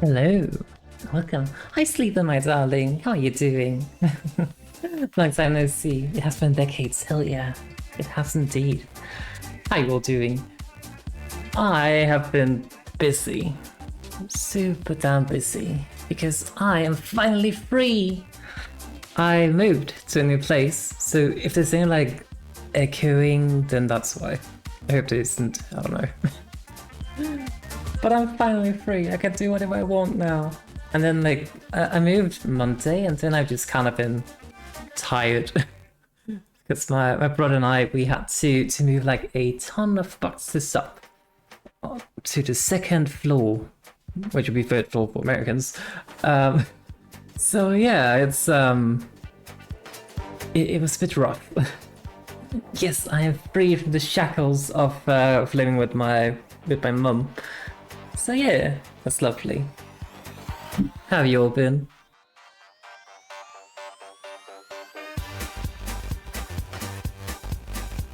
Hello, welcome. Hi, Sleeper, my darling. How are you doing? Long time no see. It has been decades. Hell yeah, it has indeed. How you all doing? I have been busy, super damn busy, because I am finally free. I moved to a new place, so if there's any like echoing, then that's why. I hope there isn't. I don't know. But I'm finally free. I can do whatever I want now. And then like I moved Monday, and then I've just kind of been tired because my brother and I, we had to move like a ton of boxes up to the second floor, which would be third floor for Americans. So yeah, it's it was a bit rough. Yes, I am free from the shackles of living with my mum. So yeah, that's lovely. How have you all been?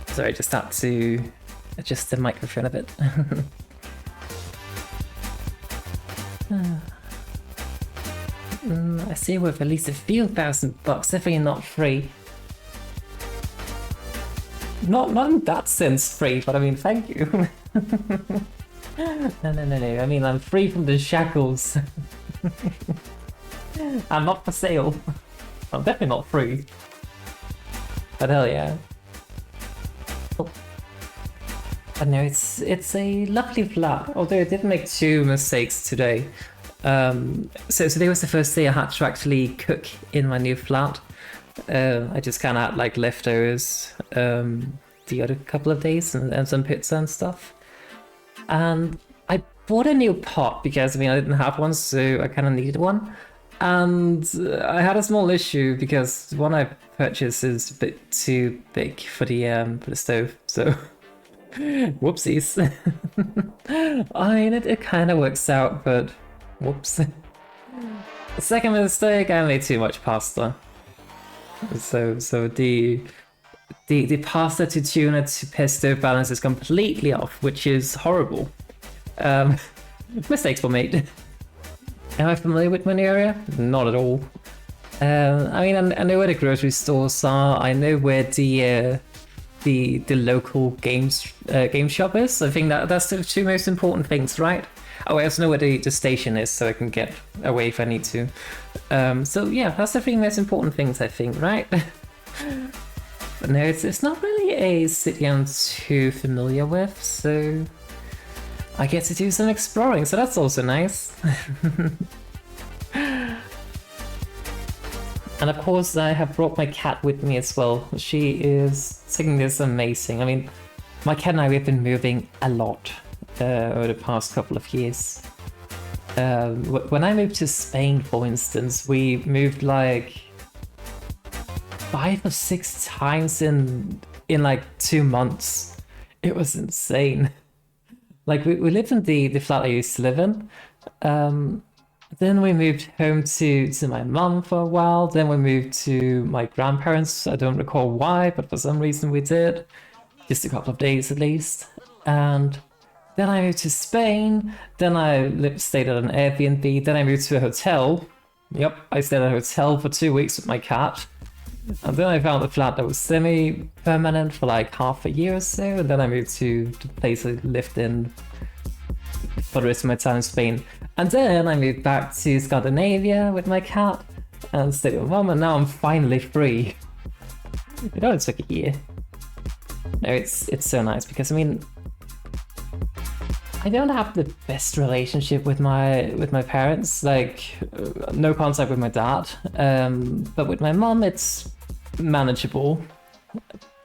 Sorry, just had to adjust the microphone a bit. I see worth at least a few $1,000, definitely not free. Not in that sense free, but I mean, thank you. No. I mean, I'm free from the shackles. I'm not for sale. I'm definitely not free. But hell yeah. Oh. But no, it's a lovely flat. Although I did make two mistakes today. So today was the first day I had to actually cook in my new flat. I just kind of had like leftovers the other couple of days and some pizza and stuff. And I bought a new pot because I didn't have one, so I kind of needed one. And I had a small issue because the one I purchased is a bit too big for the stove. So whoopsies. I mean, it kind of works out, but whoops. The second mistake, I made too much pasta. So the pasta to tuna to pesto balance is completely off, which is horrible. Mistakes were made. Am I familiar with my new area? Not at all. I mean, I know where the grocery stores are. I know where the local game shop is. I think that's the two most important things, right? Oh, I also know where the station is, so I can get away if I need to. So yeah, that's the three most important things, I think, right? But no, it's not really a city I'm too familiar with, so I get to do some exploring, so that's also nice. And of course, I have brought my cat with me as well. She is taking this amazing. I mean, my cat and I, we've been moving a lot over the past couple of years. When I moved to Spain, for instance, we moved like 5 or 6 times in like 2 months. It was insane. Like we lived in the flat I used to live in. Then we moved home to my mum for a while. Then we moved to my grandparents. I don't recall why, but for some reason we did. Just a couple of days at least. And then I moved to Spain. Then I stayed at an Airbnb. Then I moved to a hotel. Yep, I stayed at a hotel for 2 weeks with my cat. And then I found a flat that was semi-permanent for like half a year or so, and then I moved to the place I lived in for the rest of my time in Spain. And then I moved back to Scandinavia with my cat and stayed with mum, and now I'm finally free. It only took a year. No, it's so nice because I mean, I don't have the best relationship with my parents, like no contact with my dad, but with my mom it's manageable.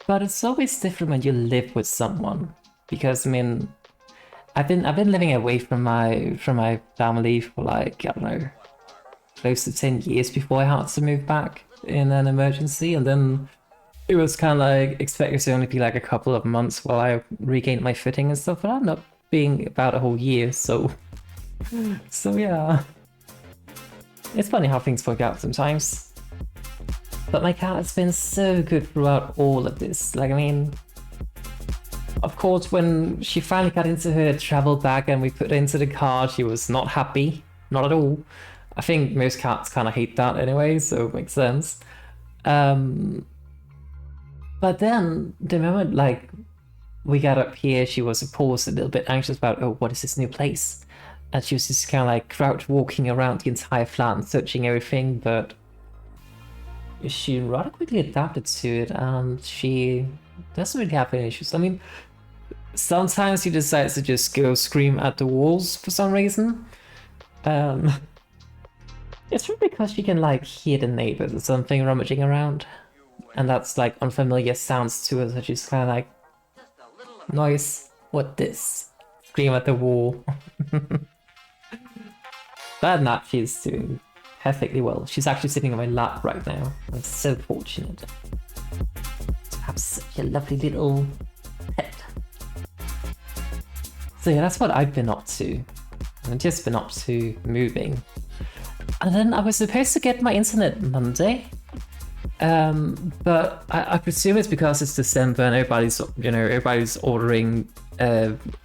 But it's always different when you live with someone, because I mean, I've been living away from my family for like, I don't know, close to 10 years before I had to move back in an emergency, and then it was kind of like expected to only be like a couple of months while I regained my footing and stuff, but I ended up being about a whole year, so yeah. It's funny how things work out sometimes. But my cat has been so good throughout all of this. Like, I mean, of course, when she finally got into her travel bag and we put her into the car, she was not happy. not at all. I think most cats kind of hate that anyway, so it makes sense. But then the moment like we got up here, she was of course a little bit anxious about, oh, what is this new place? And she was just kind of like crouch walking around the entire flat and searching everything, but she rather quickly adapted to it, and she doesn't really have any issues. I mean, sometimes she decides to just go scream at the walls for some reason. It's probably because she can like hear the neighbors or something rummaging around, and that's like unfamiliar sounds to her, so she's kind of like, noise, what this? Scream at the wall. But not, she's doing perfectly well. She's actually sitting on my lap right now. I'm so fortunate to have such a lovely little pet. So yeah, that's what I've been up to. I've just been up to moving. And then I was supposed to get my internet Monday. But I presume it's because it's December and everybody's ordering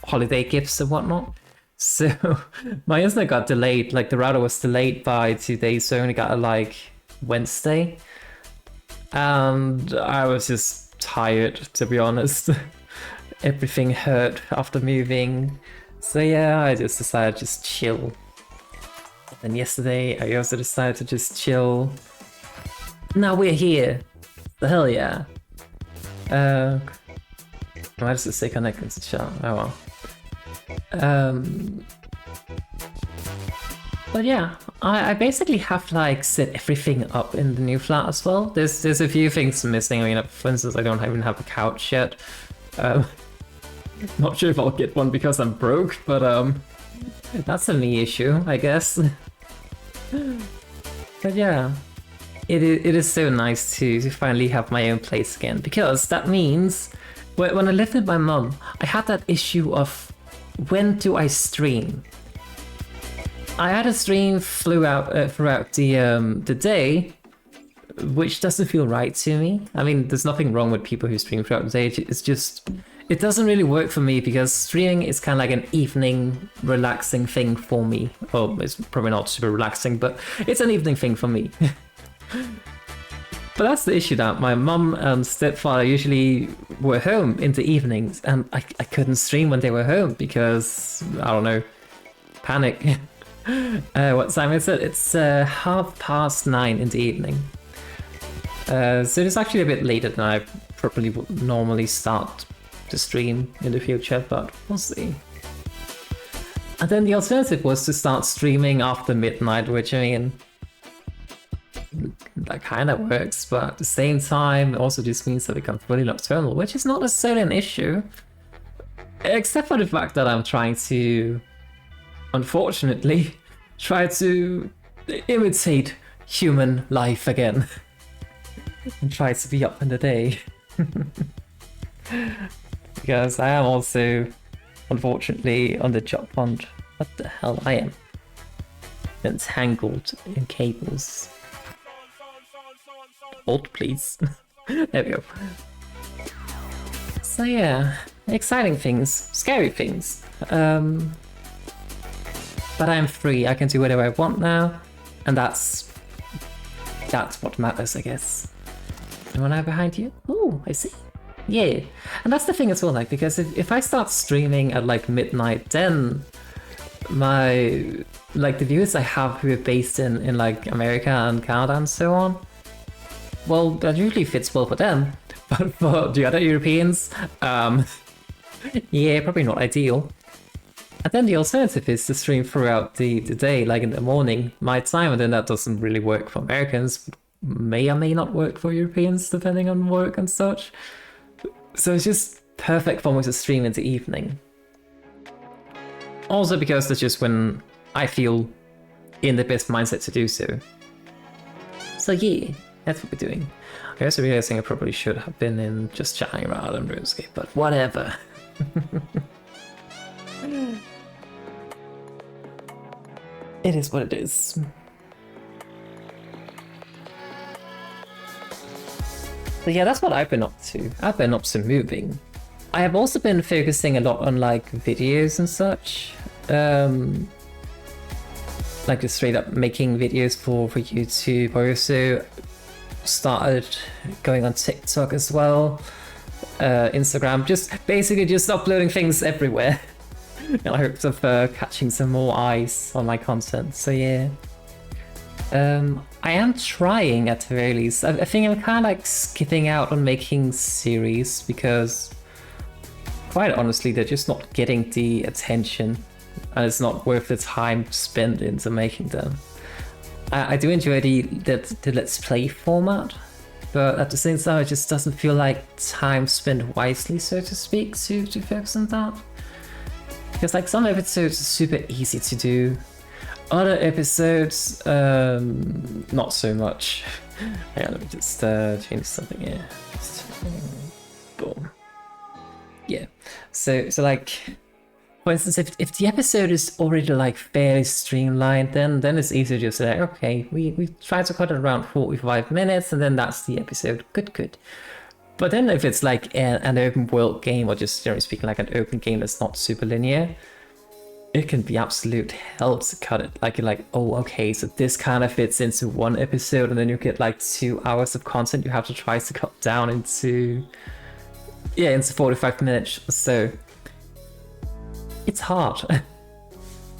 holiday gifts and whatnot. So my internet got delayed, like the router was delayed by 2 days, so I only got it like Wednesday. And I was just tired, to be honest. Everything hurt after moving. So yeah, I just decided to just chill. And yesterday I also decided to just chill. Now we're here. The hell yeah. Why does it say connected to chat? Oh well. But yeah, I basically have like set everything up in the new flat as well. There's a few things missing. I mean, for instance, I don't even have a couch yet. Not sure if I'll get one because I'm broke, but that's a me issue, I guess. But yeah, it is so nice to finally have my own place again, because that means when I lived with my mum, I had that issue of when do I stream? I had a stream throughout the day, which doesn't feel right to me. I mean, there's nothing wrong with people who stream throughout the day. It's just, it doesn't really work for me because streaming is kind of like an evening relaxing thing for me. Well, it's probably not super relaxing, but it's an evening thing for me. But that's the issue, that my mum and stepfather usually were home in the evenings, and I couldn't stream when they were home because, I don't know, panic. What time is it? It's 9:30 in the evening. So it's actually a bit later than I probably would normally start to stream in the future, but we'll see. And then the alternative was to start streaming after midnight, which, I mean, that kind of works, but at the same time, it also just means that it becomes fully nocturnal, which is not necessarily an issue. Except for the fact that I'm trying to, unfortunately, try to imitate human life again. And try to be up in the day. Because I am also, unfortunately, on the job hunt. What the hell I am? Entangled in cables. Hold, please. There we go. So yeah, exciting things, scary things. But I'm free. I can do whatever I want now, and that's what matters, I guess. Anyone out behind you? Oh, I see. Yeah, and that's the thing as well. Like, because if I start streaming at like midnight, then the viewers I have who are based in like America and Canada and so on, well, that usually fits well for them, but for the other Europeans, yeah, probably not ideal. And then the alternative is to stream throughout the day, like in the morning, my time, and then that doesn't really work for Americans, may or may not work for Europeans, depending on work and such. So it's just perfect for me to stream in the evening. Also because that's just when I feel in the best mindset to do so. So yeah, that's what we're doing. I also realizing I probably should have been in just chatting rather than RuneScape, but whatever. It is what it is. So yeah, that's what I've been up to. I've been up to moving. I have also been focusing a lot on like videos and such. like just straight up making videos for YouTube. I also started going on TikTok as well, Instagram, just basically just uploading things everywhere in hopes of catching some more eyes on my content. So yeah, I am trying at the very least. I think I'm kind of like skipping out on making series because quite honestly they're just not getting the attention and it's not worth the time spent into making them. I do enjoy the Let's Play format, but at the same time it just doesn't feel like time spent wisely, so to speak, to focus on that. Because like some episodes are super easy to do, other episodes not so much. Hang on, let me just change something here. Boom. Yeah. So like, for instance, if the episode is already like fairly streamlined, then it's easy to just say, okay, we try to cut it around 45 minutes, and then that's the episode. Good. But then if it's like an open world game, or just generally speaking like an open game that's not super linear, it can be absolute hell to cut it. Like you're like, oh, okay, so this kind of fits into one episode, and then you get like 2 hours of content you have to try to cut down into 45 minutes. So it's hard.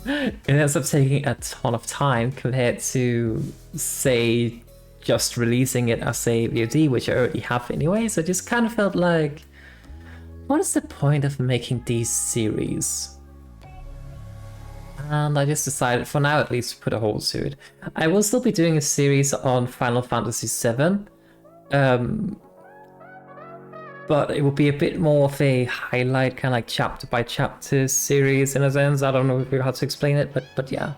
It ends up taking a ton of time compared to, say, just releasing it as a VOD, which I already have anyway. So I just kind of felt like, what is the point of making these series? And I just decided, for now at least, to put a halt to it. I will still be doing a series on Final Fantasy VII. But it will be a bit more of a highlight, kind of like chapter by chapter series in a sense. I don't know how to explain it, but yeah.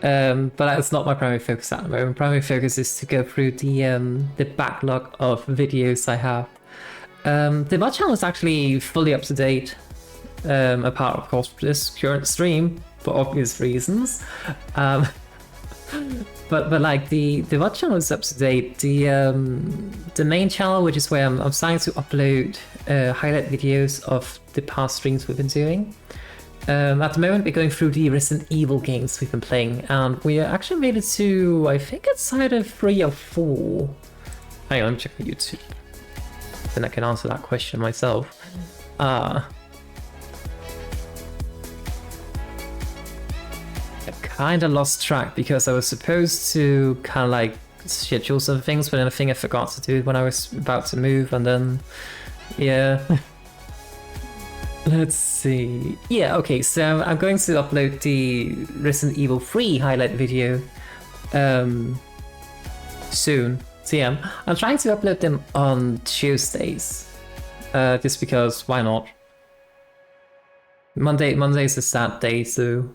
But that's not my primary focus at the moment. Primary focus is to go through the backlog of videos I have. The VOD channel is actually fully up to date, apart of course from this current stream for obvious reasons. But like the VOD channel is up to date. The main channel, which is where I'm starting to upload highlight videos of the past streams we've been doing. At the moment we're going through the Resident Evil games we've been playing, and we are actually made it to, I think it's either 3 or 4. Hang on, let me check my YouTube. Then I can answer that question myself. Kind of lost track because I was supposed to kind of like schedule some things, but then I think I forgot to do it when I was about to move, and then yeah. Let's see. Yeah, okay, so I'm going to upload the Resident Evil 3 highlight video soon. So yeah, I'm trying to upload them on Tuesdays, just because why not? Monday is a sad day, so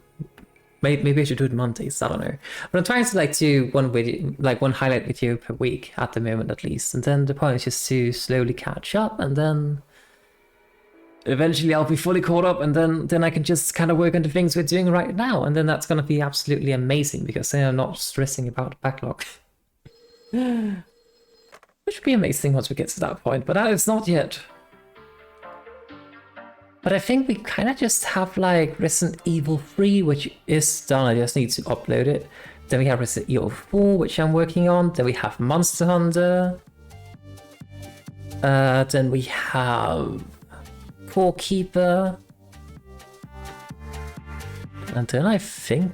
maybe I should do it Mondays, I don't know. But I'm trying to like do one video, like one highlight video per week at the moment at least. And then the point is just to slowly catch up, and then eventually I'll be fully caught up, and then I can just kind of work on the things we're doing right now. And then that's going to be absolutely amazing because then I'm not stressing about the backlog. Which would be amazing once we get to that point, but it's not yet. But I think we kind of just have like Resident Evil 3, which is done. I just need to upload it. Then we have Resident Evil 4, which I'm working on. Then we have Monster Hunter. Then we have Core Keeper. And then I think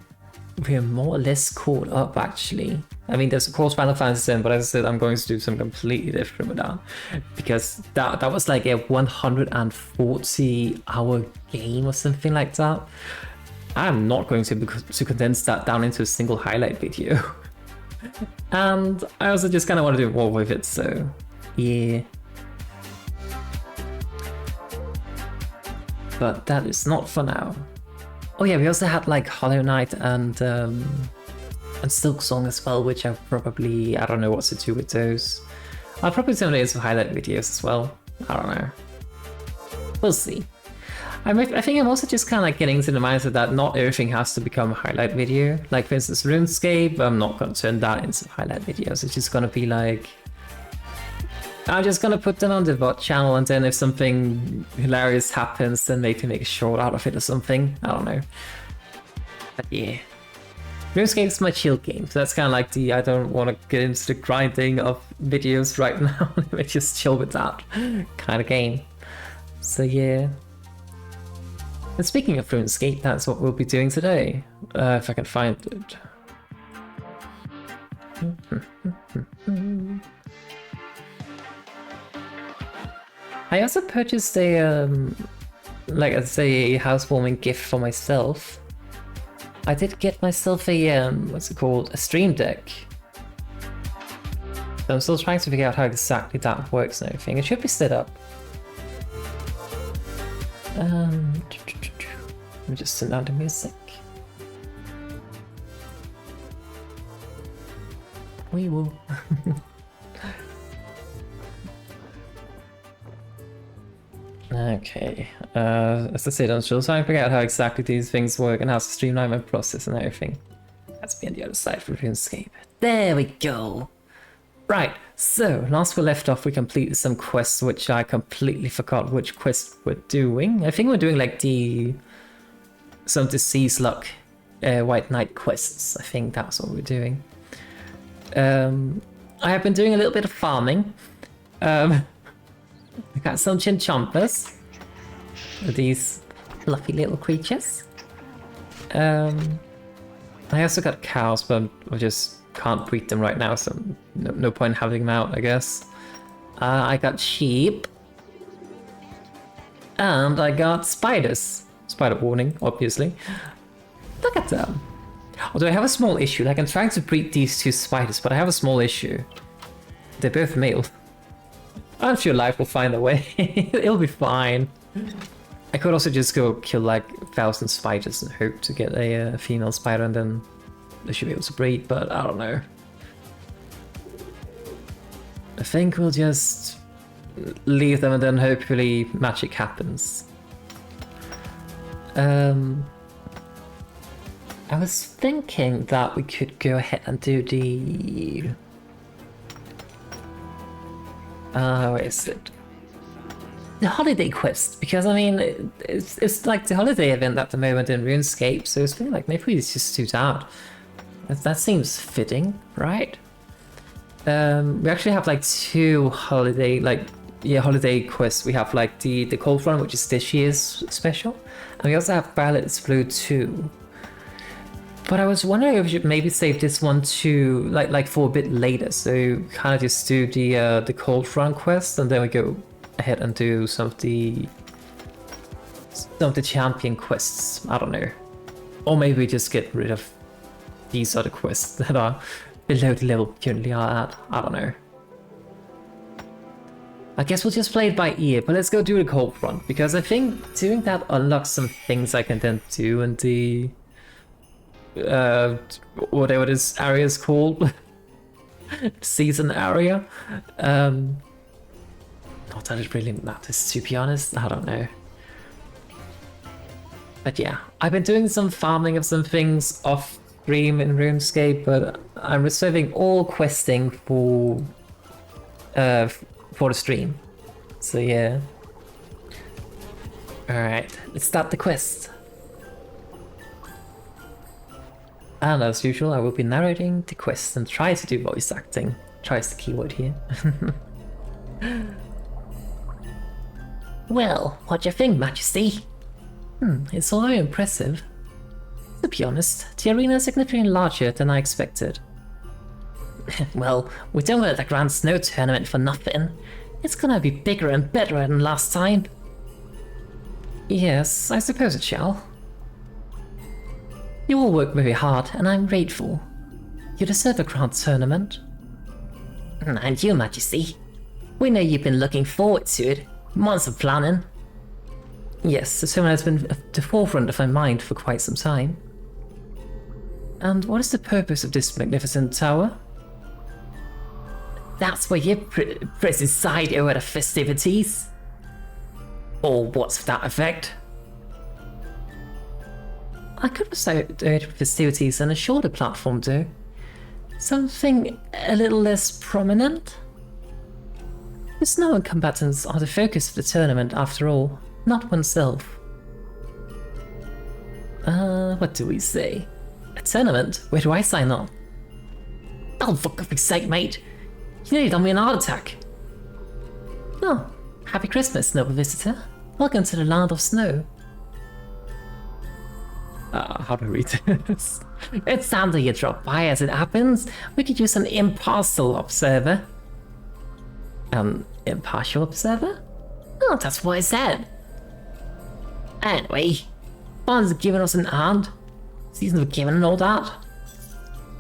we're more or less caught up actually. I mean, there's of course Final Fantasy VII, but as I said, I'm going to do something completely different with that. Because that was like a 140-hour game or something like that. I'm not going to condense that down into a single highlight video. And I also just kind of want to do more with it, so yeah. But that is not for now. Oh yeah, we also had like Hollow Knight and Silksong as well, which I don't know what to do with those. I'll probably do some highlight videos as well. I don't know. We'll see. I think I'm also just kind of like getting into the mindset that not everything has to become a highlight video. Like for instance, RuneScape, I'm not going to turn that into highlight videos. It's just going to be like, I'm just going to put them on the VOD channel, and then if something hilarious happens, then maybe make a short out of it or something. I don't know. But yeah. RuneScape's my chill game, so that's kind of like the I don't want to get into the grinding of videos right now. Let me just chill with that kind of game. So yeah. And speaking of RuneScape, that's what we'll be doing today. If I can find it. I also purchased a like a housewarming gift for myself. I did get myself a what's it called? A stream deck. So I'm still trying to figure out how exactly that works and everything. It should be set up. Let me just turn down the music. We will. Okay, as I said, I'm still trying to figure out how exactly these things work and how to streamline my process and everything. That's me on the other side for RuneScape. There we go! Right, so last we left off we completed some quests which I completely forgot which quest we're doing. I think we're doing like some Disease Luck White Knight quests. I think that's what we're doing. I have been doing a little bit of farming. I got some chinchompas. These fluffy little creatures. I also got cows, but I just can't breed them right now, so no point having them out, I guess. I got sheep. And I got spiders. Spider warning, obviously. Look at them. Although I have a small issue, like I'm trying to breed these two spiders, but I have a small issue. They're both male. I'm sure life will find a way. It'll be fine. I could also just go kill like 1,000 spiders and hope to get a female spider and then they should be able to breed, but I don't know. I think we'll just leave them and then hopefully magic happens. I was thinking that we could go ahead and do the... where is it? The holiday quest, because I mean, it's like the holiday event at the moment in RuneScape, so it's feeling like maybe we just do that. That seems fitting, right? We actually have like two holiday, holiday quests. We have like the Cold Run, which is this year's special, and we also have Violet's Blue 2. But I was wondering if we should maybe save this one to like for a bit later, so kind of just do the Cold Run quest, and then we go ahead and do some of the champion quests. I don't know, or maybe we just get rid of these other quests that are below the level we currently are at. I don't know. I guess we'll just play it by ear, but let's go do the Cold Run, because I think doing that unlocks some things I can then do in the whatever this area is called. Season area. Not that it really matters, to be honest. I don't know. But yeah, I've been doing some farming of some things off stream in RuneScape, but I'm reserving all questing for the stream. So yeah. Alright, let's start the quest. And as usual, I will be narrating the quest and try to do voice acting. Try is the keyword here. Well, what do you think, Majesty? It's all very impressive. To be honest, the arena is significantly larger than I expected. Well, we don't go to the Grand Snow Tournament for nothing. It's gonna be bigger and better than last time. Yes, I suppose it shall. You all work very hard, and I'm grateful. You deserve a Grand Tournament. And you, Majesty. We know you've been looking forward to it. Months of planning. Yes, the tournament has been at the forefront of my mind for quite some time. And what is the purpose of this magnificent tower? That's where you preside over the festivities. Or what's to that effect? I could preside over festivities on a shorter platform though. Something a little less prominent? The Snowmen combatants are the focus of the tournament after all, not oneself. What do we say? A tournament? Where do I sign up? Oh, for God's sake, mate. You nearly done me an heart attack. Oh, happy Christmas, noble visitor. Welcome to the land of snow. How do I read this? It's time that you drop by as it happens. We could use an impartial observer. Impartial observer? Oh, that's what I said. Anyway, Bond's giving us an hand. Season of giving and all that.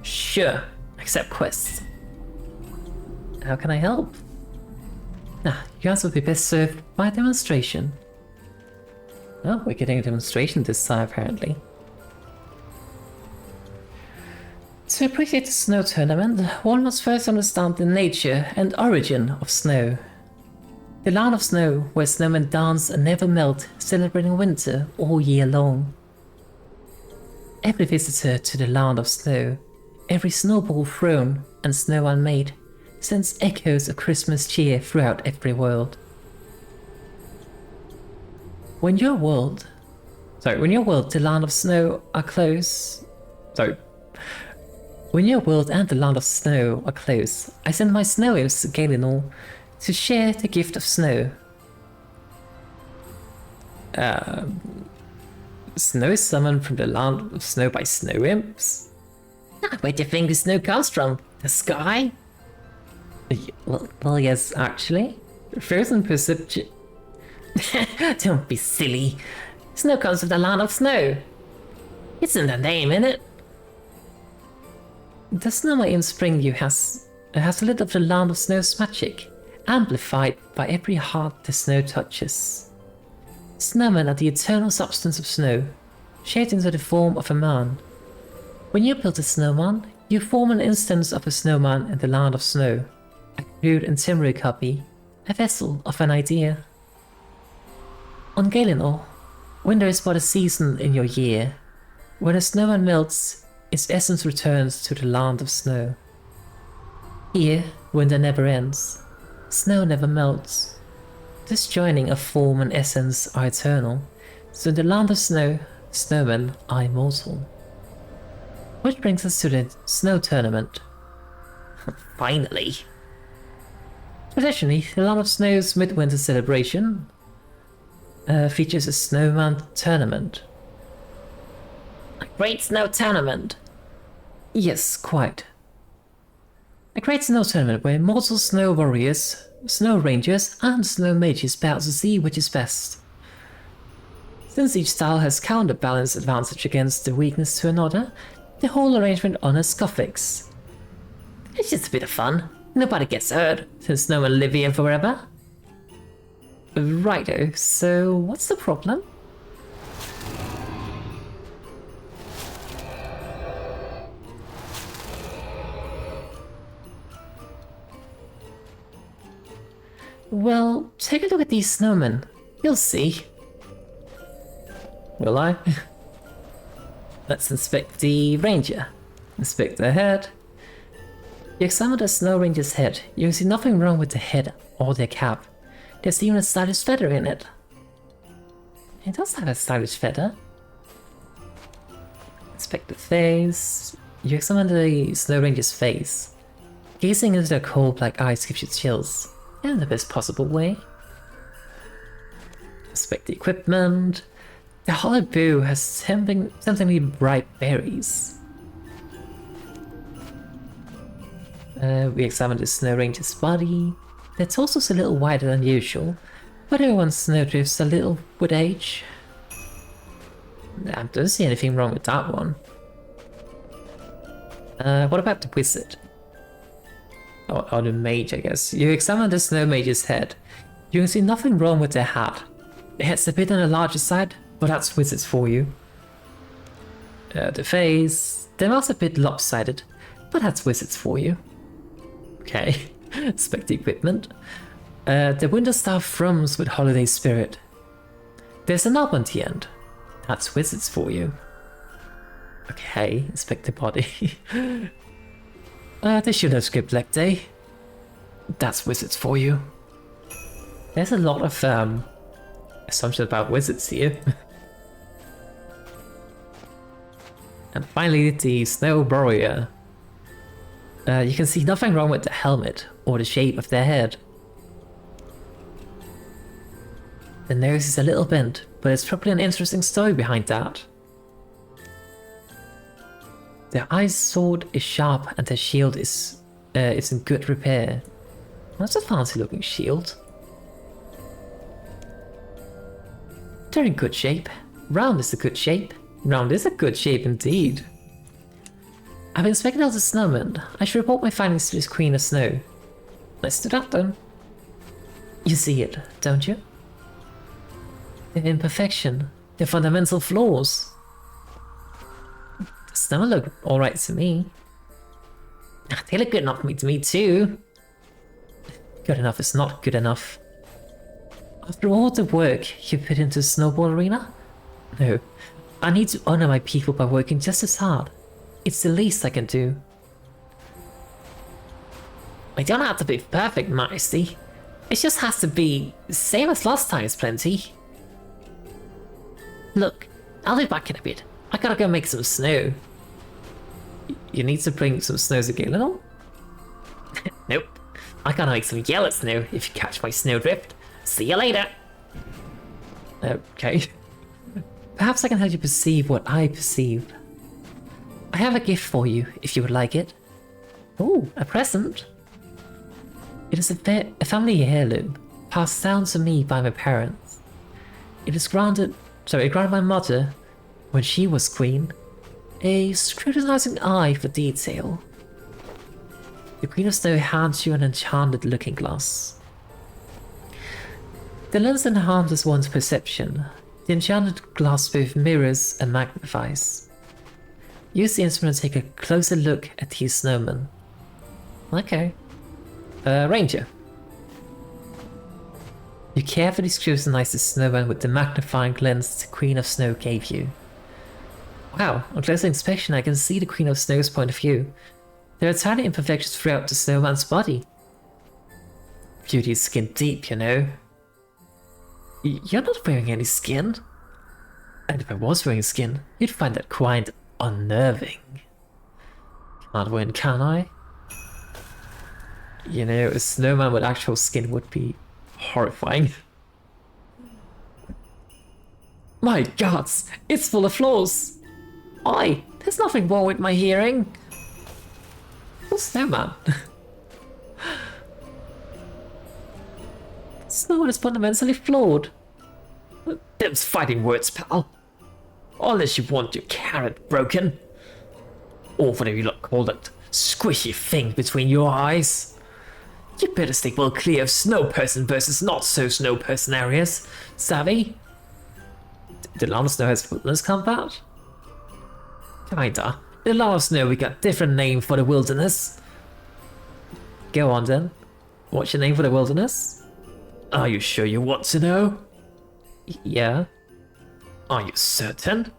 Sure, except quests. How can I help? You guys would be best served by a demonstration. Oh, we're getting a demonstration this time apparently. To appreciate the snow tournament, one must first understand the nature and origin of snow. The land of snow, where snowmen dance and never melt, celebrating winter all year long. Every visitor to the land of snow, every snowball thrown and snowman made, sends echoes of Christmas cheer throughout every world. When your world, the land of snow are close. When your world and the land of snow are close, I send my snow elves to Galenor to share the gift of snow. Snow is summoned from the land of snow by snow imps? Where do you think the snow comes from? The sky? Well, yes, actually. Frozen perception. Don't be silly. Snow comes from the land of snow. It's in the name, innit? The snowman in spring you has a little of the land of snow's magic, amplified by every heart the snow touches. Snowmen are the eternal substance of snow, shaped into the form of a man. When you build a snowman, you form an instance of a snowman in the land of snow, a crude and temporary copy, a vessel of an idea. On Galenor, winter is but a season in your year. When a snowman melts, its essence returns to the land of snow. Here, winter never ends. Snow never melts. This joining of form and essence are eternal, so in the land of snow, snowmen are immortal. Which brings us to the snow tournament. Finally! Traditionally, the land of snow's midwinter celebration features a snowman tournament. A great snow tournament! Yes, quite. A great snow tournament where immortal snow warriors, snow rangers, and snow mages battle to see which is best. Since each style has counterbalanced advantage against the weakness to another, the whole arrangement honors Gothics. It's just a bit of fun. Nobody gets hurt, since snowmen live here forever. Righto, so what's the problem? Well, take a look at these snowmen. You'll see. Will I? Let's inspect the ranger. Inspect their head. You examine the snow ranger's head. You can see nothing wrong with the head or their cap. There's even a stylish feather in it. It does have a stylish feather. Inspect the face. You examine the snow ranger's face. Gazing into their cold black eyes gives you chills. In the best possible way. Inspect the equipment. The hollow bow has temptingly bright berries. We examine the snow ranger's body. Their torso's a little wider than usual, but everyone's snow drifts a little with age. I don't see anything wrong with that one. What about the wizard? Or the mage, I guess. You examine the snow mage's head. You can see nothing wrong with their hat. The head's a bit on the larger side, but that's wizards for you. The face, their mouth's a bit lopsided, but that's wizards for you. Okay, inspect the equipment. The winter staff thrums with holiday spirit. There's an knob on the end. That's wizards for you. Okay, inspect the body. The should have skipped leg day. That's wizards for you. There's a lot of assumptions about wizards here. And finally, the Snow Warrior. You can see nothing wrong with the helmet or the shape of their head. The nose is a little bent, but there's probably an interesting story behind that. Their ice sword is sharp and their shield is in good repair. That's a fancy looking shield. They're in good shape. Round is a good shape. Round is a good shape indeed. I've inspected all the snowmen. I should report my findings to this Queen of Snow. Let's do that then. You see it, don't you? Their imperfection, their fundamental flaws. The snowmen look alright to me. They look good enough to me too. Good enough is not good enough. After all the work you put into Snowball Arena? No, I need to honor my people by working just as hard. It's the least I can do. I don't have to be perfect, Majesty. It just has to be the same as last time's plenty. Look, I'll be back in a bit. I gotta go make some snow. You need to bring some snow to Galen? Nope. I gotta make some yellow snow if you catch my snowdrift. See you later. Okay. Perhaps I can help you perceive what I perceive. I have a gift for you, if you would like it. Oh, a present. It is a family heirloom, passed down to me by my parents. It granted my mother, when she was queen, a scrutinizing eye for detail. The Queen of Snow hands you an enchanted looking glass. The lens enhances one's perception. The enchanted glass both mirrors and magnifies. Use the instrument to take a closer look at these snowmen. Okay. Ranger. You carefully scrutinize the snowman with the magnifying lens the Queen of Snow gave you. Wow, on closer inspection I can see the Queen of Snow's point of view. There are tiny imperfections throughout the snowman's body. Beauty is skin deep, you know. You're not wearing any skin. And if I was wearing skin, you'd find that quite unnerving. Can't win, can I? You know, a snowman with actual skin would be horrifying. My gods, it's full of flaws. Oi, there's nothing wrong with my hearing. Oh, snowman. Snowman is fundamentally flawed. Them's fighting words, pal. Unless you want your carrot broken. Or whatever you call that squishy thing between your eyes. You better stay well clear of snow person versus not so snow person areas, savvy? Did Lana Snow has wilderness combat? Kinda. Did Lana Snow we got different name for the wilderness? Go on then. What's your name for the wilderness? Are you sure you want to know? Yeah. Are you certain?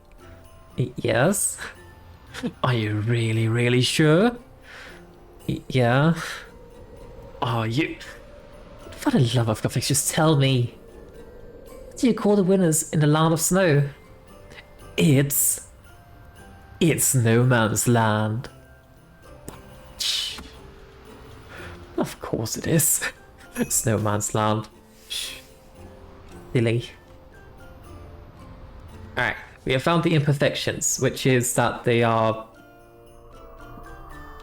Yes. Are you really, really sure? Yeah. Are you? For the love of God, just tell me. What do you call the winners in the Land of Snow? It's no man's land. Of course it is. It's no man's land. Silly. Alright, we have found the imperfections, which is that they are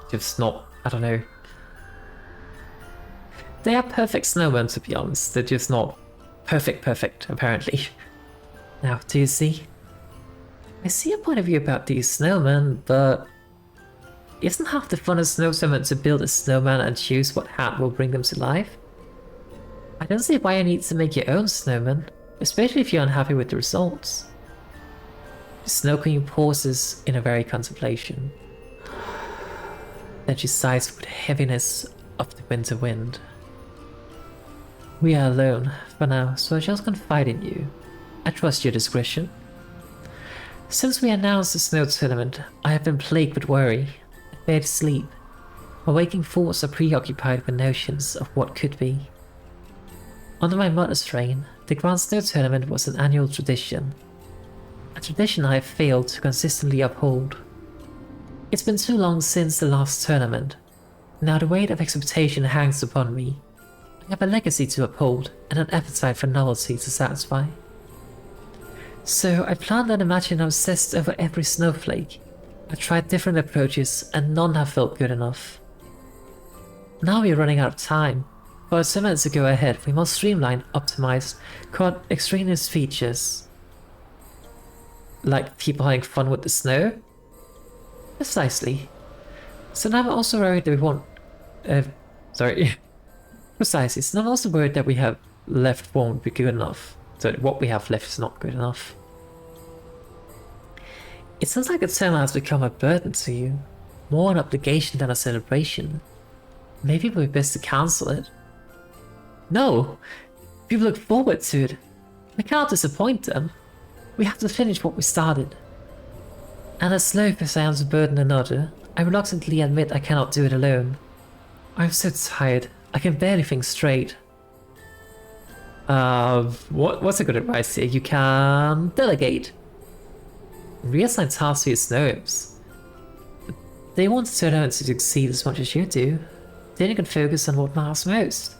just not, I don't know. They are perfect snowmen, to be honest. They're just not perfect, apparently. Now, do you see? I see a point of view about these snowmen, but isn't half the fun of snowmen to build a snowman and choose what hat will bring them to life? I don't see why you need to make your own snowman, especially if you're unhappy with the results. The Snow Queen pauses in a very contemplation. Then she sighs with the heaviness of the winter wind. We are alone for now, so I shall confide in you. I trust your discretion. Since we announced the snow tournament, I have been plagued with worry. I failed to sleep. My waking thoughts are preoccupied with notions of what could be. Under my mother's reign, the Grand Snow Tournament was an annual tradition. A tradition I have failed to consistently uphold. It's been too long since the last tournament. Now the weight of expectation hangs upon me. I have a legacy to uphold and an appetite for novelty to satisfy. So I planned and imagined I obsessed over every snowflake. I tried different approaches and none have felt good enough. Now we're running out of time. For our tournament to go ahead, we must streamline, optimize, cut extraneous features. Like people having fun with the snow? Precisely. So now I'm also worried that we won't... Precisely. So now I'm also worried that we have left won't be good enough. So what we have left is not good enough. It sounds like the tournament has become a burden to you. More an obligation than a celebration. Maybe it would be best to cancel it. No! People look forward to it. We cannot disappoint them. We have to finish what we started. And as slow as I am to burden another, I reluctantly admit I cannot do it alone. I'm so tired, I can barely think straight. What's a good advice here? You can delegate. Reassign tasks to your snobs. They want the tournament to succeed as much as you do. Then you can focus on what matters most.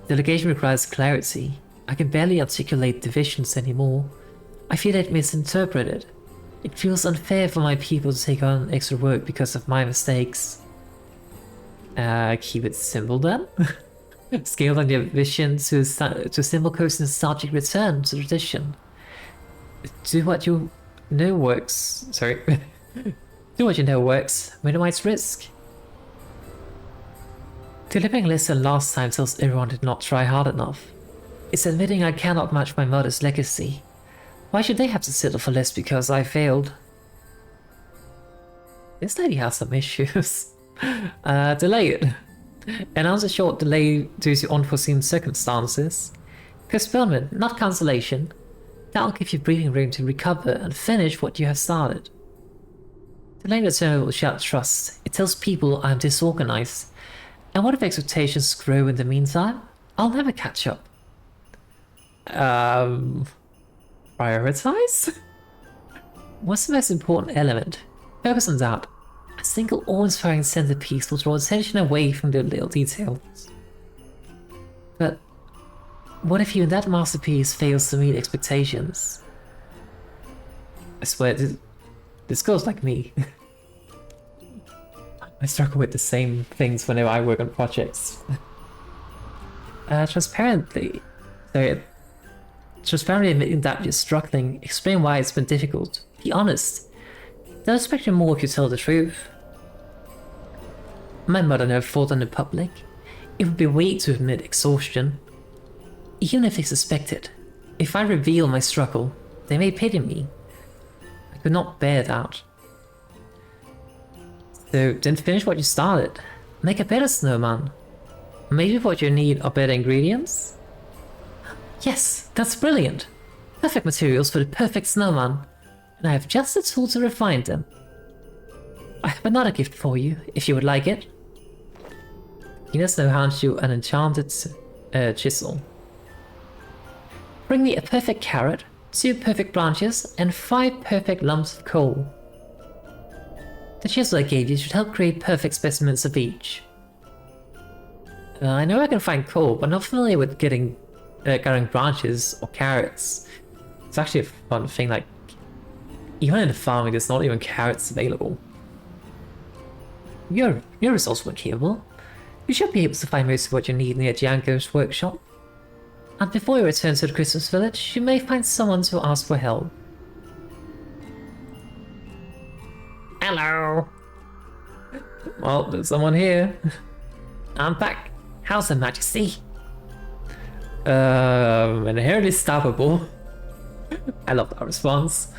Delegation requires clarity. I can barely articulate divisions anymore. I feel it misinterpreted. It feels unfair for my people to take on extra work because of my mistakes. Keep it simple then. Scale down your vision to simple coast nostalgic return to tradition. Do what you know works. Do what you know works. Minimize risk. Delivering less than last time tells everyone did not try hard enough. It's admitting I cannot match my mother's legacy. Why should they have to settle for less because I failed? This lady has some issues. Delay it. Announce a short delay due to unforeseen circumstances. Postponement, not cancellation. That'll give you breathing room to recover and finish what you have started. Delaying the tournament will shout trust. It tells people I'm disorganized. And what if expectations grow in the meantime? I'll never catch up. Prioritize? What's the most important element? Focus on that. A single awe-inspiring centerpiece will draw attention away from the little details. But what if even that masterpiece fails to meet expectations? I swear, this goes like me. I struggle with the same things whenever I work on projects. Transparently admitting that you're struggling, explain why it's been difficult. Be honest. They'll expect you more if you tell the truth. My mother never fought in the public. It would be weak to admit exhaustion. Even if they suspect it, if I reveal my struggle, they may pity me. I could not bear that. So then finish what you started. Make a better snowman. Maybe what you need are better ingredients? Yes, that's brilliant. Perfect materials for the perfect snowman. And I have just the tool to refine them. I have another gift for you, if you would like it. Tina Snow hands you an enchanted chisel. Bring me a perfect carrot, 2 perfect branches, and 5 perfect lumps of coal. The chisel I gave you should help create perfect specimens of each. I know I can find coal, but I'm not familiar with gathering branches or carrots. It's actually a fun thing, like, even in the farming there's not even carrots available. Your resourceful and capable. You should be able to find most of what you need near Django's workshop. And before you return to the Christmas village, you may find someone to ask for help. Hello! Well, there's someone here. I'm back. How's Her Majesty? Inherently stoppable. I love that response.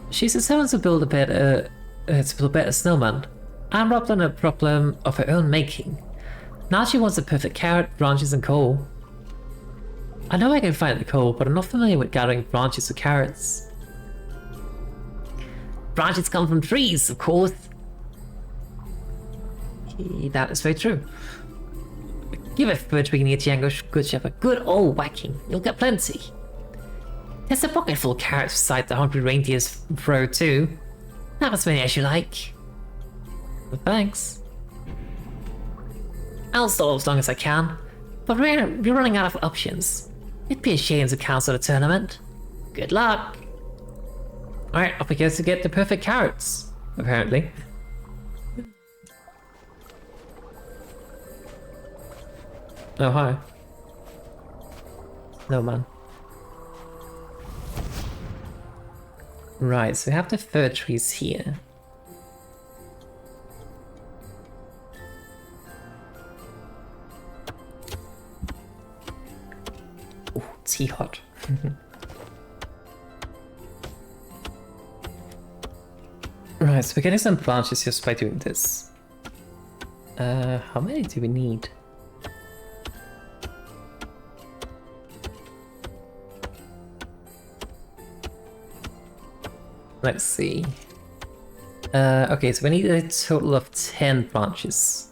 She's determined to build a better snowman, and robbed on a problem of her own making. Now she wants a perfect carrot, branches, and coal. I know I can find the coal, but I'm not familiar with gathering branches or carrots. Branches come from trees, of course. That is very true. Give it between near Django's good chef a good old whacking. You'll get plenty. There's a pocket full of carrots beside the hungry reindeer's throw too. Have as many as you like. But thanks. I'll stall as long as I can, but we're running out of options. It'd be a shame to cancel the tournament. Good luck! Alright, up we go to get the perfect carrots, apparently. Oh, hi. No, man. Right, so we have the fir trees here. Ooh, tea hot. Right, so we're getting some branches just by doing this. How many do we need? Let's see. Okay, so we need a total of 10 branches.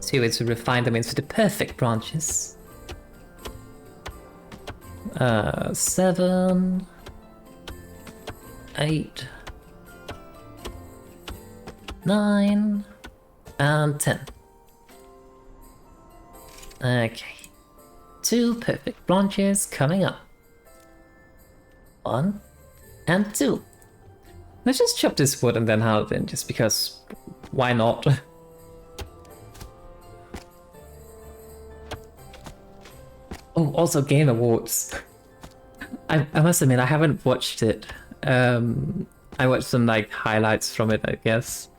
To refine them into the perfect branches. 7, 8, 9, and 10. Okay. 2 perfect branches coming up. 1 and 2. Let's just chop this wood and then have it in, just because why not? Oh, also Game Awards. I must admit I haven't watched it. I watched some like highlights from it, I guess.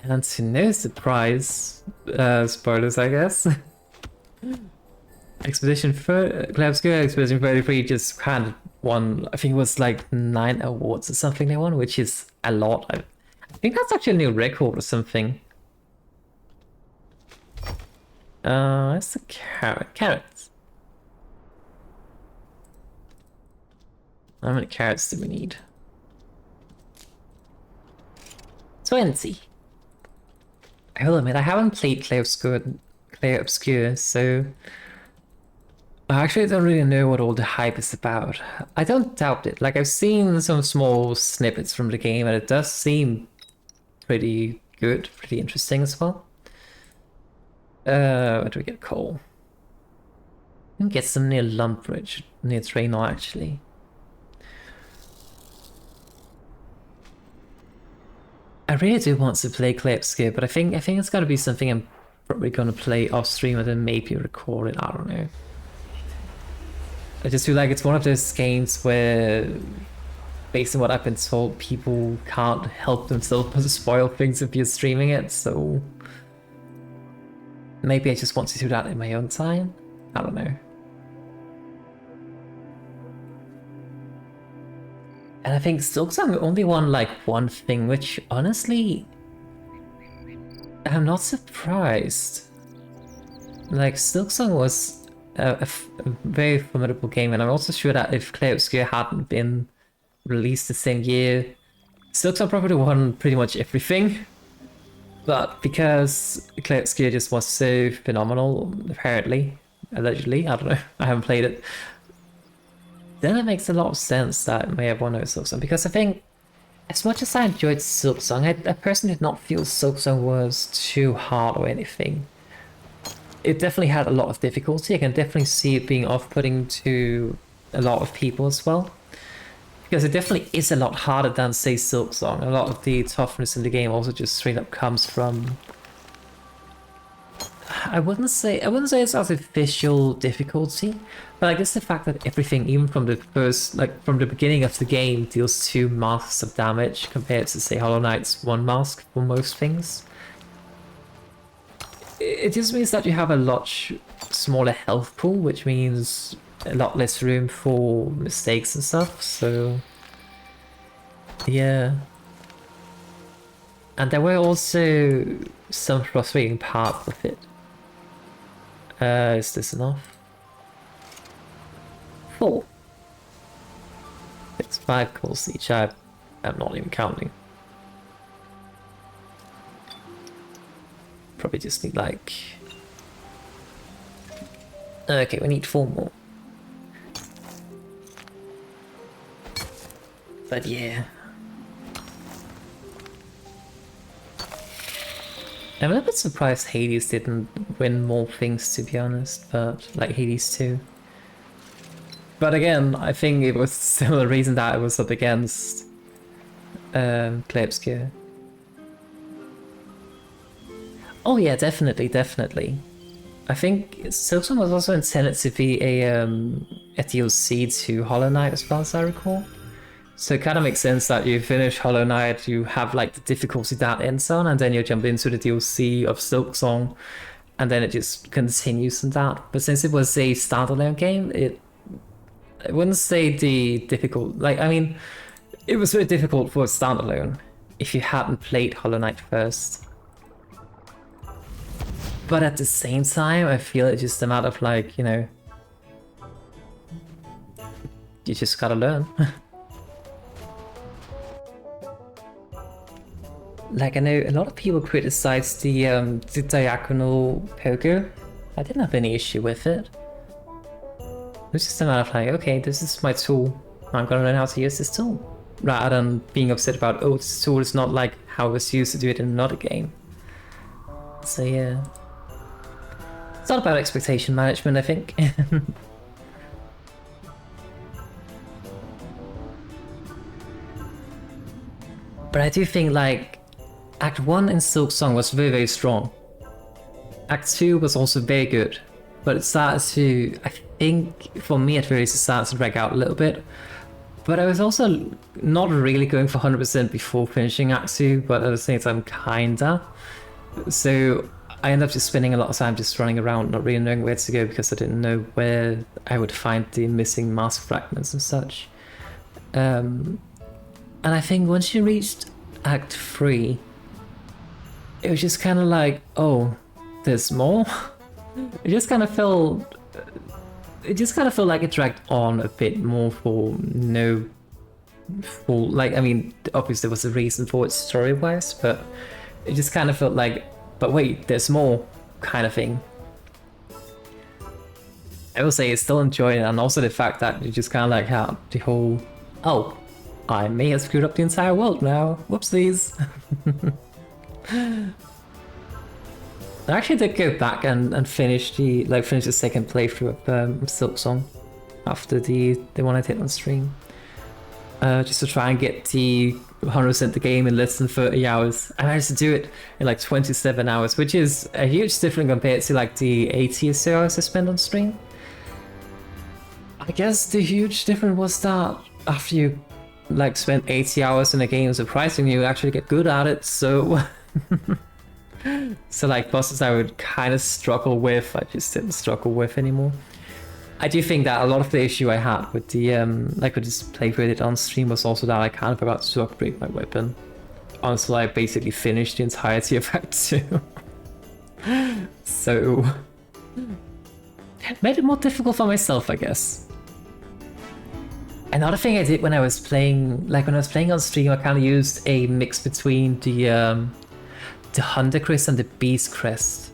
And to no surprise, spoilers I guess. Expedition Glasgow Expedition 33 just had won, I think it was like 9 awards or something they won, which is a lot. I think that's actually a new record or something. It's the carrots. How many carrots do we need? 20. I will admit, I haven't played Clay Obscure, so I actually don't really know what all the hype is about. I don't doubt it. Like, I've seen some small snippets from the game, and it does seem pretty good, pretty interesting as well. Where do we get coal? We can get some near Lumbridge, near Traynor, actually. I really do want to play Clay Obscure, but I think it's got to be something I'm probably going to play off stream and then maybe record it. I don't know. I just feel like it's one of those games where, based on what I've been told, people can't help themselves but spoil things if you're streaming it, so maybe I just want to do that in my own time? I don't know. And I think Silksong only won like one thing, which honestly, I'm not surprised. Like, Silksong was a very formidable game, and I'm also sure that if Clay Obscure hadn't been released the same year, Silksong probably won pretty much everything. But because Clay Obscure just was so phenomenal, apparently, allegedly, I don't know, I haven't played it, then it makes a lot of sense that it may have won over Silksong, because I think, as much as I enjoyed Silksong, I personally did not feel Silksong was too hard or anything. It definitely had a lot of difficulty. I can definitely see it being off-putting to a lot of people as well, because it definitely is a lot harder than, say, Silksong. A lot of the toughness in the game also just straight up comes from, I wouldn't say it's artificial difficulty, but I guess the fact that everything, even from the first, like from the beginning of the game, deals 2 masks of damage compared to, say, Hollow Knight's 1 mask for most things. It just means that you have a lot smaller health pool, which means a lot less room for mistakes and stuff, so yeah. And there were also some frustrating parts of it. Is this enough? 4. It's 5 calls each. I'm not even counting. Probably just need like... Okay, we need 4 more. But yeah. I'm a little bit surprised Hades didn't win more things, to be honest, but like Hades 2. But again, I think it was a similar reason that it was up against Play Obscure. Oh yeah, definitely, definitely. I think Silksong was also intended to be a DLC to Hollow Knight as far as I recall. So it kind of makes sense that you finish Hollow Knight, you have like the difficulty that ends on, and then you jump into the DLC of Silksong, and then it just continues on that. But since it was a standalone game, I wouldn't say the difficult, like, I mean, it was very difficult for a standalone if you hadn't played Hollow Knight first. But at the same time, I feel it's just a matter of like, you know, you just gotta learn. Like, I know a lot of people criticize the diagonal poker. I didn't have any issue with it. It was just a matter of like, okay, this is my tool. I'm gonna learn how to use this tool. Rather than being upset about, oh, this tool is not like how I was used to do it in another game. So yeah. It's not about expectation management, I think. But I do think like Act 1 in Silksong was very, very strong. Act 2 was also very good. But it started to, I think, for me at least, it started to drag out a little bit. But I was also not really going for 100% before finishing Act 2, but at the same time, kinda. So I ended up just spending a lot of time just running around, not really knowing where to go because I didn't know where I would find the missing mask fragments and such. And I think once you reached Act 3, it was just kind of like, oh, there's more? It just kind of felt like it dragged on a bit more for no full, like, I mean, obviously there was a reason for it story-wise, but it just kind of felt like, but wait, there's more kind of thing. I will say it's still enjoying it, and also the fact that you just kind of like have the whole, oh, I may have screwed up the entire world now, whoopsies. I actually did go back and finish the second playthrough of Silksong after the one I did on stream, just to try and get the 100% the game in less than 30 hours. I managed to do it in like 27 hours, which is a huge difference compared to like the 80 or so hours I spent on stream. I guess the huge difference was that after you like spend 80 hours in a game, surprisingly you actually get good at it, so so like bosses I would kind of struggle with, I just didn't struggle with anymore. I do think that a lot of the issue I had with the like with this playthrough on stream was also that I kind of forgot to upgrade my weapon until I basically finished the entirety of Act 2. So made it more difficult for myself, I guess. Another thing I did when I was playing, on stream, I kind of used a mix between the Hunter Crest and the Beast Crest.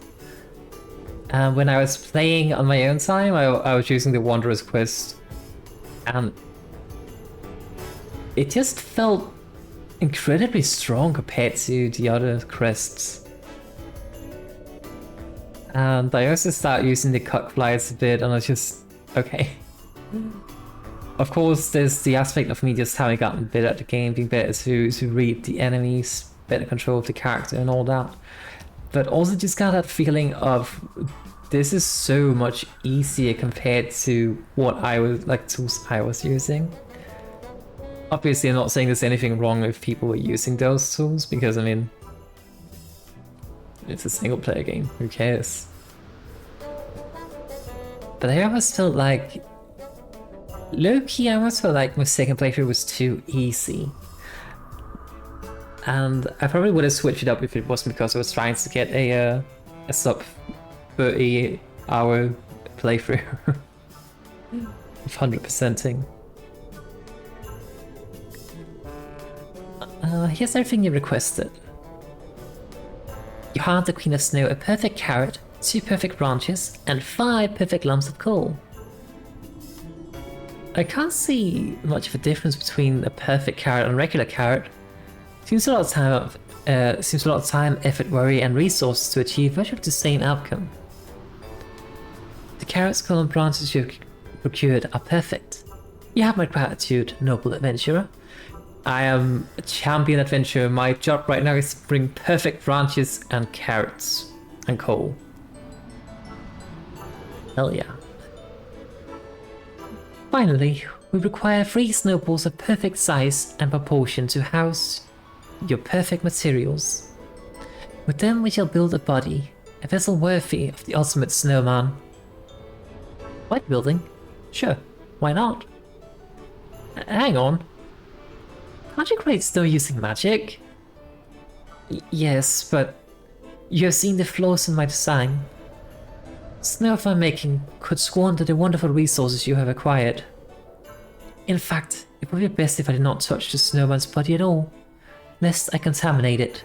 When I was playing on my own time, I was using the Wanderer's Quest, and it just felt incredibly strong compared to the other crests. And I also started using the cut flies a bit, and I was just, okay. Of course, there's the aspect of me just having gotten better at the game, being better to read the enemies, better control of the character and all that. But also just got that feeling of this is so much easier compared to what tools I was using. Obviously, I'm not saying there's anything wrong if people were using those tools, because I mean, it's a single player game, who cares? But I always felt like, low-key, I almost felt like my second playthrough was too easy. And I probably would have switched it up if it wasn't because I was trying to get a sub 30-hour playthrough of 100%ing. Here's everything you requested. You hand the Queen of Snow a perfect carrot, 2 perfect branches, and 5 perfect lumps of coal. I can't see much of a difference between a perfect carrot and a regular carrot. Seems a lot of time, effort, worry, and resources to achieve virtually the same outcome. The carrot's column branches you've procured are perfect. You have my gratitude, noble adventurer. I am a champion adventurer. My job right now is to bring perfect branches and carrots and coal. Hell yeah. Finally, we require 3 snowballs of perfect size and proportion to house your perfect materials. With them we shall build a body, a vessel worthy of the ultimate snowman. White building? Sure, why not? Hang on. Can't you create snow using magic? Yes, but you have seen the flaws in my design. Snow I'm making could squander the wonderful resources you have acquired. In fact, it would be best if I did not touch the snowman's body at all, lest I contaminate it.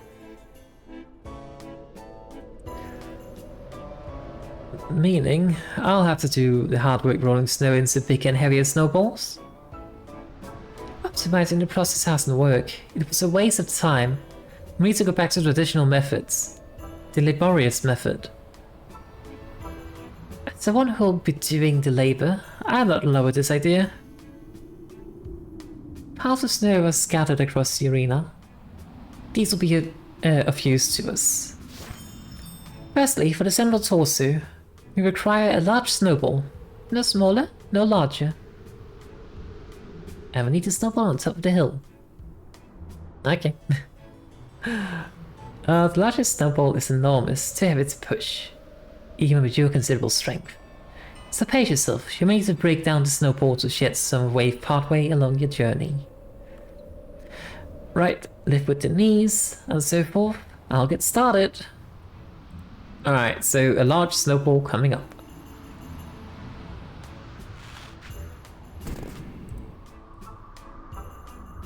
Meaning, I'll have to do the hard work rolling snow into big and heavier snowballs? Optimizing the process hasn't worked. It was a waste of time. We need to go back to traditional methods. The laborious method. As the one who'll be doing the labor, I'm not in love with this idea. Piles of snow are scattered across the arena. These will be of use to us. Firstly, for the central torso, we require a large snowball. No smaller, no larger. And we need a snowball on top of the hill. Okay. The largest snowball is enormous, too heavy to push, even with your considerable strength. So pace yourself, you may need to break down the snowball to shed some wave partway along your journey. Right, lift with the knees, and so forth. I'll get started. Alright, so a large snowball coming up.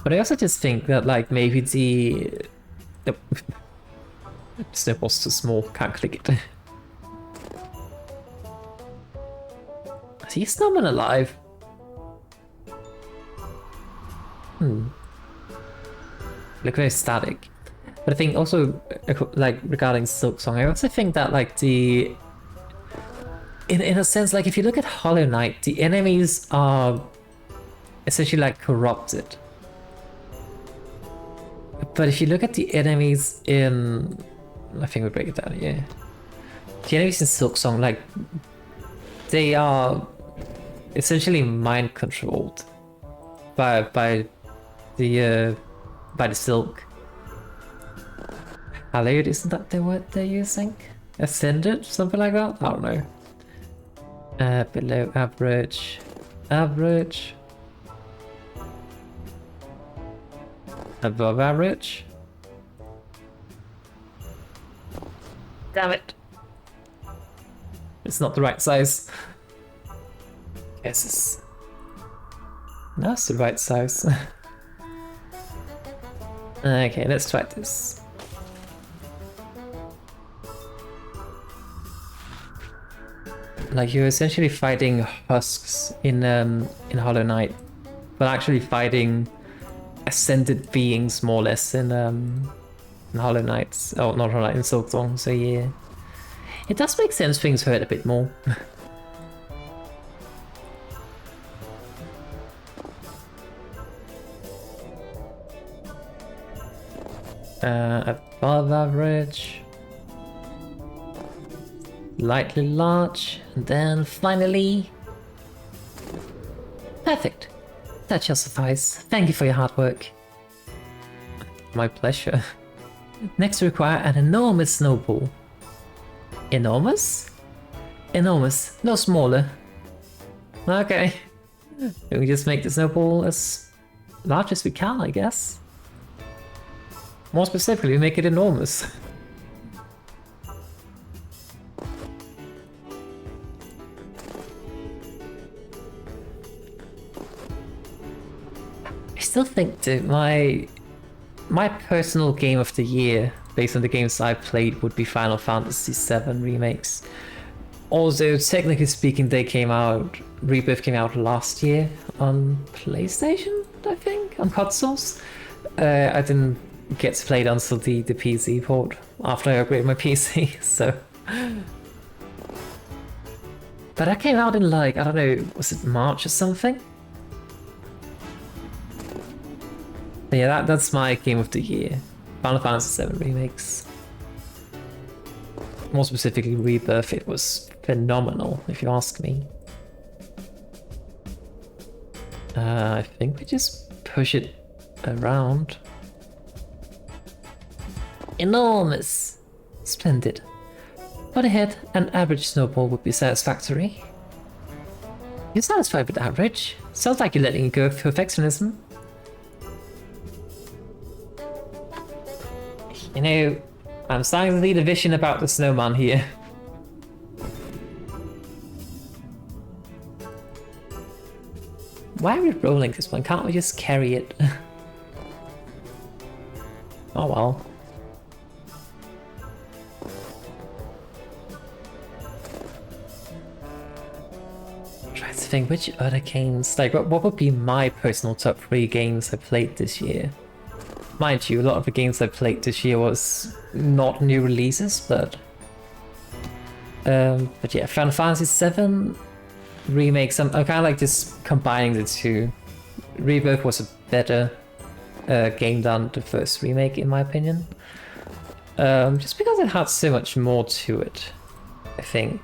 But I also just think that, like, maybe the snowball's too small, can't click it. Is he Snowman alive? Look very static. But I think also, like, regarding Silk Song, I also think that, like, in a sense, like, if you look at Hollow Knight, the enemies are essentially, like, corrupted. But if you look at the enemies in... I think we break it down here. The enemies in Silk Song, like, they are essentially mind controlled by the silk. Hallowed, isn't that the word they're using? Ascended? Something like that? I don't know. Below average. Average. Above average. Damn it. It's not the right size. Yes, it's... No, it's the right size. Okay, let's try this. Like, you're essentially fighting husks in Hollow Knight, but actually fighting ascended beings more or less in Hollow Knight. Oh, not Hollow Knight, in Silk Song. So yeah, it does make sense. Things hurt a bit more. Above average. Lightly large, and then finally... Perfect. That shall suffice. Thank you for your hard work. My pleasure. Next we require an enormous snowball. Enormous? Enormous, no smaller. Okay. We just make the snowball as large as we can, I guess. More specifically, make it enormous. I still think that my personal game of the year, based on the games I've played, would be Final Fantasy VII remakes. Although technically speaking, they came out, Rebirth came out last year, on PlayStation, I think, on consoles. I didn't get to play it until the PC port after I upgraded my PC, so. But that came out in like, I don't know, was it March or something? But yeah, that's my game of the year. Final Fantasy VII Remakes. More specifically, Rebirth. It was phenomenal, if you ask me. I think we just push it around. Enormous! Splendid. But ahead, an average snowball would be satisfactory. You're satisfied with average? Sounds like you're letting it go of perfectionism. You know, I'm starting to lead a vision about the snowman here. Why are we rolling this one? Can't we just carry it? Oh well. Trying to think which other games, like what would be my personal top 3 games I played this year? Mind you, a lot of the games I played this year was not new releases, but yeah, Final Fantasy VII remakes. I'm kind of like just combining the two. Rebirth was a better game than the first remake, in my opinion. Just because it had so much more to it, I think.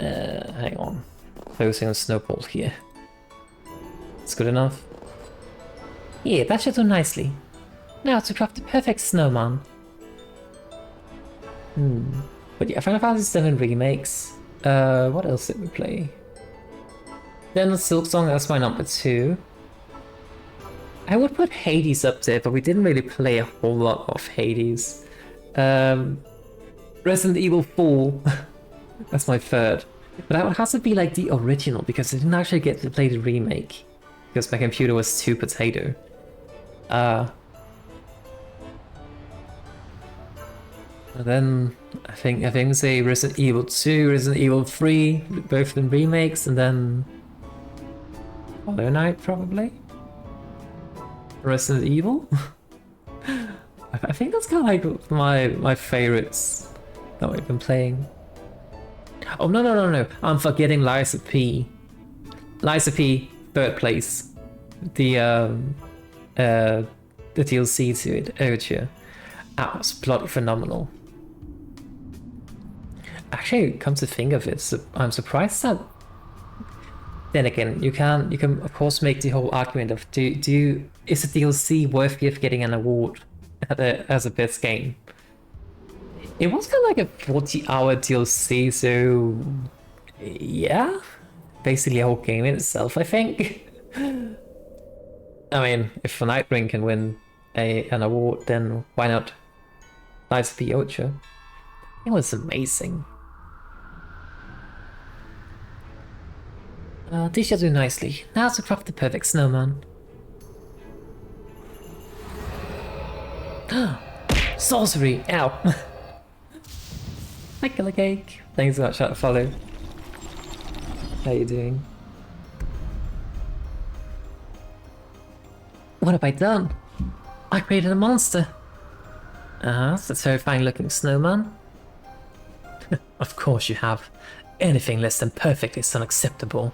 Hang on, focusing on Snowball here. It's good enough. Yeah, that should do nicely. Now to craft the perfect snowman. But yeah, Final Fantasy VII remakes. What else did we play? Then the Silk Song, that's my number 2. I would put Hades up there, but we didn't really play a whole lot of Hades. Resident Evil 4, that's my 3rd. But that would have to be like the original, because I didn't actually get to play the remake. Because my computer was too potato. And then I think say Resident Evil 2, Resident Evil 3, both of them remakes, and then Hollow Knight probably. Resident Evil. I think that's kind of like my favorites that we've been playing. Oh no! I'm forgetting Liza P. Liza P, 3rd place. The DLC to it, Overture. That was bloody phenomenal. Actually, come to think of it, I'm surprised that. Then again, you can of course make the whole argument of is the DLC worthy of getting an award as a best game? It was kind of like a 40-hour DLC, so yeah, basically a whole game in itself, I think. I mean, if Nightwing can win an award, then why not Liza P. Overture? It was amazing. This should do nicely. Now to craft the perfect snowman. Sorcery! Ow! Hi, Killer Cake. Thanks so much for that follow. How you doing? What have I done? I created a monster. It's a terrifying looking snowman. Of course you have. Anything less than perfect is unacceptable.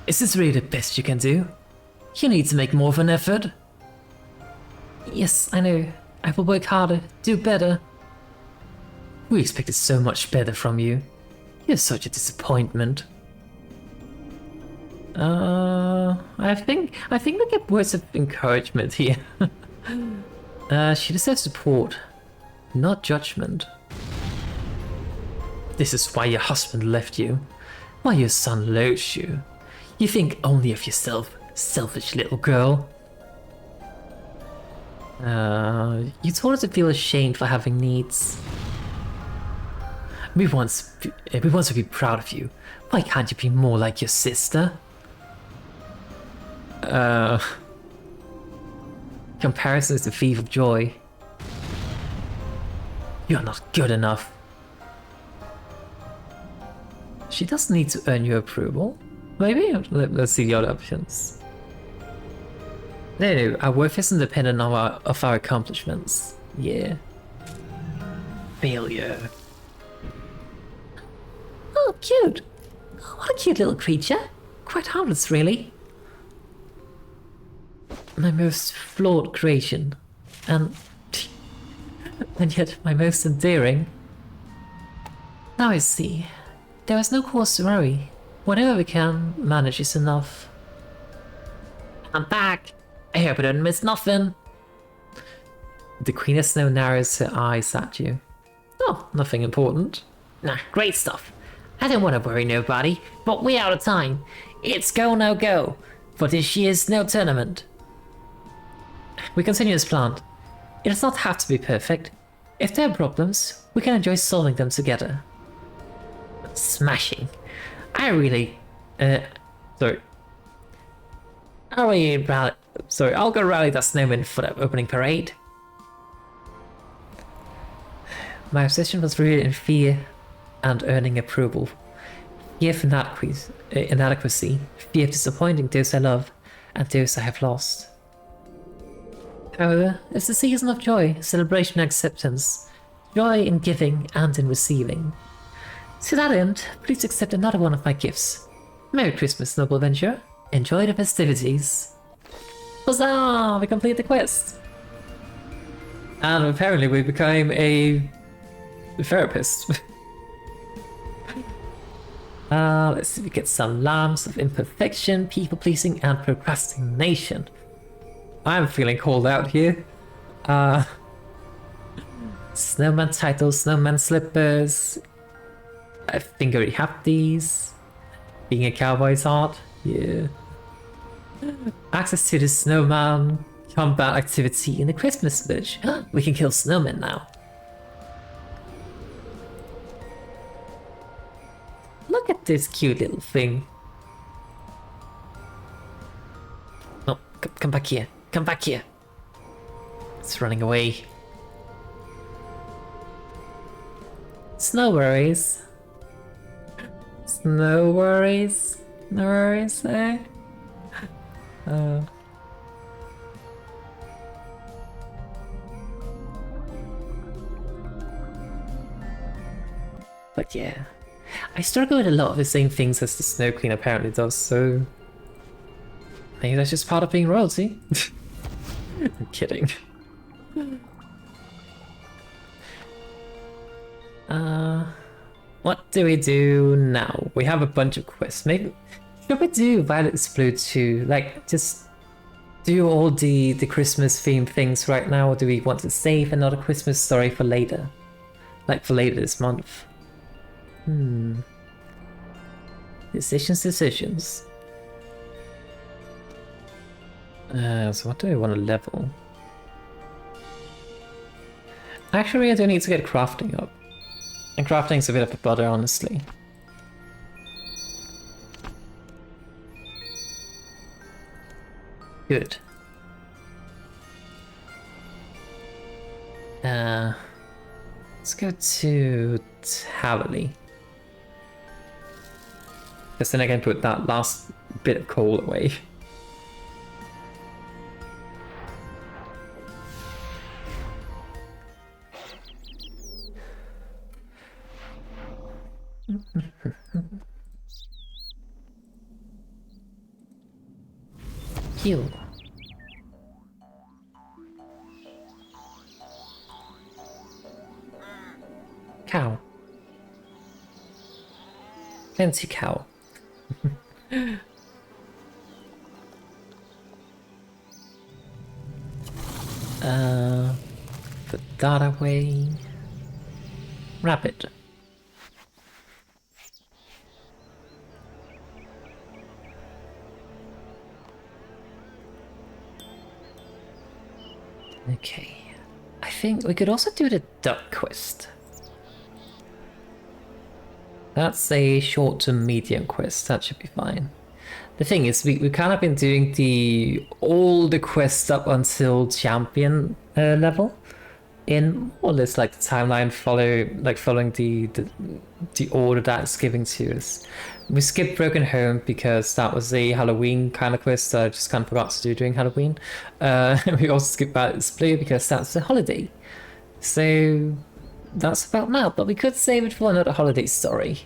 Is this really the best you can do? You need to make more of an effort. Yes, I know. I will work harder, do better. We expected so much better from you. You're such a disappointment. I think we get words of encouragement here. She deserves support, not judgment. This is why your husband left you, why your son loathes you. You think only of yourself, selfish little girl. You told us to feel ashamed for having needs. We want to be proud of you. Why can't you be more like your sister? Comparison is the thief of joy. You're not good enough. She does need to earn your approval. Maybe? Let's see the other options. No, our worth isn't dependent on our accomplishments. Yeah. Failure. Oh, cute. Oh, what a cute little creature. Quite harmless, really. My most flawed creation. And yet my most endearing. Now I see. There is no cause to worry. Whatever we can manage is enough. I'm back. I hope I don't miss nothing. The Queen of Snow narrows her eyes at you. Oh, nothing important. Nah, great stuff. I don't want to worry nobody, but we're out of time. It's go no go for this year's snow tournament. We continue as planned. It does not have to be perfect. If there are problems, we can enjoy solving them together. Smashing. I really... sorry. I'll go rally that snowman for the opening parade. My obsession was rooted in fear and earning approval. Fear of inadequacy, fear of disappointing those I love and those I have lost. However, it's a season of joy, celebration and acceptance. Joy in giving and in receiving. To that end, please accept another one of my gifts. Merry Christmas, noble adventurer. Enjoy the festivities. Huzzah! We complete the quest! And apparently we became a therapist. Let's see, we get some lamps of imperfection, people-pleasing, and procrastination. I'm feeling called out here. Snowman titles, snowman slippers. I think I already have these. Being a cowboy's art, yeah. Access to the snowman combat activity in the Christmas village. We can kill snowmen now. Look at this cute little thing. Oh, come back here. Come back here. It's running away. Snow worries. Snow worries. No worries, eh? But yeah, I struggle with a lot of the same things as the Snow Queen apparently does, so maybe that's just part of being royalty. I'm kidding. What do we do now? We have a bunch of quests. Maybe should we do Violet's Blue too? Like, just do all the Christmas themed things right now, or do we want to save another Christmas story for later? Like for later this month? Decisions. So what do I want to level? Actually, I do need to get crafting up. And crafting's a bit of a bother, honestly. Good. Let's go to Tavali. Because then I can put that last bit of coal away. Heal. Cow. Fancy cow. Put that away. Rabbit. Okay. I think we could also do the duck quest. That's a short to medium quest, that should be fine. The thing is, we kind of been doing all the quests up until champion level. in more or less like the timeline following the order that's given to us. We skipped Broken Home because that was a Halloween kind of quest that I just kind of forgot to do during Halloween. We also skipped Violet's Blue because that's a holiday. So that's about now, but we could save it for another holiday story.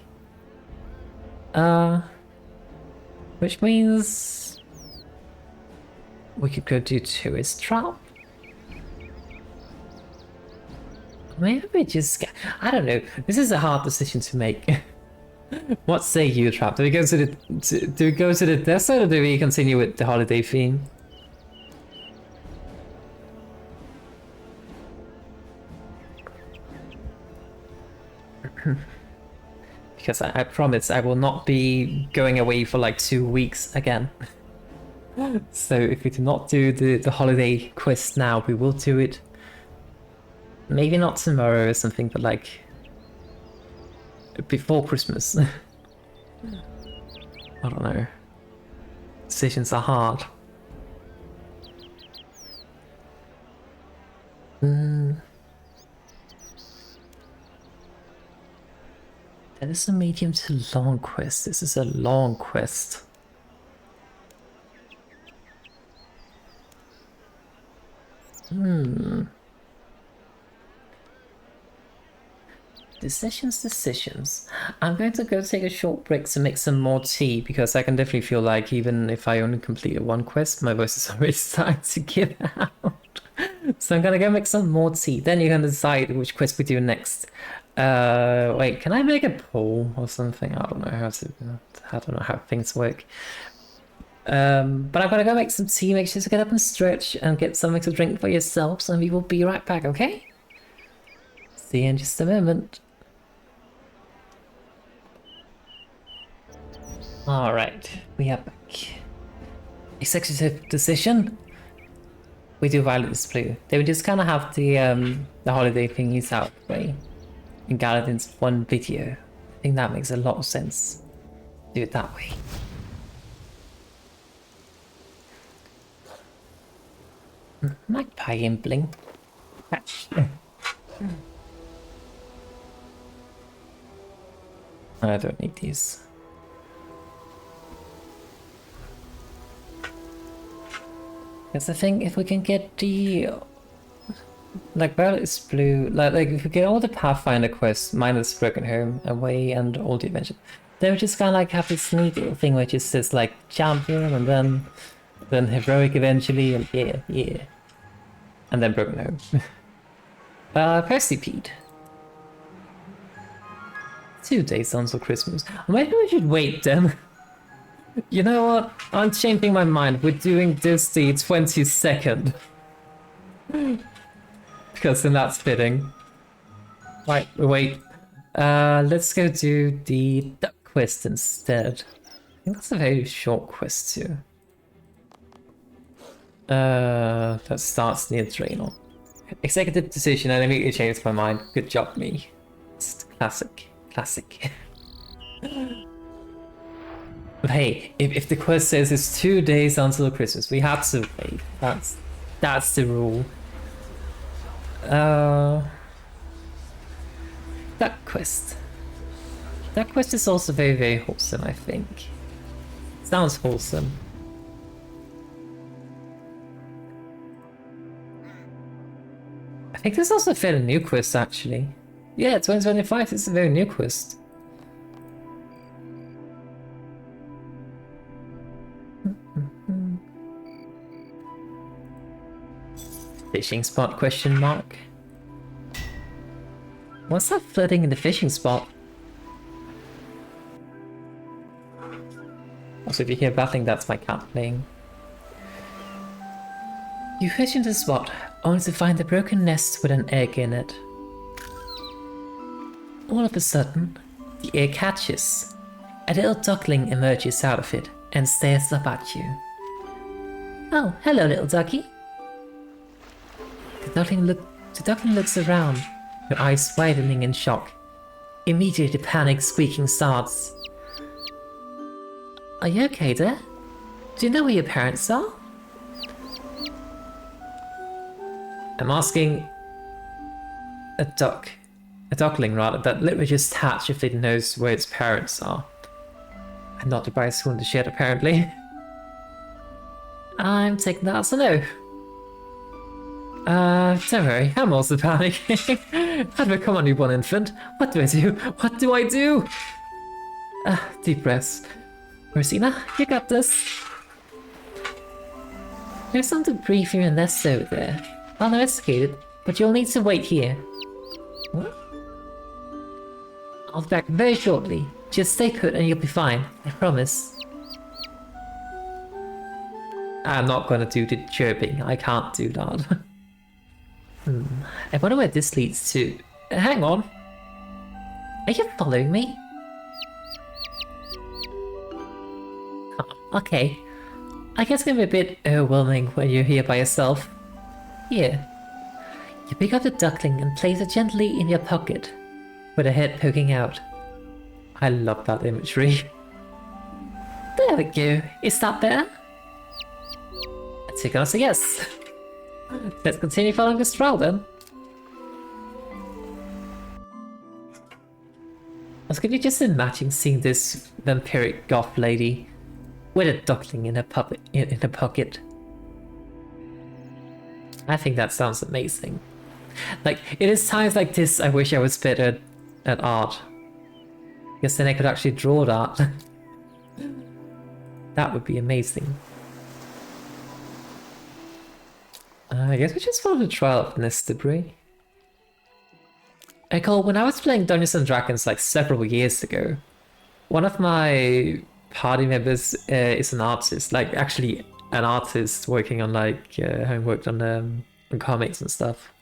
Which means we could go do Tourist Trap. Maybe we just get, I don't know. This is a hard decision to make. What say you, Trap? Do we go to the desert or do we continue with the holiday theme? Because I promise I will not be going away for like 2 weeks again. So if we do not do the holiday quest now, we will do it. Maybe not tomorrow or something, but like before Christmas. I don't know. Decisions are hard. That is a medium to long quest. This is a long quest. Decisions. I'm going to go take a short break to make some more tea because I can definitely feel like even if I only completed one quest, my voice is already starting to give out. So I'm gonna go make some more tea. Then you can decide which quest we do next. Wait, can I make a poll or something? I don't know how things work. But I'm gonna go make some tea. Make sure to get up and stretch and get something to drink for yourselves, and we will be right back. Okay? See you in just a moment. Alright, we are back. Executive decision. We do Violet's Blue. They would just kind of have the holiday thingies out of the way in Galadin's one video. I think that makes a lot of sense. Do it that way. Magpie and Bling. Catch. I don't need these. Because I think if we can get the like Violet's Blue, like if we get all the Pathfinder quests minus Broken Home away and all the adventures, then we just kind of like have this neat little thing where it just says like champion and then heroic eventually and yeah, and then Broken Home. Percipede. 2 days until Christmas. Maybe we should wait then. You know what? I'm changing my mind. We're doing this the 22nd. Because then that's fitting. Right, wait. Let's go do the duck quest instead. I think that's a very short quest too. That starts near Draenor. Executive decision, and I immediately changed my mind. Good job, me. It's classic. But hey, if the quest says it's 2 days until Christmas, we have to wait. That's the rule. That quest. That quest is also very, very wholesome, I think. Sounds wholesome. I think this is also a fairly new quest, actually. Yeah, 2025, this is a very new quest. Fishing spot, question mark? What's that flirting in the fishing spot? Also, if you hear battling, that's my cat playing. You fish into the spot, only to find a broken nest with an egg in it. All of a sudden, the egg hatches. A little duckling emerges out of it and stares up at you. Oh, hello, little ducky. The duckling looks around, her eyes widening in shock. Immediately the panic squeaking starts. Are you okay there? Do you know where your parents are? I'm asking, a duckling rather, that literally just hatch if it knows where its parents are. And not to buy a swoon to shed, apparently. I'm taking that as a no. Don't worry, I'm also panicking. I've become a newborn infant. What do I do? What do I do? Deep breaths. Arazeena, you got this. There's some debris from your nest over there. I'll investigate it, but you'll need to wait here. What? I'll be back very shortly. Just stay put and you'll be fine. I promise. I'm not gonna do the chirping. I can't do that. I wonder where this leads to. Hang on. Are you following me? Oh, okay. I guess it can be a bit overwhelming when you're here by yourself. Here. You pick up the duckling and place it gently in your pocket, with the head poking out. I love that imagery. There we go. Is that better? I take it as a yes. Let's continue following this trail then. Also, could you just imagine seeing this vampiric goth lady with a duckling in her pocket? I think that sounds amazing. Like, it is times like this I wish I was better at art. Because then I could actually draw that. That would be amazing. I guess we just follow the trail of nest debris. I recall when I was playing Dungeons and Dragons like several years ago, one of my party members is an artist, like actually an artist working on like having worked on comics and stuff.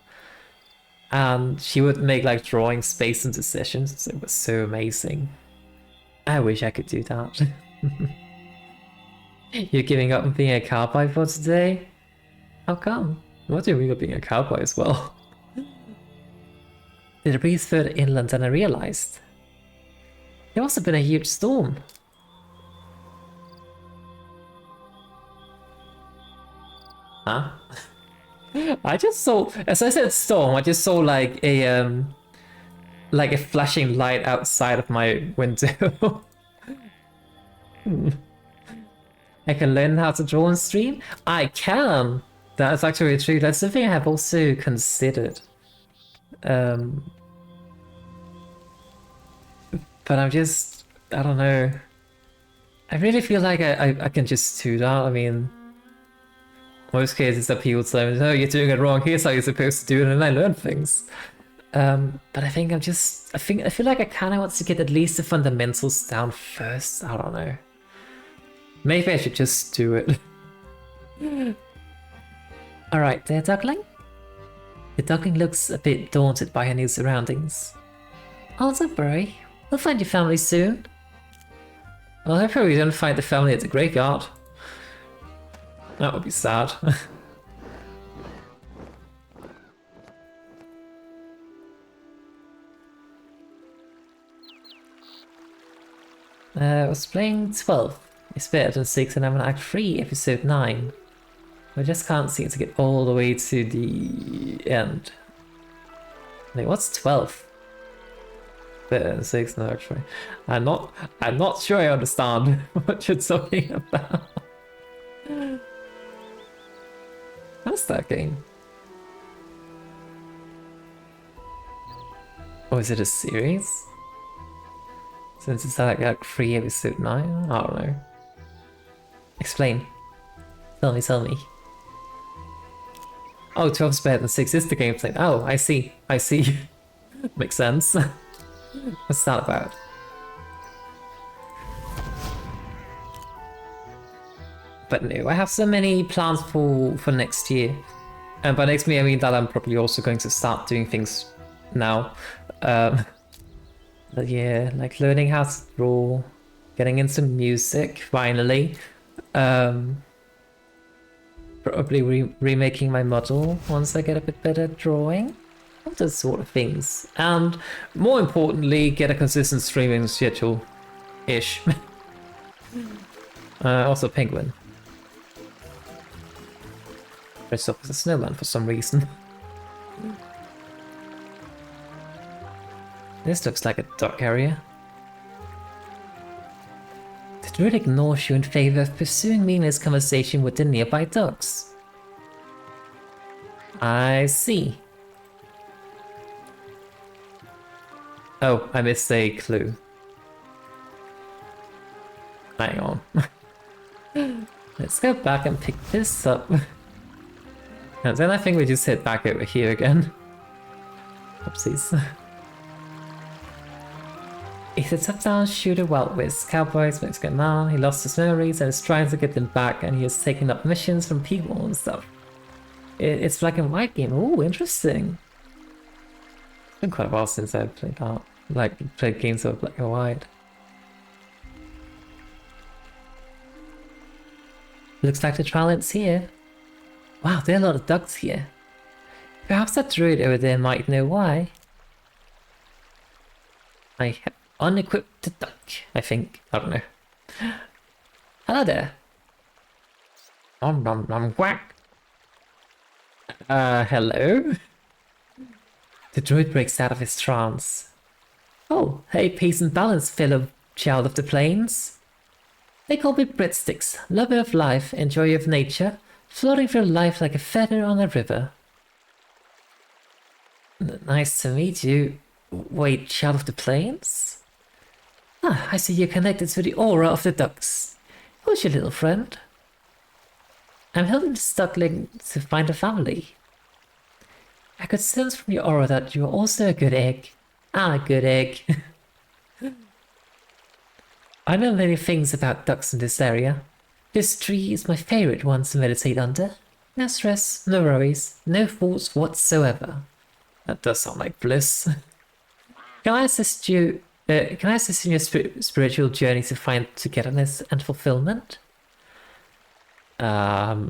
And she would make like drawing space into sessions. It was so amazing. I wish I could do that. You're giving up on being a cowboy for today? How come? What do you mean by being a cowboy as well? The debris is further inland than I realized. There must have been a huge storm. Huh? I just saw, as I said storm, I just saw like a flashing light outside of my window. I can learn how to draw and stream? I can! That's actually true. That's something I have also considered. But I'm just, I don't know. I really feel like I can just do that. I mean, most cases that people tell me, oh, you're doing it wrong, here's how you're supposed to do it, and I learn things. But I think I feel like I kind of want to get at least the fundamentals down first. I don't know. Maybe I should just do it. Alright there, duckling. The duckling looks a bit daunted by her new surroundings. Oh, don't worry. We'll find your family soon. Well, hopefully we don't find the family at the graveyard. That would be sad. I was playing 12. It's better than 6 and I'm on Act 3, Episode 9. I just can't seem to get all the way to the end. Wait, what's 12? Better than 6, no, actually. I'm not sure I understand what you're talking about. What's that game? Oh, is it a series? Since it's like Act 3, Episode 9? I don't know. Explain. Tell me. Oh, 12's better than 6 is the gameplay. Oh, I see. Makes sense. What's that about? But no, I have so many plans for next year. And by next year I mean that I'm probably also going to start doing things now. But yeah, like learning how to draw, getting into music finally. Probably remaking my model once I get a bit better at drawing. All those sort of things. And more importantly, get a consistent streaming schedule-ish. Also Penguin. Dressed up as a snowman for some reason. This looks like a duck area. The druid ignores you in favor of pursuing meaningless conversation with the nearby ducks. I see. Oh, I missed a clue. Hang on. Let's go back and pick this up. And then I think we just head back over here again. Oopsies. He's a top-down shooter Wild West. Cowboys, Mexican man, he lost his memories and is trying to get them back, and he has taken up missions from people and stuff. It's black and white game. Ooh, interesting. It's been quite a while since I've played that. Like, played games that were black and white. Looks like the trial ends here. Wow, there are a lot of ducks here. Perhaps that druid over there might know why. I have unequipped the duck, I think. I don't know. Hello there. Nom nom nom quack. Hello? The druid breaks out of his trance. Oh, hey, peace and balance, fellow child of the plains. They call me breadsticks, lover of life, enjoyer of nature, floating through life like a feather on a river. Nice to meet you. Wait, child of the plains? Ah, I see you're connected to the aura of the ducks. Who's your little friend? I'm helping the duckling to find a family. I could sense from your aura that you're also a good egg. I'm a good egg. I know many things about ducks in this area. This tree is my favorite one to meditate under. No stress, no worries, no thoughts whatsoever. That does sound like bliss. Can I assist you? Can I assist in your spiritual journey to find togetherness and fulfillment? So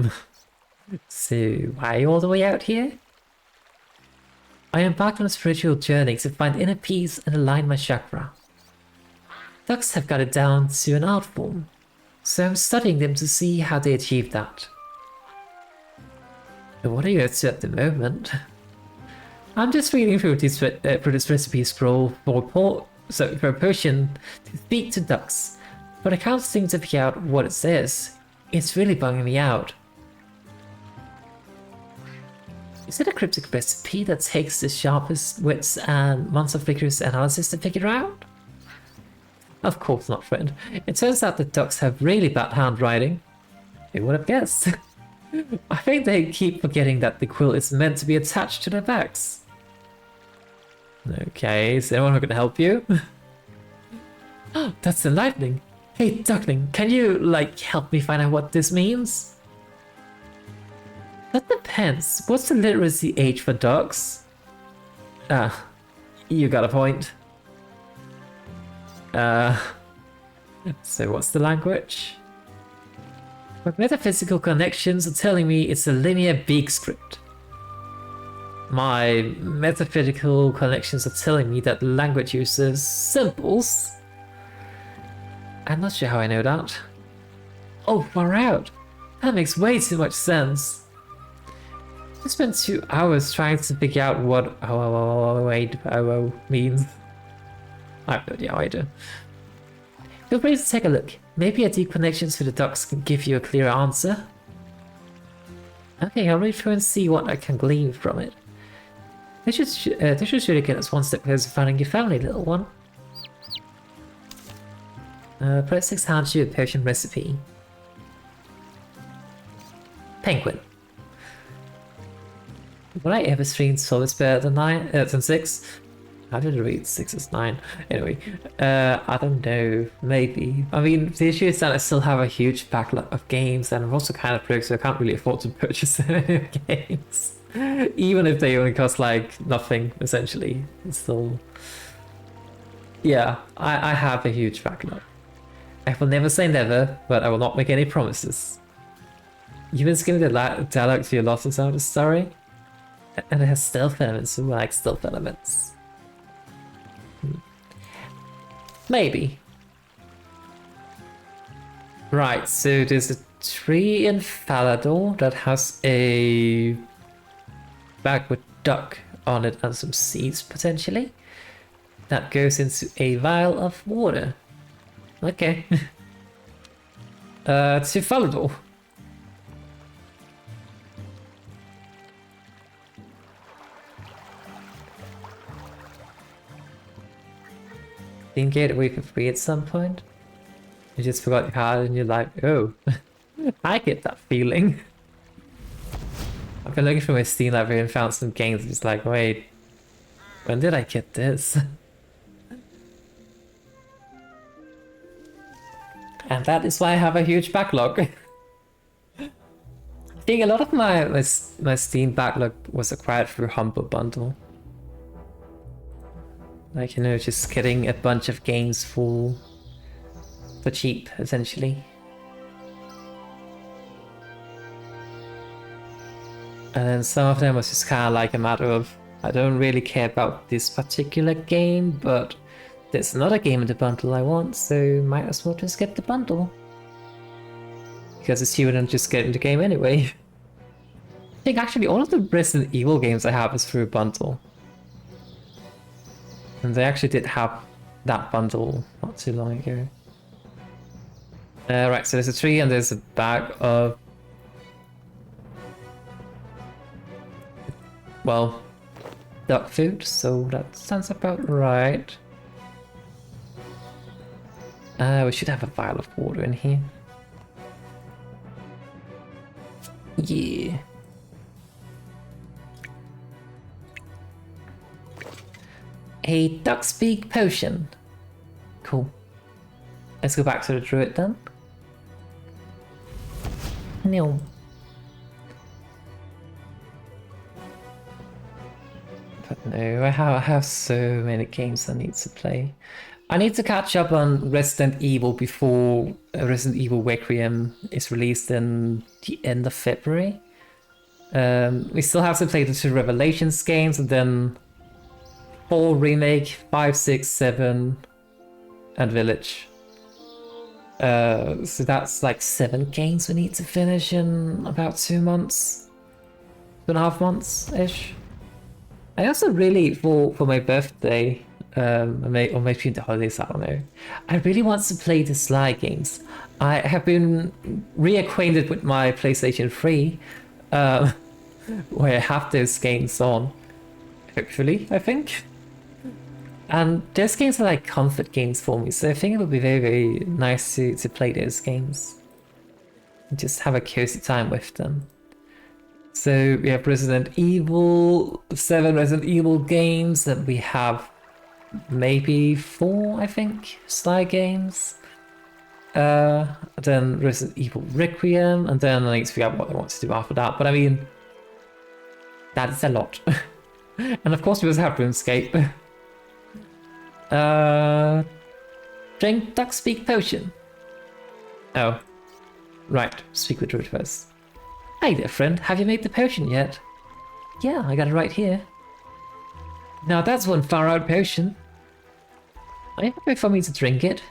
why all the way out here? I embarked on a spiritual journey to find inner peace and align my chakra. Ducks have got it down to an art form, so I'm studying them to see how they achieve that. But what are you up to at the moment? I'm just reading through this recipe scroll for a potion to speak to ducks, but I can't seem to figure out what it says. It's really bugging me out. Is it a cryptic recipe that takes the sharpest wits and months of rigorous analysis to figure out? Of course not, friend. It turns out that ducks have really bad handwriting. Who would have guessed? I think they keep forgetting that the quill is meant to be attached to their backs. Okay, is anyone who can help you? Oh, that's enlightening. Hey, duckling, can you, like, help me find out what this means? That depends. What's the literacy age for ducks? Ah, you got a point. So what's the language? My metaphysical connections are telling me it's a linear beak script. My metaphysical connections are telling me that the language uses symbols. I'm not sure how I know that. Oh, far out. That makes way too much sense. I spent 2 hours trying to figure out what oh means. I have no idea either. Feel free to take a look. Maybe a deep connection to the ducks can give you a clearer answer. Okay, I'll read through and see what I can glean from it. This should really get us one step closer to finding your family, little one. Press 6 hands you a potion recipe. Penguin. Would I ever stream Solid's better than 6? How did I read 6 as 9? Anyway, I don't know, maybe. I mean, the issue is that I still have a huge backlog of games, and I'm also kind of broke, so I can't really afford to purchase any games. Even if they only cost like nothing, essentially. It's still... Yeah, I have a huge backlog. I will never say never, but I will not make any promises. You've been skimming the dialogue to your losses out of the story? And it has stealth elements, who like stealth elements? Maybe. Right, so there's a tree in Falador that has a bag with duck on it and some seeds potentially. that goes into a vial of water. Okay. To follow. Didn't get away for free at some point. You just forgot your card and you're like, oh, I get that feeling. I've been looking for my Steam library and found some games and just like, wait, when did I get this? And that is why I have a huge backlog. I think a lot of my Steam backlog was acquired through Humble Bundle. Like, you know, just getting a bunch of games for cheap, essentially. And then some of them was just kind of like a matter of, I don't really care about this particular game, but there's another game in the bundle I want, so might as well just get the bundle. Because it's cheaper than just getting the game anyway. I think actually all of the Resident Evil games I have is through a bundle. And they actually did have that bundle not too long ago. Right, so there's a tree and there's a bag of... well, dog food, so that sounds about right. We should have a vial of water in here. Yeah. A duck's-beak potion. Cool. Let's go back to the druid then. No. But no, I have so many games I need to play. I need to catch up on Resident Evil before Resident Evil Requiem is released in the end of February. We still have to play the 2 Revelations games and then 4 Remake, 5, 6, 7, and Village. So that's like 7 games we need to finish in about 2 months. 2.5 months-ish. I also really, for my birthday, or maybe the holidays, I don't know, I really want to play the Sly games. I have been reacquainted with my PlayStation 3, where I have those games on, hopefully, I think. And those games are like comfort games for me, so I think it would be very, very nice to play those games. And just have a cozy time with them. So we have Resident Evil, 7 Resident Evil games, and we have maybe 4, I think, Sly games. Then Resident Evil Requiem, and then I need to figure out what I want to do after that. But I mean, that is a lot. And of course we also have RuneScape. Drink duck-speak potion. Oh. Right, speak with Druid first. Hey there, friend. Have you made the potion yet? Yeah, I got it right here. Now that's one far-out potion. Are you happy for me to drink it?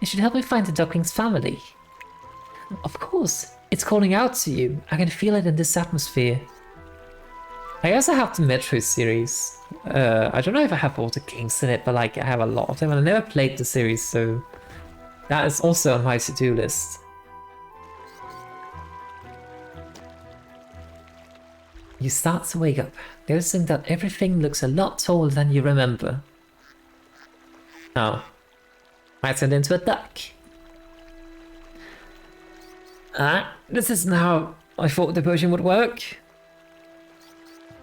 It should help me find the duckling's family. Of course. It's calling out to you. I can feel it in this atmosphere. I also have the Metro series. I don't know if I have all the games in it, but like I have a lot of them and I never played the series, so that is also on my to-do list. You start to wake up, noticing that everything looks a lot taller than you remember. Oh. I turned into a duck. This isn't how I thought the potion would work.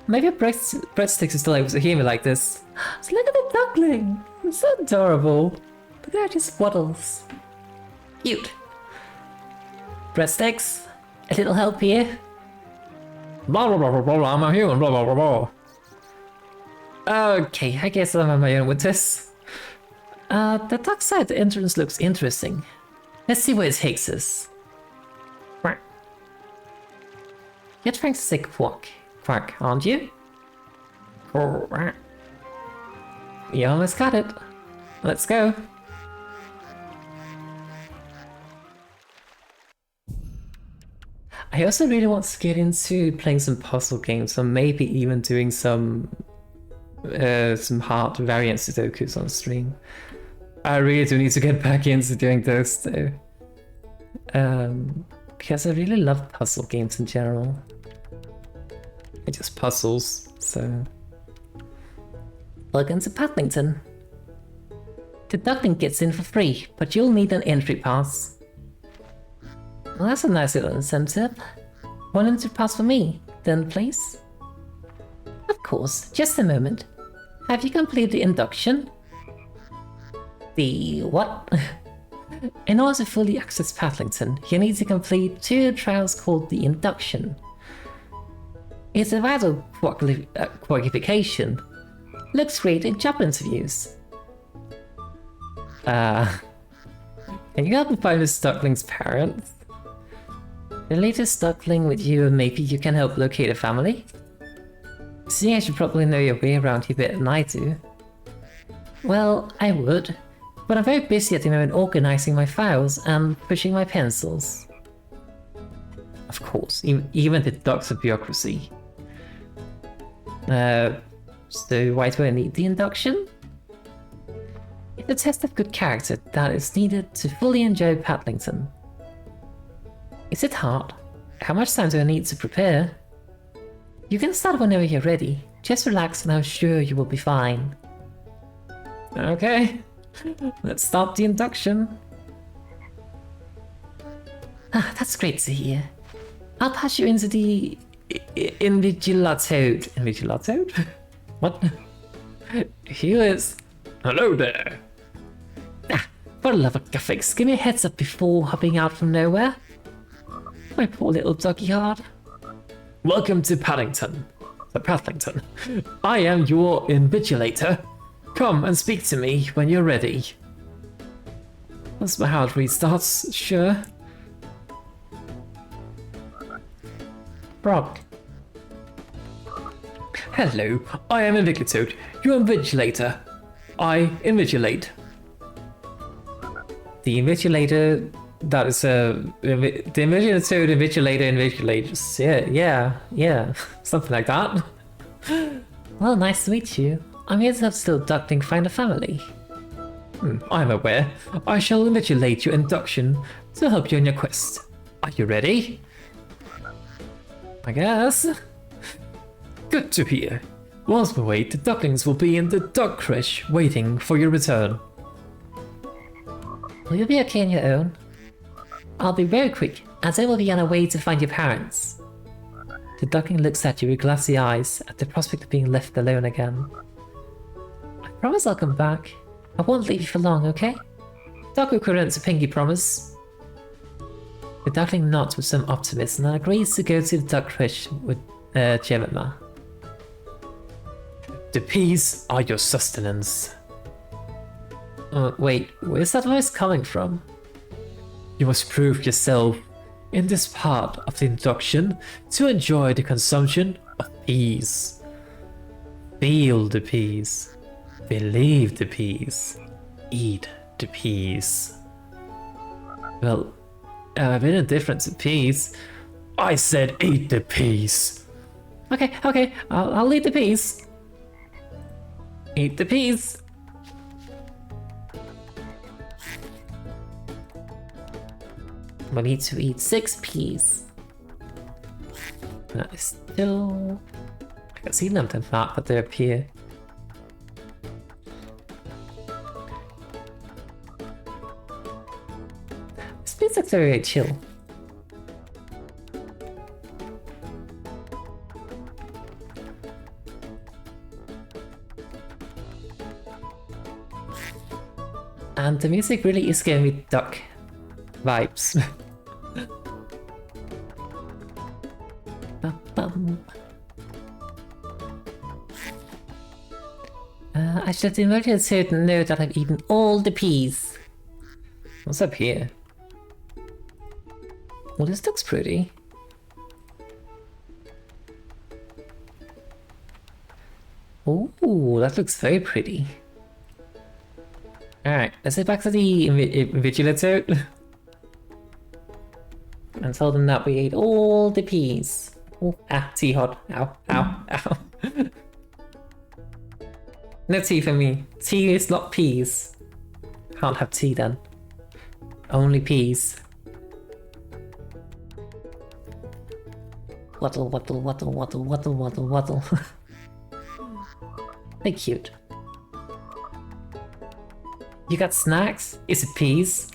Maybe a breadsticks is still able to hear me like this. So look at the duckling! It's so adorable. Look at how it just waddles. Cute. Breadsticks, a little help here? Blah blah blah blah blah, I'm a human, blah blah blah blah. Okay, I guess I'm on my own with this. The dark side entrance looks interesting. Let's see where it takes us. You're trying to say quack, aren't you? You almost got it. Let's go. I also really want to get into playing some puzzle games, or maybe even doing some some hard variant Sudokus on stream. I really do need to get back into doing those though. Because I really love puzzle games in general. It's just puzzles, so... Welcome to Paddington. The duckling gets in for free, but you'll need an entry pass. Well, that's a nice little incentive. One entry pass for me, then please? Of course, just a moment. Have you completed the induction? The what? In order to fully access Paddington, you need to complete 2 trials called the Induction. It's a vital qualification. Looks great in job interviews. Can you help me find this duckling's parents? The latest duckling with you, and maybe you can help locate a family? Seeing as you probably know your way around here better than I do. Well, I would. But I'm very busy at the moment organizing my files and pushing my pencils. Of course, even the ducks of bureaucracy. So why do I need the induction? It's a test of good character that is needed to fully enjoy Paddington. Is it hard? How much time do I need to prepare? You can start whenever you're ready. Just relax and I'm sure you will be fine. Okay. Let's start the induction. Ah, that's great to hear. I'll pass you into the Invigilatode. Invigilatode? What? Here is. Hello there. Ah, for the love of graphics, give me a heads up before hopping out from nowhere. My poor little doggy heart. Welcome to Paddington. Paddington. I am your Invigilator. Come and speak to me when you're ready. That's how it restarts, sure. Brock. Hello, I am Invigilator, your Invigilator. I invigilate. The Invigilator, that is the Invigilator, Invigilators. Yeah, something like that. Well, nice to meet you. I'm here to help still duckling find a family. I'm aware. I shall invigilate your induction to help you in your quest. Are you ready? I guess. Good to hear. Whilst we wait, the ducklings will be in the duck crèche waiting for your return. Will you be okay on your own? I'll be very quick, as I will be on our way to find your parents. The duckling looks at you with glassy eyes at the prospect of being left alone again. I promise I'll come back. I won't leave you for long, okay? Duck equivalent to pinky promise. The duckling nods with some optimism and agrees to go to the duck crèche with Jemima. The peas are your sustenance. Wait, where's that voice coming from? You must prove yourself in this part of the induction to enjoy the consumption of peas. Feel the peas. Believe the peas. Eat the peas. Well, a bit of difference in peas. I said eat the peas. Okay, I'll eat the peas. Eat the peas. I need to eat 6 peas. That is still... I can see them in that, but they appear. This feels like very chill. And the music really is giving me duck vibes. I should invite you to know that I've eaten all the peas. What's up here? Well, this looks pretty. Ooh, that looks very pretty. Alright, let's head back to the Invigilator and tell them that we ate all the peas. Oh, T-Hod. Ow. No tea for me. Tea is not peas. Can't have tea then. Only peas. Waddle, waddle, waddle, waddle, waddle, waddle, waddle. They're cute. You got snacks? Is it peas?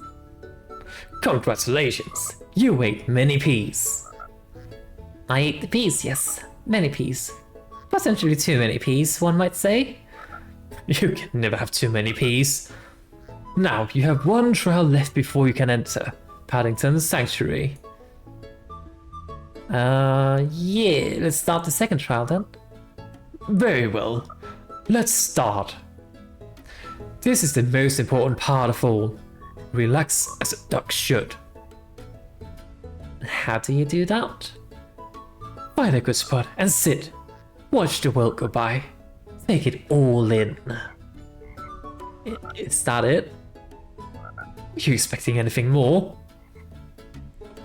Congratulations! You ate many peas. I ate the peas, yes. Many peas. Potentially too many peas, one might say. You can never have too many peas. Now, you have one trial left before you can enter Paddington's Sanctuary. Yeah, let's start the second trial then. Very well. Let's start. This is the most important part of all. Relax as a duck should. How do you do that? Find a good spot and sit. Watch the world go by. Take it all in. Is that it? Are you expecting anything more?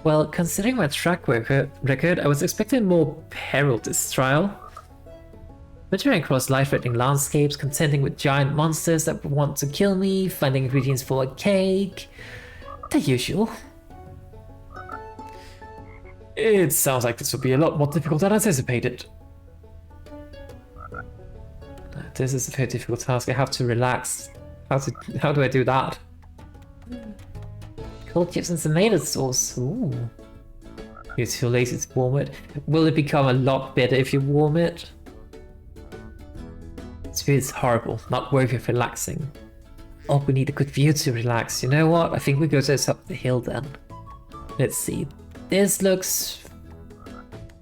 Well, considering my track record, I was expecting more peril this trial. Venturing across life-threatening landscapes, contending with giant monsters that want to kill me, finding ingredients for a cake. The usual. It sounds like this will be a lot more difficult than anticipated. This is a very difficult task. I have to relax. How do I do that? Cold chips and tomato sauce. Ooh. You're too lazy to warm it. Will it become a lot better if you warm it? It's horrible. Not worthy of relaxing. Oh, we need a good view to relax. You know what? I think we go to the top of the hill then. Let's see. This looks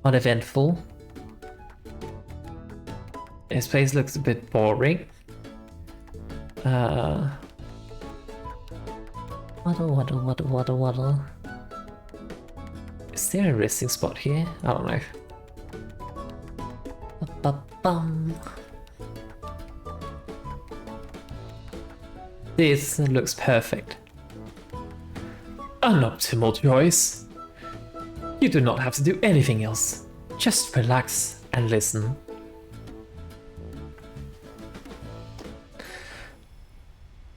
uneventful. This place looks a bit boring. Waddle, waddle, waddle, waddle, waddle. Is there a resting spot here? I don't know. Ba-ba-bum. This looks perfect. An optimal choice. You do not have to do anything else. Just relax and listen.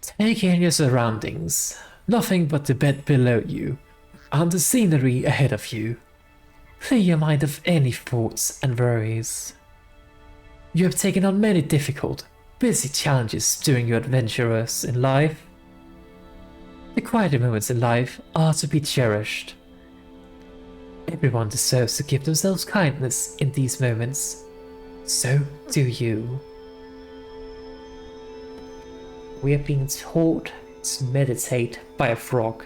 Take in your surroundings. Nothing but the bed below you, and the scenery ahead of you. Clear your mind of any thoughts and worries. You have taken on many difficult, busy challenges during your adventures in life. The quieter moments in life are to be cherished. Everyone deserves to give themselves kindness in these moments. So do you. We are being taught to meditate by a frog.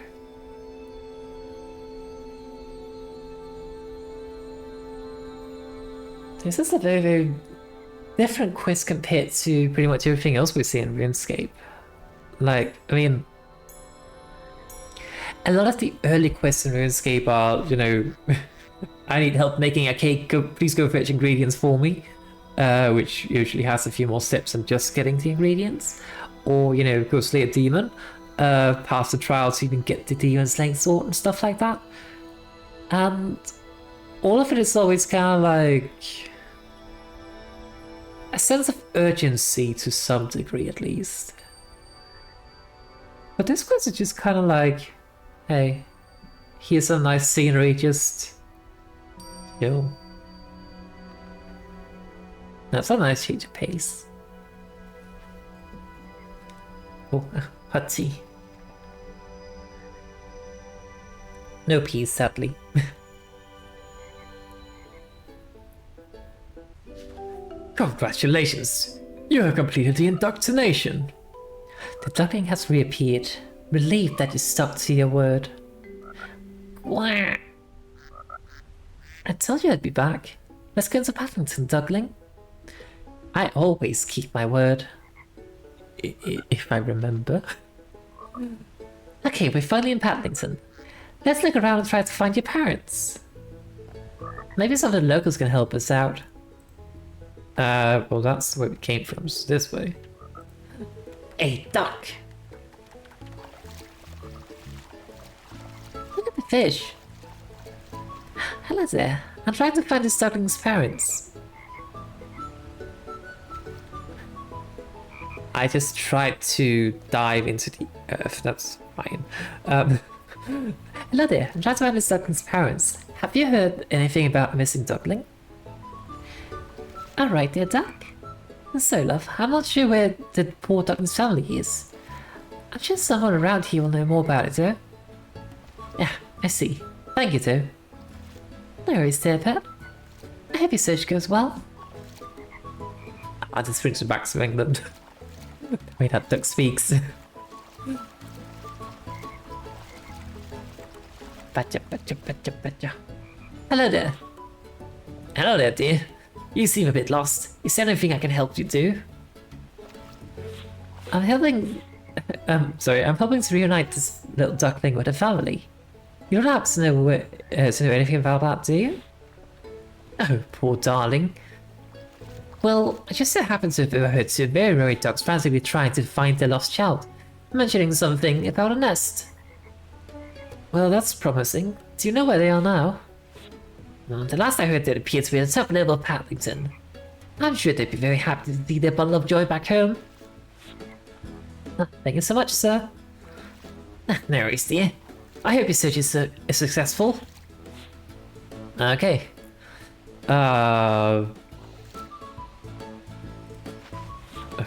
This is a very, very different quest compared to pretty much everything else we see in RuneScape. Like, I mean, a lot of the early quests in RuneScape are, you know, I need help making a cake, please go fetch ingredients for me. Which usually has a few more steps than just getting the ingredients. Or, you know, go slay a demon, pass the trial to even get the demon slaying sword and stuff like that. And all of it is always kind of like a sense of urgency to some degree at least. But this quest is just kind of like, hey, here's some nice scenery, just chill. That's a nice change of pace. Oh, hot tea. No peas, sadly. Congratulations! You have completed the indoctrination. The duckling has reappeared, relieved that you stuck to your word. Quack! I told you I'd be back. Let's go to Paddington, duckling. I always keep my word. If I remember. Okay, we're finally in Paddington. Let's look around and try to find your parents. Maybe some of the locals can help us out. Well, that's where we came from, so this way. A duck! Look at the fish. Hello there. I'm trying to find this duckling's parents. I just tried to dive into the earth. That's fine. Hello there. I'm trying to find Miss Duckling's parents. Have you heard anything about missing Duckling? Alright there, Duck. So, love, I'm not sure where the poor Duckling's family is. I'm sure someone around here will know more about it, though. Yeah, I see. Thank you, though. No worries there, pet. I hope your search goes well. I just brings me back to England. The way that duck speaks. Betcha, betcha, betcha, betcha. Hello there. Hello there, dear. You seem a bit lost. Is there anything I can help you do? I'm helping to reunite this little duckling with her family. You don't happen to know anything about that, do you? Oh, poor darling. Well, I just so happened to have overheard two very worried ducks frantically trying to find their lost child, mentioning something about a nest. Well, that's promising. Do you know where they are now? Well, the last I heard, they appeared to be at the top level of Paddington. I'm sure they'd be very happy to see their bundle of joy back home. Thank you so much, sir. No worries, dear. I hope your search is successful. Okay. A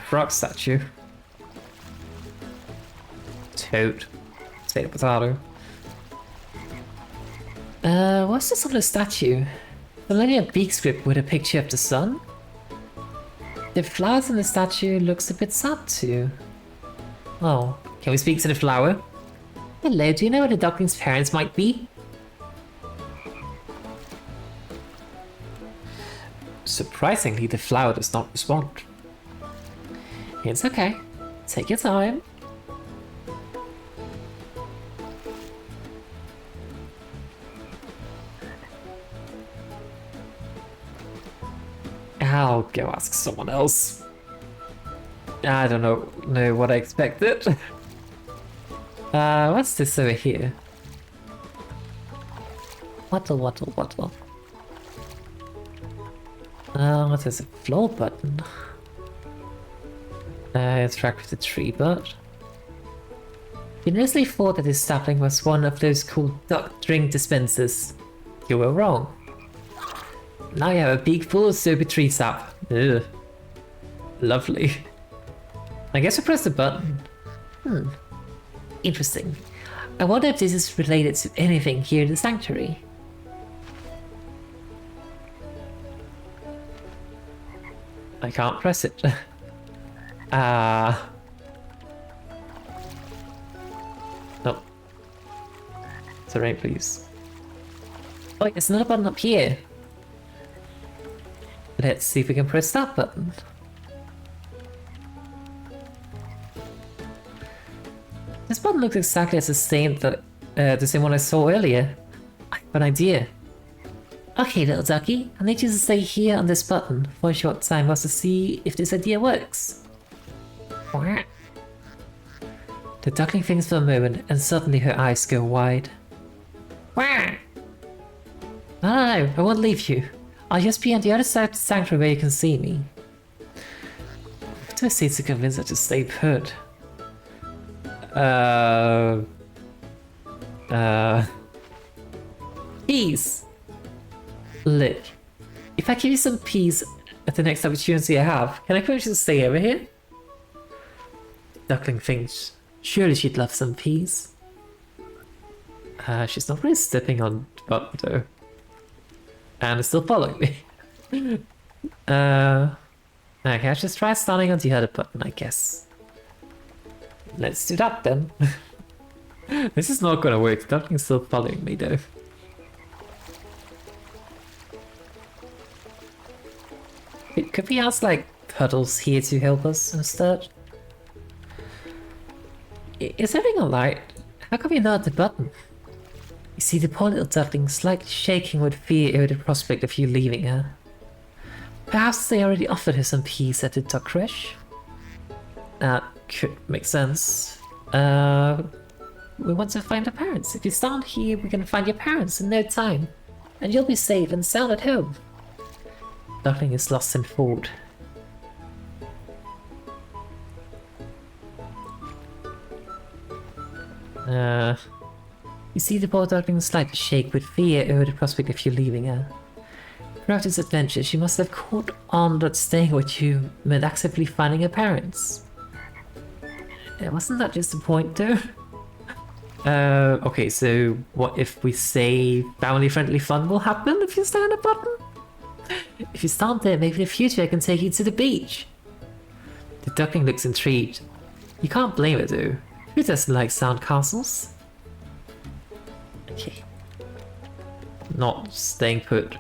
frog statue. Toad. Potato, potato. What's this on the statue? Familiar beak script with a picture of the sun? The flowers in the statue looks a bit sad too. Oh, can we speak to the flower? Hello, do you know where the duckling's parents might be? Surprisingly, the flower does not respond. It's okay. Take your time. I'll go ask someone else. I don't know what I expected. What's this over here? Wattle, wattle, wattle. What is a floor button? Interact with the tree bird. You initially thought that this sapling was one of those cool duck drink dispensers. You were wrong. Now you have a beak full of soapy tree sap. Ugh. Lovely. I guess I press the button. Interesting. I wonder if this is related to anything here in the sanctuary. I can't press it. Nope. Sorry, please. Oh, there's another button up here. Let's see if we can press that button. This button looks exactly as the same one I saw earlier. I have an idea. Okay, little ducky, I need you to stay here on this button for a short time just to see if this idea works. The duckling thinks for a moment and suddenly her eyes go wide. No, I won't leave you. I'll just be on the other side of the sanctuary where you can see me. What do I say to convince her to stay put? Peas! Look, if I give you some peas at the next opportunity I have, can I promise you to stay over here? Duckling thinks, surely she'd love some peas. She's not really stepping on the button though. And is still following me. Okay, I'll just try standing on the other button, I guess. Let's do that then. This is not gonna work. The duckling's still following me though. Could we ask like Puddles here to help us instead? Is everything alright? How come you're not at the button? You see the poor little duckling slightly shaking with fear over the prospect of you leaving her. Perhaps they already offered her some peas at the duck crash? That could make sense. We want to find her parents. If you stand here, we can find your parents in no time. And you'll be safe and sound at home. Duckling is lost in thought. You see the poor duckling slightly shake with fear over the prospect of you leaving her. Throughout this adventure, she must have caught on that staying with you meant acceptably finding her parents. Wasn't that just the point, though? Okay, so what if we say family-friendly fun will happen if you stand a button? If you stand there, maybe in the future I can take you to the beach. The duckling looks intrigued. You can't blame her, though. Who doesn't like sound castles? Okay. Not staying put.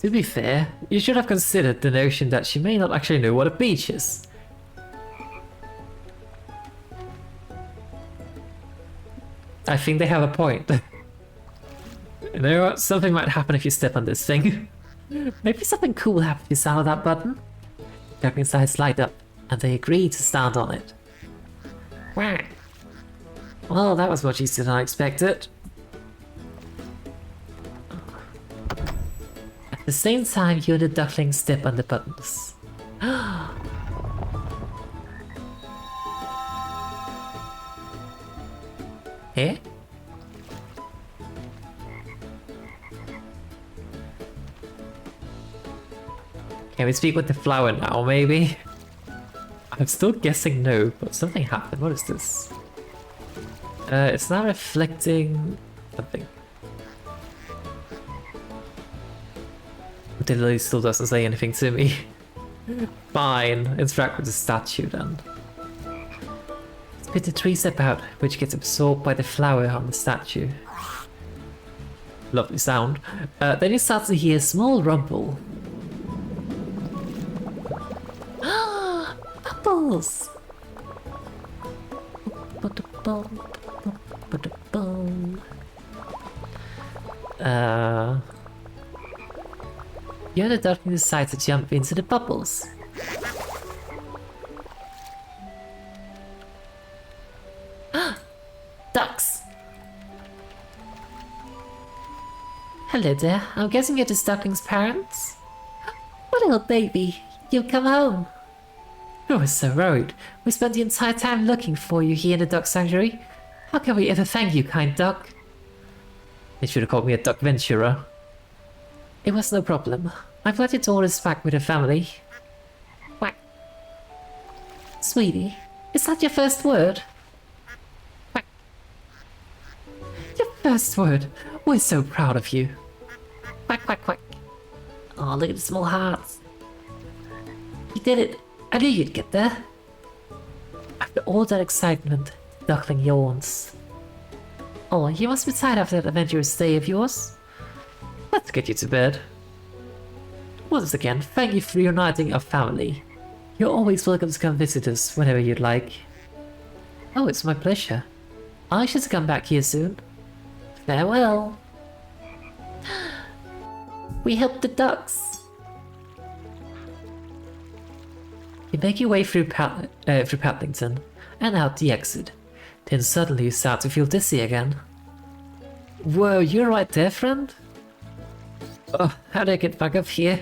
To be fair, you should have considered the notion that she may not actually know what a beach is. I think they have a point. You know what? Something might happen if you step on this thing. Maybe something cool happens if you stand on that button. Duckling's eyes light up, and they agree to stand on it. Wow. Well, that was much easier than I expected. At the same time, you and the duckling step on the buttons. Eh? Can we speak with the flower now, maybe? I'm still guessing no, but something happened. What is this? It's now reflecting something. The lily still doesn't say anything to me. Fine, interact with the statue then. Spit the tree sap out, which gets absorbed by the flower on the statue. Lovely sound. Then you start to hear a small rumble. Bubbles! The other duckling decides to jump into the bubbles. Ducks! Hello there, I'm guessing you're the duckling's parents? What little baby, you've come home. We were so worried. We spent the entire time looking for you here in the duck sanctuary. How can we ever thank you, kind duck? They should have called me a duck venturer. It was no problem. I'm glad your daughter is back with her family. Quack. Sweetie, is that your first word? Quack. Your first word. We're so proud of you. Quack, quack, quack. Oh, look at the small hearts. You did it. I knew you'd get there. After all that excitement, the duckling yawns. Oh, you must be tired after that adventurous stay of yours. Let's get you to bed. Once again, thank you for reuniting our family. You're always welcome to come visit us whenever you'd like. Oh, it's my pleasure. I should come back here soon. Farewell. We helped the ducks. You make your way through Paddington and out the exit. Then suddenly you start to feel dizzy again. Whoa, you're right there, friend? Oh, how did I get back up here?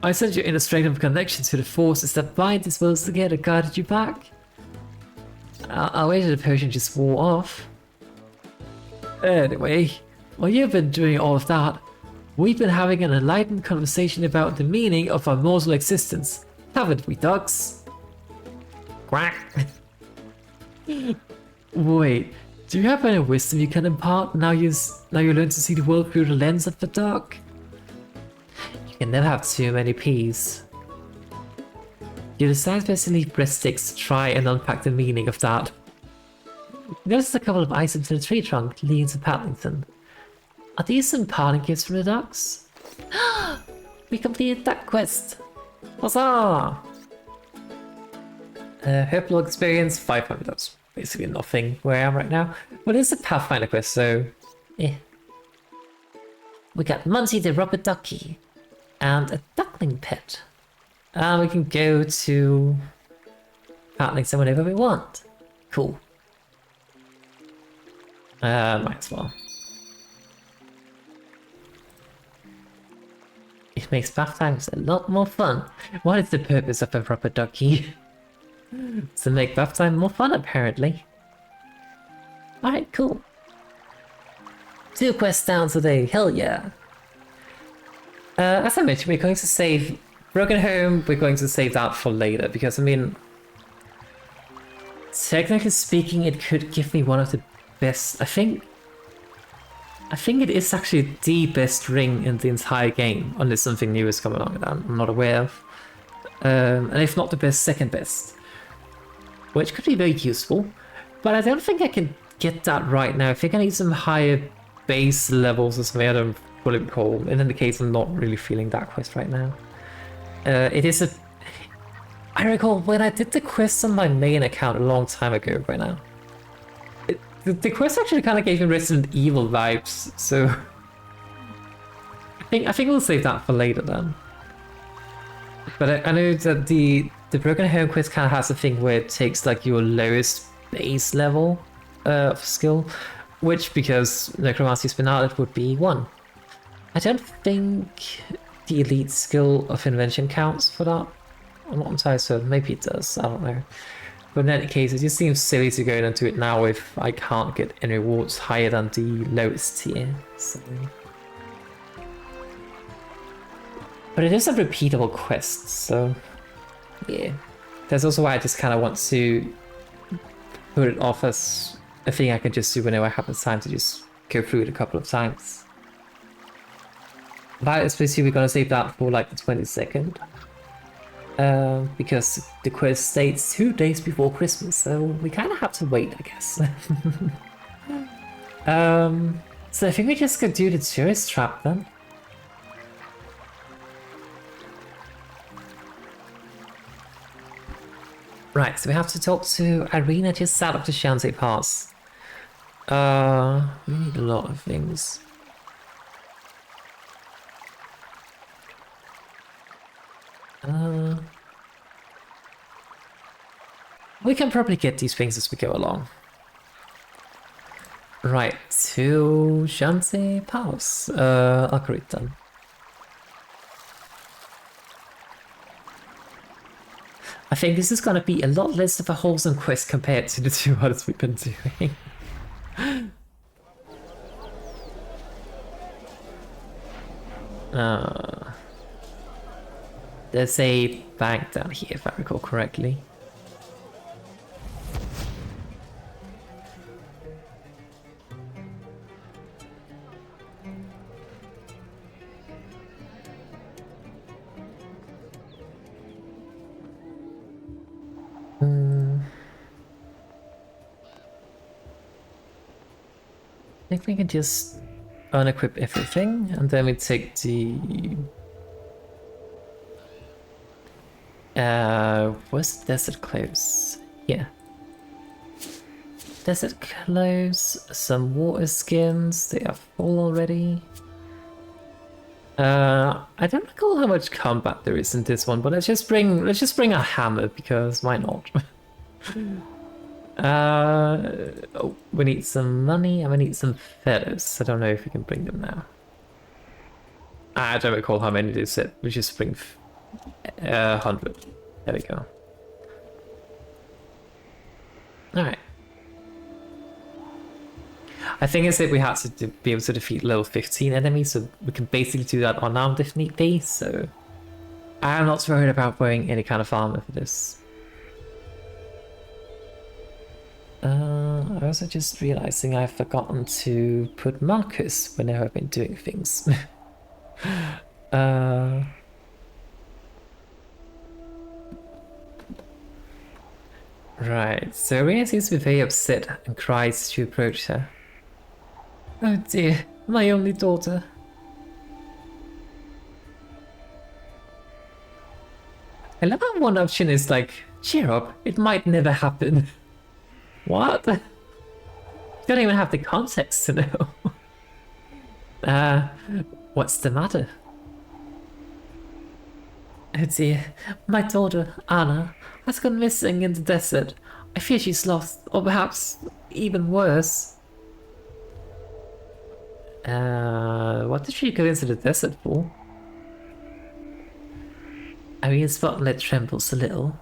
I sent you in a straight up connection to the forces that bind these worlds together, guided you back. I waited the potion just wore off. Anyway, while you've been doing all of that, we've been having an enlightened conversation about the meaning of our mortal existence. Haven't we, ducks? Quack. Wait, do you have any wisdom you can impart now you learn to see the world through the lens of the duck? You can never have too many peas. You decide to leave breadsticks to try and unpack the meaning of that. You notice a couple of items in a tree trunk leading to Paddington. Are these some parting gifts from the ducks? We completed that quest! Huzzah! Herblog experience 500. That's basically nothing where I am right now. But it's a Pathfinder quest, so yeah. We got Muncie the rubber ducky and a duckling pet. And we can go to Paddington whenever we want. Cool. Might as well. It makes bath times a lot more fun. What is the purpose of a rubber ducky? To make bath time more fun, apparently. Alright, cool. 2 quests down today, hell yeah. As I mentioned, we're going to save Broken Home, we're going to save that for later, because I mean, technically speaking, it could give me one of the best, I think it is actually the best ring in the entire game, unless something new is coming along that I'm not aware of. And if not the best, second best. Which could be very useful, but I don't think I can get that right now. I think I need some higher base levels or something, I don't fully recall. And in the case, I'm not really feeling that quest right now. It is a... I recall when I did the quest on my main account a long time ago right now. The quest actually kind of gave me Resident Evil vibes, so... I think we'll save that for later then. But I know that the Broken Home quest kind of has a thing where it takes like your lowest base level of skill, which, because Necromancy's been out, it would be 1. I don't think the elite skill of invention counts for that. I'm not entirely certain, maybe it does, I don't know. But in any case, it just seems silly to go into it now if I can't get any rewards higher than the lowest tier. So... But it is a repeatable quest, so yeah. That's also why I just kind of want to put it off as a thing I can just do whenever I have the time to just go through it a couple of times. But especially we're gonna save that for like the 22nd. Because the quest states 2 days before Christmas, so we kind of have to wait, I guess. So I think we just could do the tourist trap then. Right, so we have to talk to Arazeena just south of the Shanty Pass. We need a lot of things. We can probably get these things as we go along. Right, to Shanty Pass. Algorithm. I think this is gonna be a lot less of a wholesome quest compared to the 2 others we've been doing. There's a bank down here, if I recall correctly. I think we can just unequip everything, and then we take the... where's the desert clothes? Yeah. Desert clothes, some water skins, they are full already. I don't recall how much combat there is in this one, but let's just bring a hammer, because why not? Oh, we need some money and we need some feathers. I don't know if we can bring them now. I don't recall how many they said. We just bring 100. There we go. Alright. I think I said we had to be able to defeat level 15 enemies, so we can basically do that unarmed if need be, so I'm not worried about wearing any kind of armor for this. I also just realizing I've forgotten to put markers whenever I've been doing things. Right, so Rhea seems to be very upset and cries as you approach her. Oh dear, my only daughter. I love how one option is like, cheer up, it might never happen. What? You don't even have the context to know. What's the matter? Oh dear, my daughter, Anna, has gone missing in the desert. I fear she's lost, or perhaps even worse. What did she go into the desert for? Irina's spotlight trembles a little.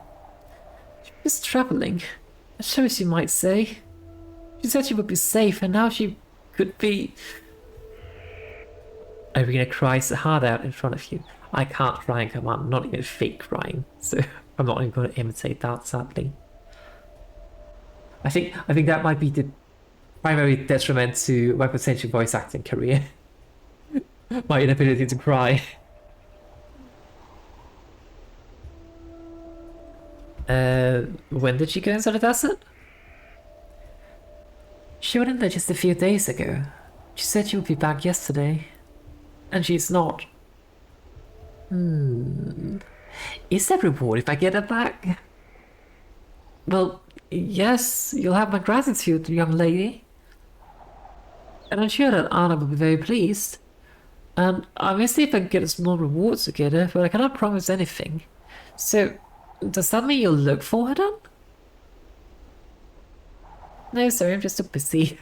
She's traveling. A choice, you might say. She said she would be safe, and now she could be... Irina cries hard out in front of you. I can't cry in command, not even fake crying, so I'm not even going to imitate that, sadly. I think that might be the primary detriment to my potential voice acting career. My inability to cry. When did she go inside the desert? She went in there just a few days ago. She said she would be back yesterday. And she's not. Is there reward if I get her back? Well, yes, you'll have my gratitude, young lady. And I'm sure that Anna will be very pleased. And I may see if I can get a small reward together, but I cannot promise anything. So, does that mean you'll look for her then? No, sorry, I'm just too busy.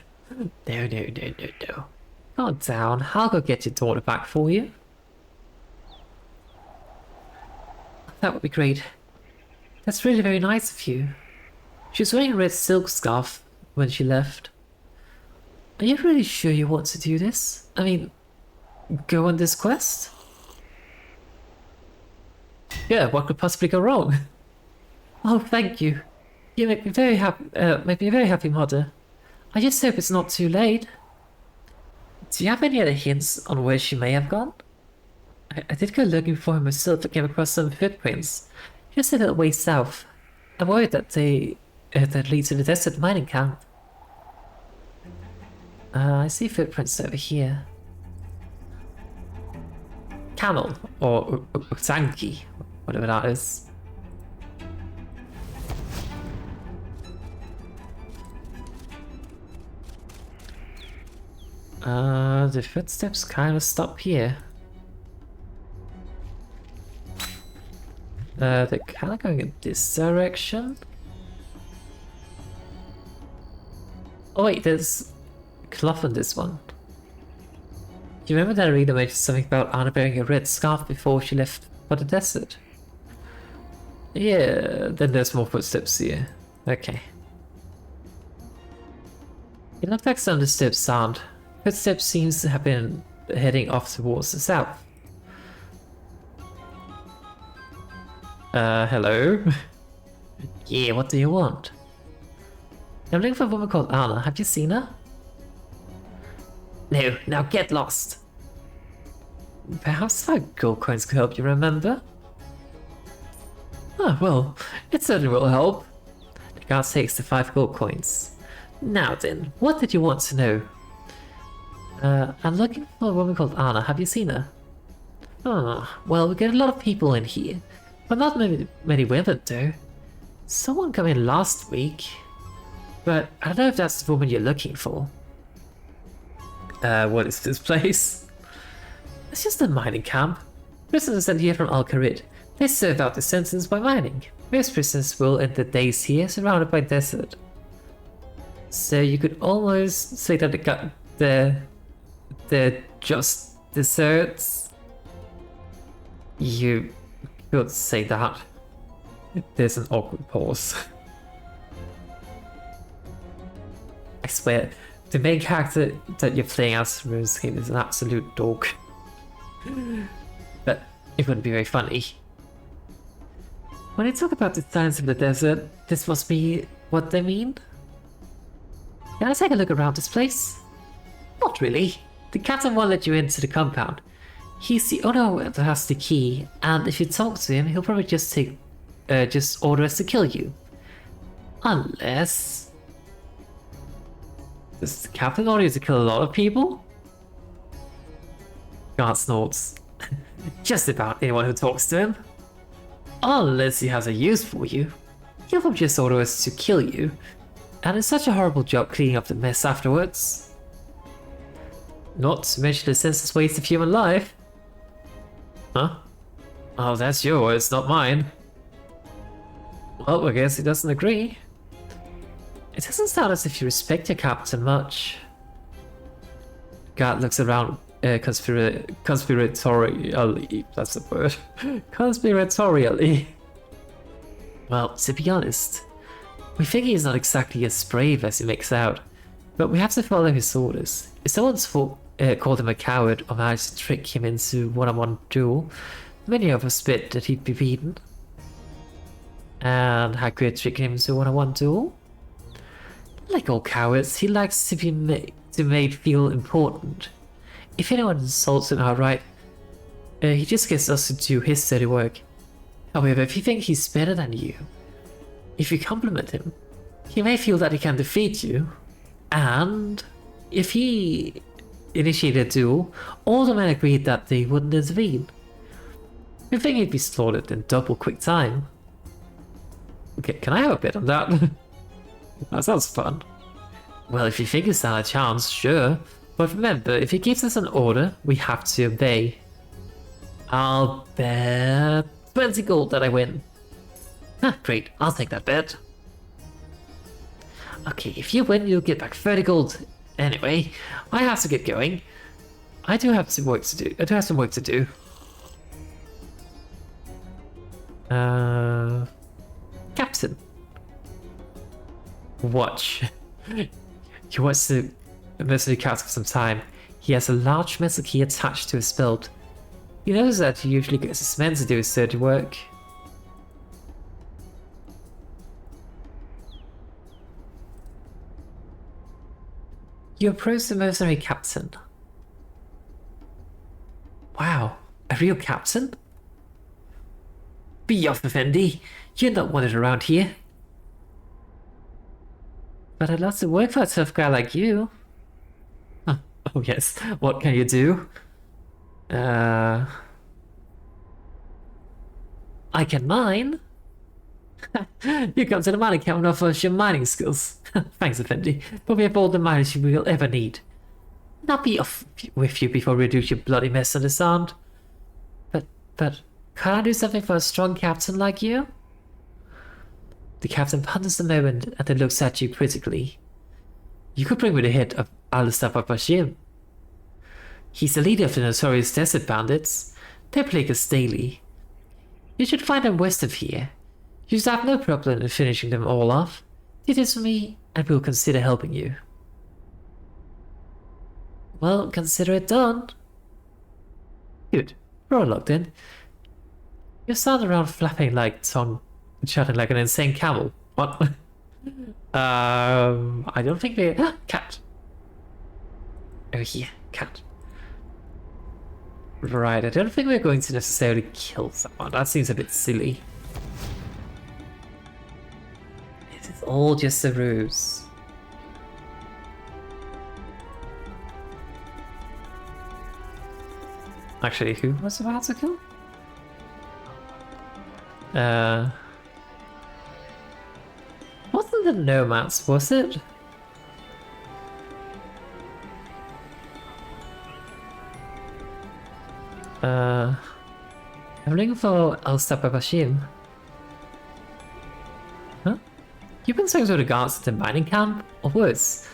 No. Calm down, I'll go get your daughter back for you. That would be great. That's really very nice of you. She was wearing a red silk scarf when she left. Are you really sure you want to do this? I mean, go on this quest? Yeah, what could possibly go wrong? Oh, thank you. You make me very happy. Make me a very happy mother. I just hope it's not too late. Do you have any other hints on where she may have gone? I did go looking for her myself and came across some footprints, just a little way south. I'm worried that that leads to the desert mining camp. I see footprints over here. Camel, or Utangi, whatever that is. The footsteps kind of stop here. They're kind of going in this direction. Oh wait, there's cloth on this one. Do you remember that Arena mentioned something about Anna wearing a red scarf before she left for the desert? Yeah, then there's more footsteps here. Okay. It looks like some of the steps sound. Footsteps seems to have been heading off towards the south. Hello? Yeah, what do you want? I'm looking for a woman called Anna. Have you seen her? No, now get lost. Perhaps 5 gold coins could help you remember? Oh, well, it certainly will help. The guard takes the 5 gold coins. Now then, what did you want to know? I'm looking for a woman called Anna. Have you seen her? Oh, well, we get a lot of people in here, but not many women though. Someone came in last week, but I don't know if that's the woman you're looking for. What is this place? It's just a mining camp. Prisoners sent here from Archaeology. They serve out the sentence by mining. Most prisoners will end their days here, surrounded by desert. So you could almost say that they're just deserts. You could say that. There's an awkward pause. I swear, the main character that you're playing as RuneScape is an absolute dog. But it wouldn't be very funny. When they talk about the signs of the desert, this must be what they mean? Can I take a look around this place? Not really. The captain won't let you into the compound. He's the owner that has the key, and if you talk to him, he'll probably just order us to kill you. Unless... Does the captain order you to kill a lot of people? Guard snorts. Just about anyone who talks to him. Unless he has a use for you. He'll probably just order us to kill you. And it's such a horrible job cleaning up the mess afterwards. Not to mention the senseless waste of human life. Huh? Oh, that's your words, not mine. Well, I guess he doesn't agree. It doesn't sound as if you respect your captain much. Guard looks around conspiratorially. That's the word. Conspiratorially. Well, to be honest, we think he's not exactly as brave as he makes out, but we have to follow his orders. If someone's called him a coward or managed to trick him into one-on-one duel, many of us bet that he'd be beaten. And how could I trick him into a one-on-one duel? Like all cowards, he likes to be made feel important. If anyone insults him outright, he just gets us to do his dirty work. However, if you think he's better than you, if you compliment him, he may feel that he can defeat you, and if he initiated a duel, all the men agreed that they wouldn't intervene. We think he'd be slaughtered in double quick time. Okay, can I have a bit on that? That sounds fun. Well, if you think it's not a chance, sure. But remember, if he gives us an order, we have to obey. I'll bet 20 gold that I win. Great, I'll take that bet. Okay, if you win, you'll get back 30 gold. Anyway, I have to get going. I do have some work to do. Captain. Watch. You watch the mercenary cat for some time. He has a large metal key attached to his belt. He knows that he usually gets his men to do his dirty work. You approach the mercenary captain. Wow, a real captain? Be off, Effendi. You're not wanted around here. But I'd love to work for a tough guy like you. Oh yes, what can you do? I can mine. You come to the mining camp and offer us your mining skills. Thanks, Effendi, but we have all the miners we will ever need. I'll be off with you before we reduce your bloody mess undisarmed. But can I do something for a strong captain like you? The captain ponders a moment and then looks at you critically. You could bring me the head of Al-Sabah. He's the leader of the notorious desert bandits. They plague us daily. You should find them west of here. You should have no problem in finishing them all off. Do this for me, and we'll consider helping you. Well, consider it done. Good. We're all locked in. You stand around flapping like tongue, chatting like an insane camel. What? I don't think they... Cat. Oh yeah, cat. Right, I don't think we're going to necessarily kill someone. That seems a bit silly. It is all just a ruse. Actually, who was about to kill? Wasn't the nomads, was it? I'm looking for Al-Sabah. Huh? You've been saying to the guards at the mining camp? Or worse,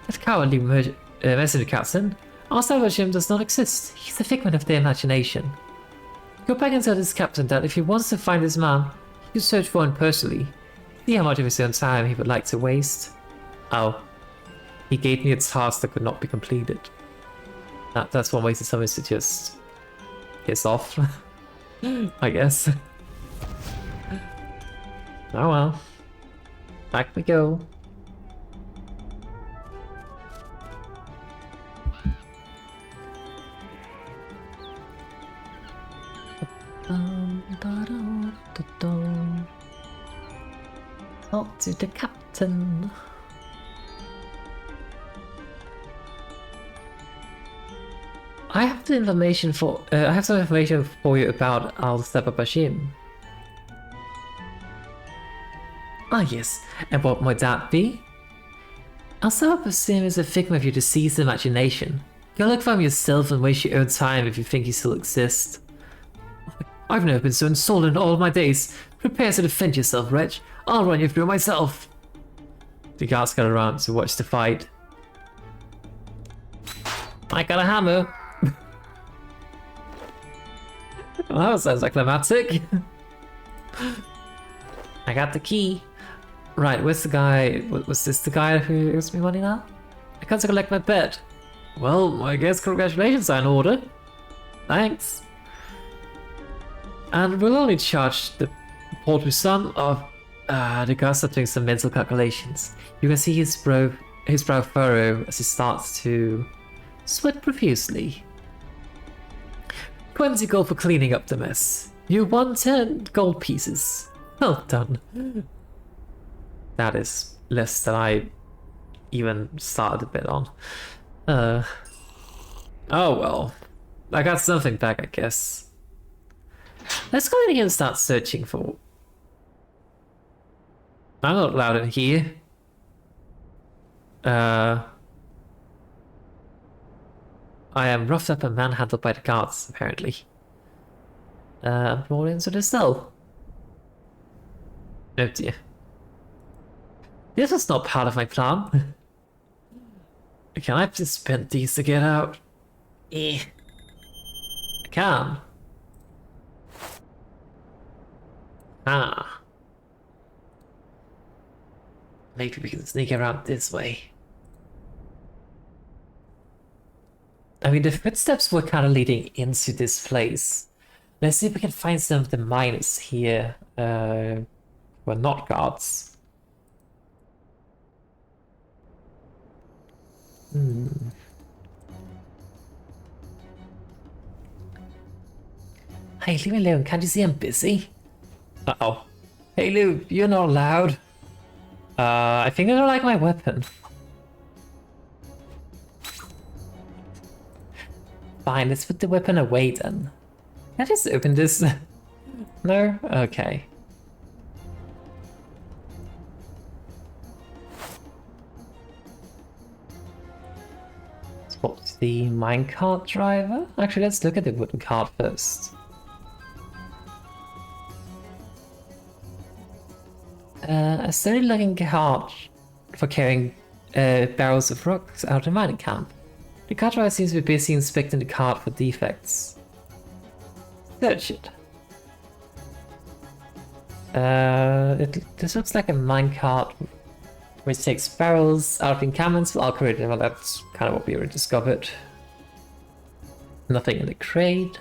that cowardly mercenary captain. Al-Sabah does not exist. He's a figment of their imagination. Go back and tell this captain that if he wants to find this man, he should search for him personally. See how much of his own time he would like to waste. Oh. He gave me a task that could not be completed. That's one way to summon to just piss off. I guess. Oh well. Back we go. Talk to the captain. I have the information for. I have some information for you about Al-Sabah. Ah yes, and what might that be? Al-Sabah is a figment of your diseased imagination. Go look for him yourself and waste your own time if you think he still exists. I've never been so insulted in all of my days. Prepare to defend yourself, wretch. I'll run you through myself. The guards got around to watch the fight. I got a hammer. Well, that sounds climactic. I got the key. Right, where's the guy? Was this the guy who owes me money now? I can't collect my bet. Well, I guess congratulations are in order. Thanks. And we'll only charge the paltry sum of... the guy starts doing some mental calculations. You can see his brow furrow as he starts to sweat profusely. 20 gold for cleaning up the mess. You won 10 gold pieces. Well done. That is less than I even started a bit on. Oh well. I got something back, I guess. Let's go in here and start searching for... I'm not allowed in here. I am roughed up and manhandled by the guards, apparently. I'm brought into the cell. Oh dear. This was not part of my plan. Can I just spend these to get out? I can. Ah. Maybe we can sneak around this way. I mean, the footsteps were kind of leading into this place. Let's see if we can find some of the miners here who are not guards. Hey, leave me alone. Can't you see I'm busy? Uh-oh. Hey, Lou, you're not allowed. I think I don't like my weapon. Fine, let's put the weapon away then. Can I just open this? No? Okay. Spot the minecart driver? Actually, let's look at the wooden cart first. A sturdy looking cart for carrying barrels of rocks out of the mining camp. The cart driver seems to be busy inspecting the cart for defects. Search it. This looks like a minecart which takes barrels out of encampments with algorithm. Well, that's kind of what we already discovered. Nothing in the crate.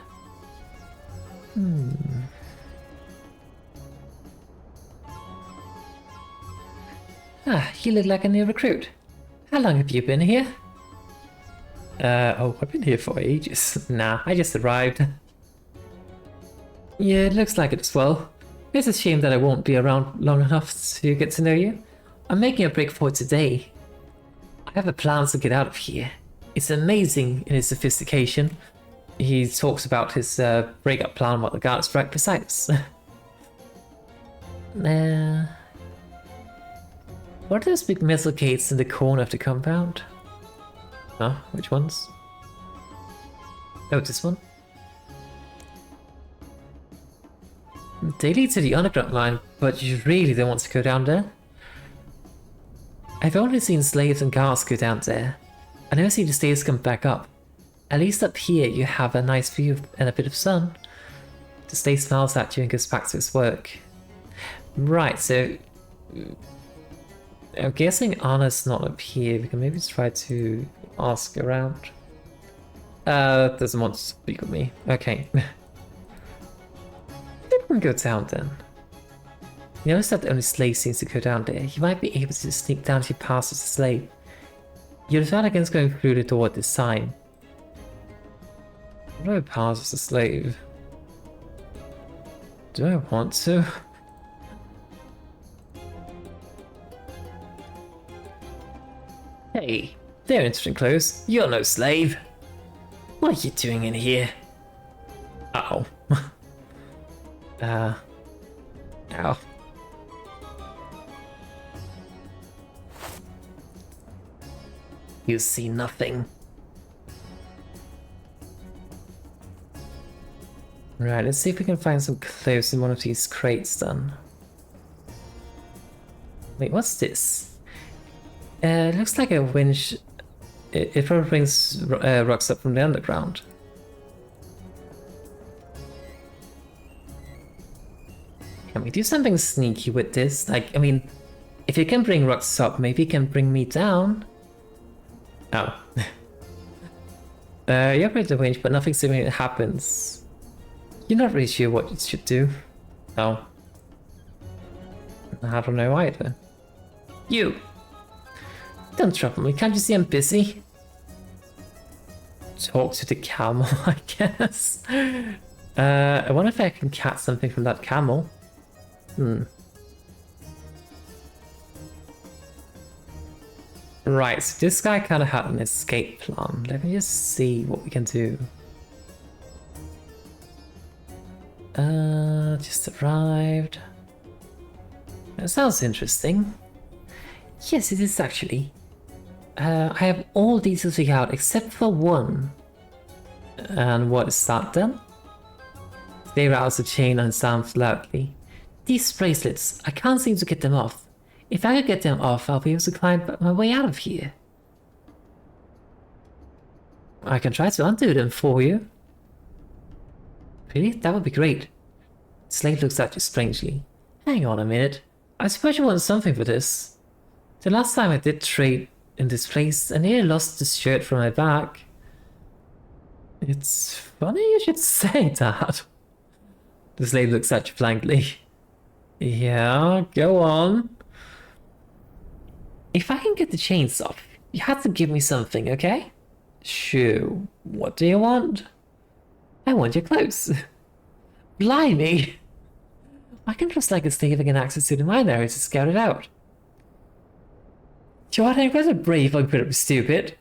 Ah, you look like a new recruit. How long have you been here? Oh, I've been here for ages. Nah, I just arrived. Yeah, it looks like it as well. It's a shame that I won't be around long enough to get to know you. I'm making a break for today. I have a plan to get out of here. It's amazing in its sophistication. He talks about his breakup plan while the guards right beside us. What are those big metal gates in the corner of the compound? Huh? Which ones? Oh, this one? They lead to the underground line, but you really don't want to go down there. I've only seen slaves and guards go down there. I never see the stairs come back up. At least up here you have a nice view and a bit of sun. The slave smiles at you and goes back to his work. Right, so... I'm guessing Anna's not up here. We can maybe try to ask around. Doesn't want to speak with me. Okay. We can go down then. You notice that only slave seems to go down there. You might be able to sneak down if you pass as a slave. You'll decide against going through the door at this time. How do I pass as a slave? Do I want to? Hey, they're interesting clothes. You're no slave. What are you doing in here? Uh-oh. Ow. You see nothing. Right, let's see if we can find some clothes in one of these crates then. Wait, what's this? It looks like a winch. It probably brings rocks up from the underground. Can we do something sneaky with this? Like, I mean, if you can bring rocks up, maybe you can bring me down. Oh. You operate the winch, but nothing significant happens. You're not really sure what you should do. No. I don't know either. You! Don't trouble me, can't you see I'm busy? Talk to the camel, I guess. I wonder if I can catch something from that camel. Right, so this guy kind of had an escape plan. Let me just see what we can do. Just arrived. That sounds interesting. Yes, it is actually. I have all details figured out except for one. And what is that then? They rouse the chain and sounds loudly. These bracelets, I can't seem to get them off. If I could get them off, I'll be able to climb my way out of here. I can try to undo them for you. Really? That would be great. Slade looks at you strangely. Hang on a minute. I suppose you want something for this. The last time I did trade in this place, I nearly lost this shirt from my back. It's funny you should say that. The slave looks at you blankly. Yeah, go on. If I can get the chains off, you have to give me something, okay? Sure. What do you want? I want your clothes. Blimey! I can trust like a slave and get access to the mine area to scout it out. You are incredibly brave, I'm incredibly stupid.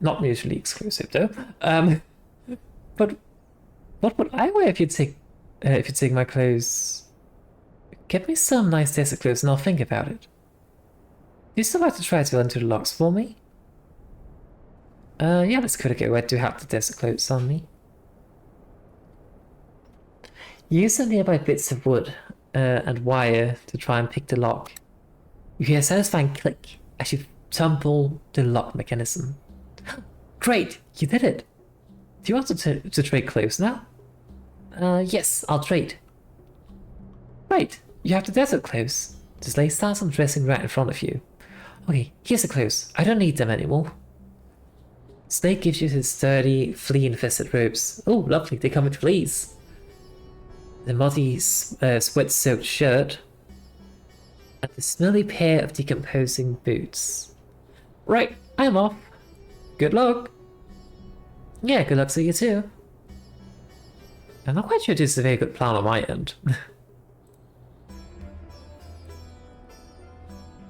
Not mutually exclusive though. But what would I wear if you take my clothes? Get me some nice desert clothes and I'll think about it. Do you still have to try to undo the locks for me? Yeah, let's go. I do have the desert clothes on me. Use some nearby bits of wood and wire to try and pick the lock. You hear a satisfying click as you tumble the lock mechanism. Great, you did it. Do you want to trade clothes now? Yes, I'll trade. Right, you have the desert clothes. The slave starts undressing right in front of you. Okay, here's the clothes. I don't need them anymore. Snake gives you his sturdy, flea-infested robes. Oh, lovely, they come with fleas. The muddy, sweat-soaked shirt. And the smelly pair of decomposing boots. Right, I'm off. Good luck. Yeah, good luck to you too. I'm not quite sure this is a very good plan on my end.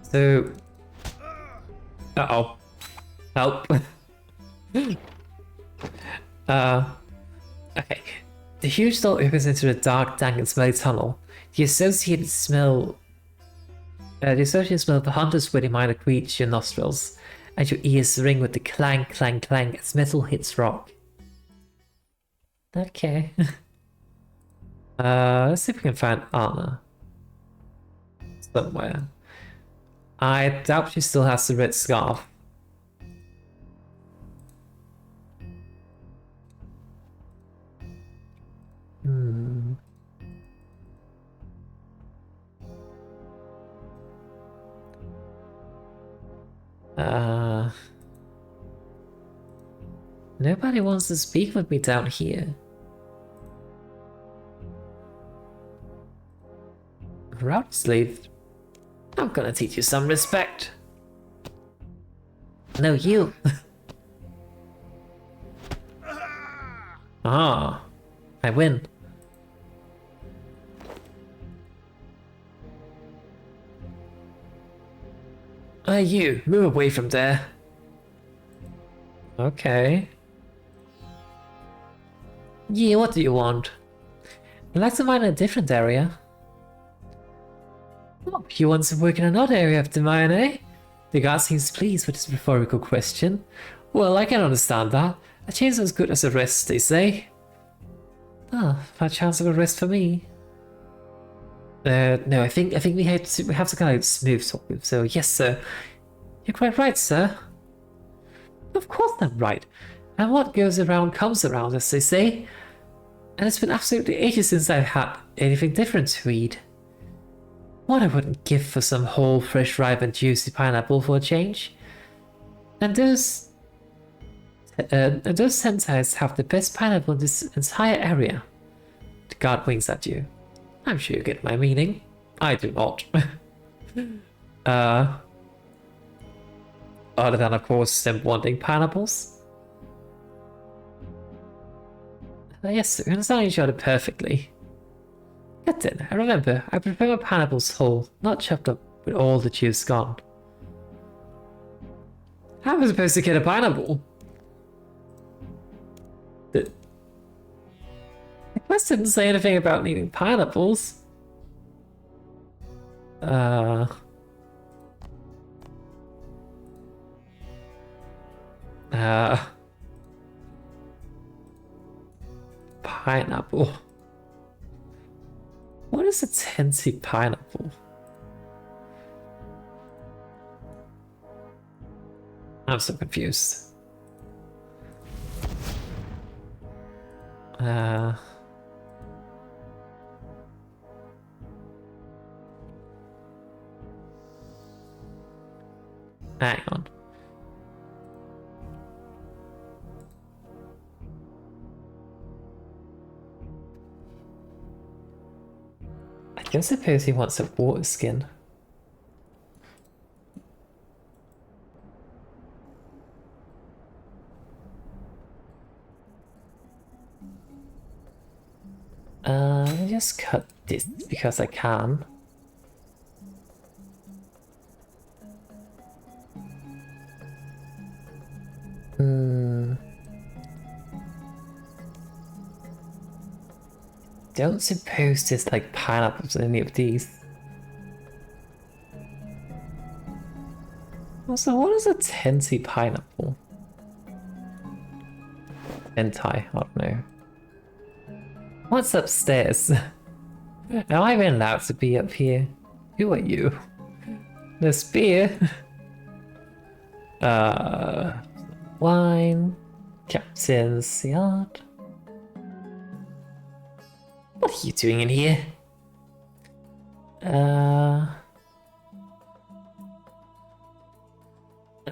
So... Uh-oh. Help. Okay. The huge door opens into a dark, dank and smelly tunnel. The associated smell of the hunter's sweaty minor reach your nostrils, and your ears ring with the clang, clang, clang as metal hits rock. Okay. Let's see if we can find Anna. Somewhere. I doubt she still has the red scarf. Nobody wants to speak with me down here. Rowdy slave. I'm gonna teach you some respect. No, you. Ah, I win. You, move away from there. Okay. Yeah, what do you want? I'd like to mine in a different area. Oh, you want to work in another area of the mine, eh? The guard seems pleased with this rhetorical question. Well, I can understand that. A change is as good as a rest, they say. Ah, a chance of a rest for me. No, I think we have to kind of smooth talk with. So yes, sir. You're quite right, sir. Of course I'm right. And what goes around comes around, as they say. And it's been absolutely ages since I've had anything different to read. What I wouldn't give for some whole, fresh, ripe and juicy pineapple for a change. And those sentais have the best pineapple in this entire area. The guard winks at you. I'm sure you get my meaning. I do not. Other than, of course, them wanting pineapples. Yes, we understand each other perfectly. Good then, and remember, I prefer my pineapples whole, not chopped up with all the juice gone. How am I supposed to get a pineapple? The quest didn't say anything about needing pineapples. Pineapple. What is a Tensi pineapple? I'm so confused. Hang on. I don't suppose he wants a water skin. Let me just cut this because I can. Don't suppose there's like pineapples in any of these. Also, what is a Tensi pineapple? Hentai, I don't know. What's upstairs? Am I even allowed to be up here? Who are you? The spear. Wine. Captain's yard. What are you doing in here? I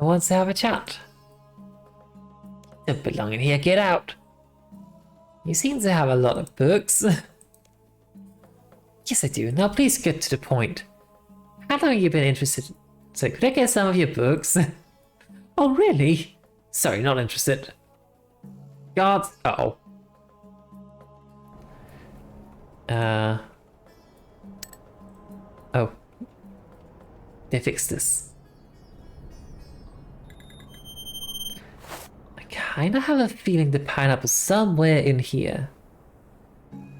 want to have a chat. You don't belong in here, get out. You seem to have a lot of books. Yes, I do. Now please get to the point. How long have you been interested? So could I get some of your books? Oh, really? Sorry, not interested. Guards. Uh-oh. Oh. They fixed this. I kinda have a feeling the pineapple's somewhere in here.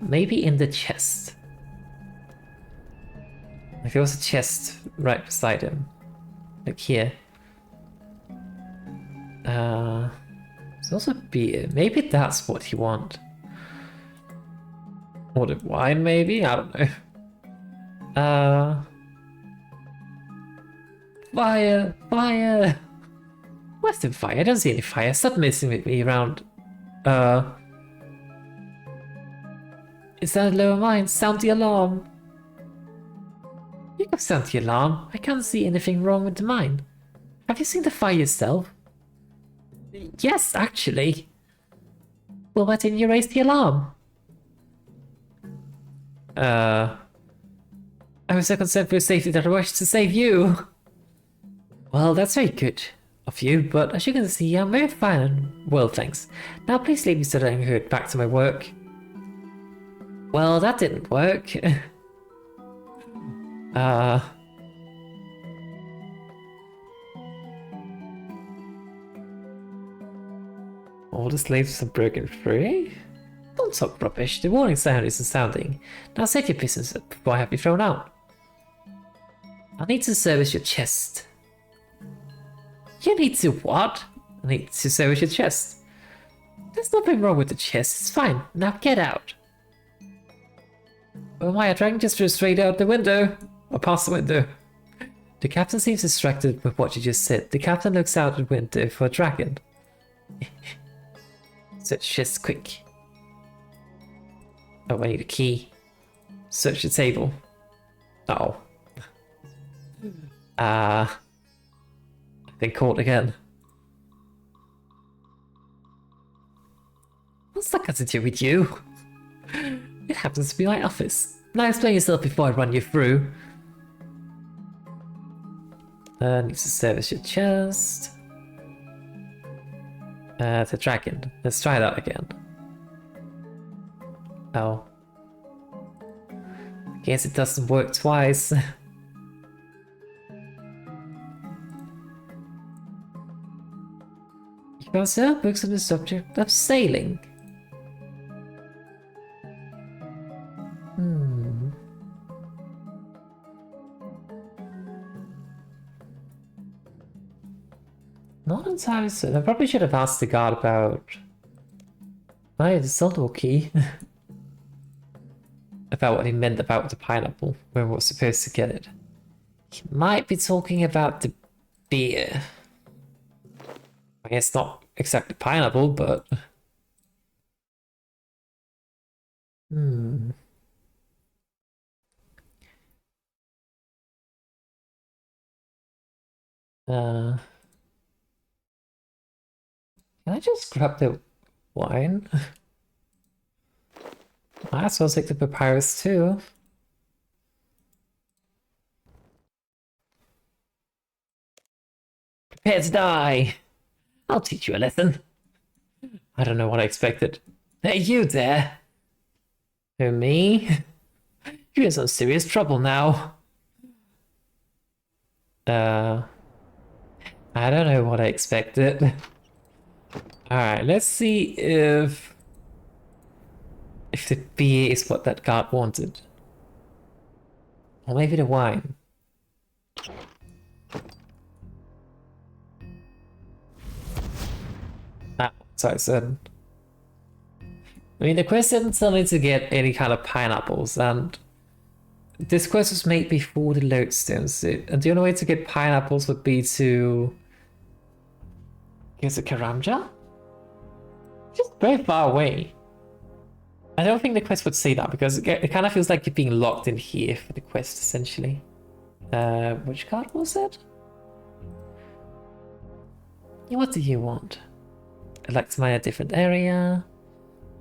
Maybe in the chest. Like there was a chest right beside him. Like here. There's also beer. Maybe that's what he wants. Or the wine, maybe? I don't know. Fire! Fire! Where's the fire? I don't see any fire. Stop messing with me around. Is that a lower mine? Sound the alarm! You can sound the alarm. I can't see anything wrong with the mine. Have you seen the fire yourself? Yes, actually. Well, why didn't you raise the alarm? I was so concerned for your safety that I rushed to save you. Well, that's very good of you, but as you can see, I'm very fine and well, thanks. Now please leave me so that I can get back to my work. Well, that didn't work. All the slaves are broken free? Don't talk rubbish, the warning sound isn't sounding. Now save your business before I have you thrown out. I need to service your chest. You need to what? I need to service your chest. There's nothing wrong with the chest, it's fine. Now get out. Oh my, a dragon just flew straight out the window. Or past the window. The captain seems distracted with what you just said. The captain looks out the window for a dragon. Search chest quick. Oh, I need a key. Search the table. Uh oh. I've been caught again. What's that got to do with you? It happens to be my office. Now explain yourself before I run you through. Needs to service your chest. The dragon. Let's try that again. Oh. Guess it doesn't work twice. You can sell books on the subject of sailing. Not entirely certain. I probably should have asked the guard about... Oh, the Sildor key. About what he meant about the pineapple, when we were supposed to get it. He might be talking about the beer. I mean, it's not exactly pineapple, but... Can I just grab the wine? Might as well take the papyrus too. Prepare to die! I'll teach you a lesson. I don't know what I expected. Hey, you there! Who, me? You're in some serious trouble now. I don't know what I expected. Alright, let's see if the beer is what that guard wanted. Or maybe the wine. Ah, so I said. I mean, the quest didn't tell me to get any kind of pineapples, and this quest was made before the lodestones. And the only way to get pineapples would be to... Is it Karamja? Just very far away. I don't think the quest would say that, because it kind of feels like you're being locked in here for the quest, essentially. Which card was it? What do you want? I'd like to mine a different area.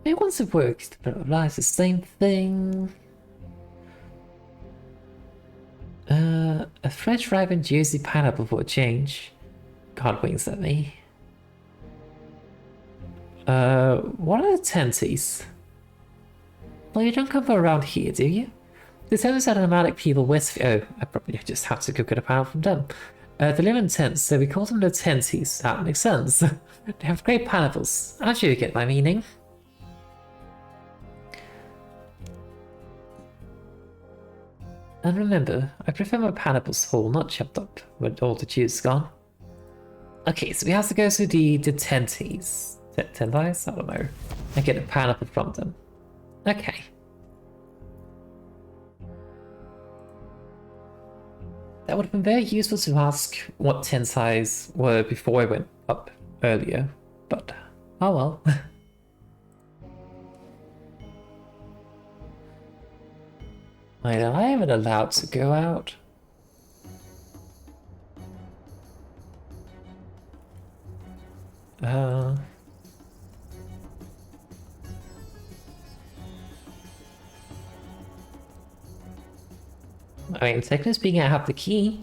It wants to work, blah blah blah, it's the same thing. A fresh ripened juicy pineapple for a change. God winks at me. What are the tenties? Well, you don't come from around here, do you? The tenties are the nomadic people west. Oh, I probably just have to go get a panel from them. They live in tents, so we call them the tenties. That makes sense. They have great pineapples. I'm sure you get my meaning. And remember, I prefer my pineapples whole, not chopped up, with all the juice gone. Okay, so we have to go to the tenties. Tenties? I don't know. And get a pineapple from them. Okay. That would have been very useful to ask what tenties were before I went up earlier, but oh well. Wait, am I even allowed to go out? I mean, technically speaking, I have the key.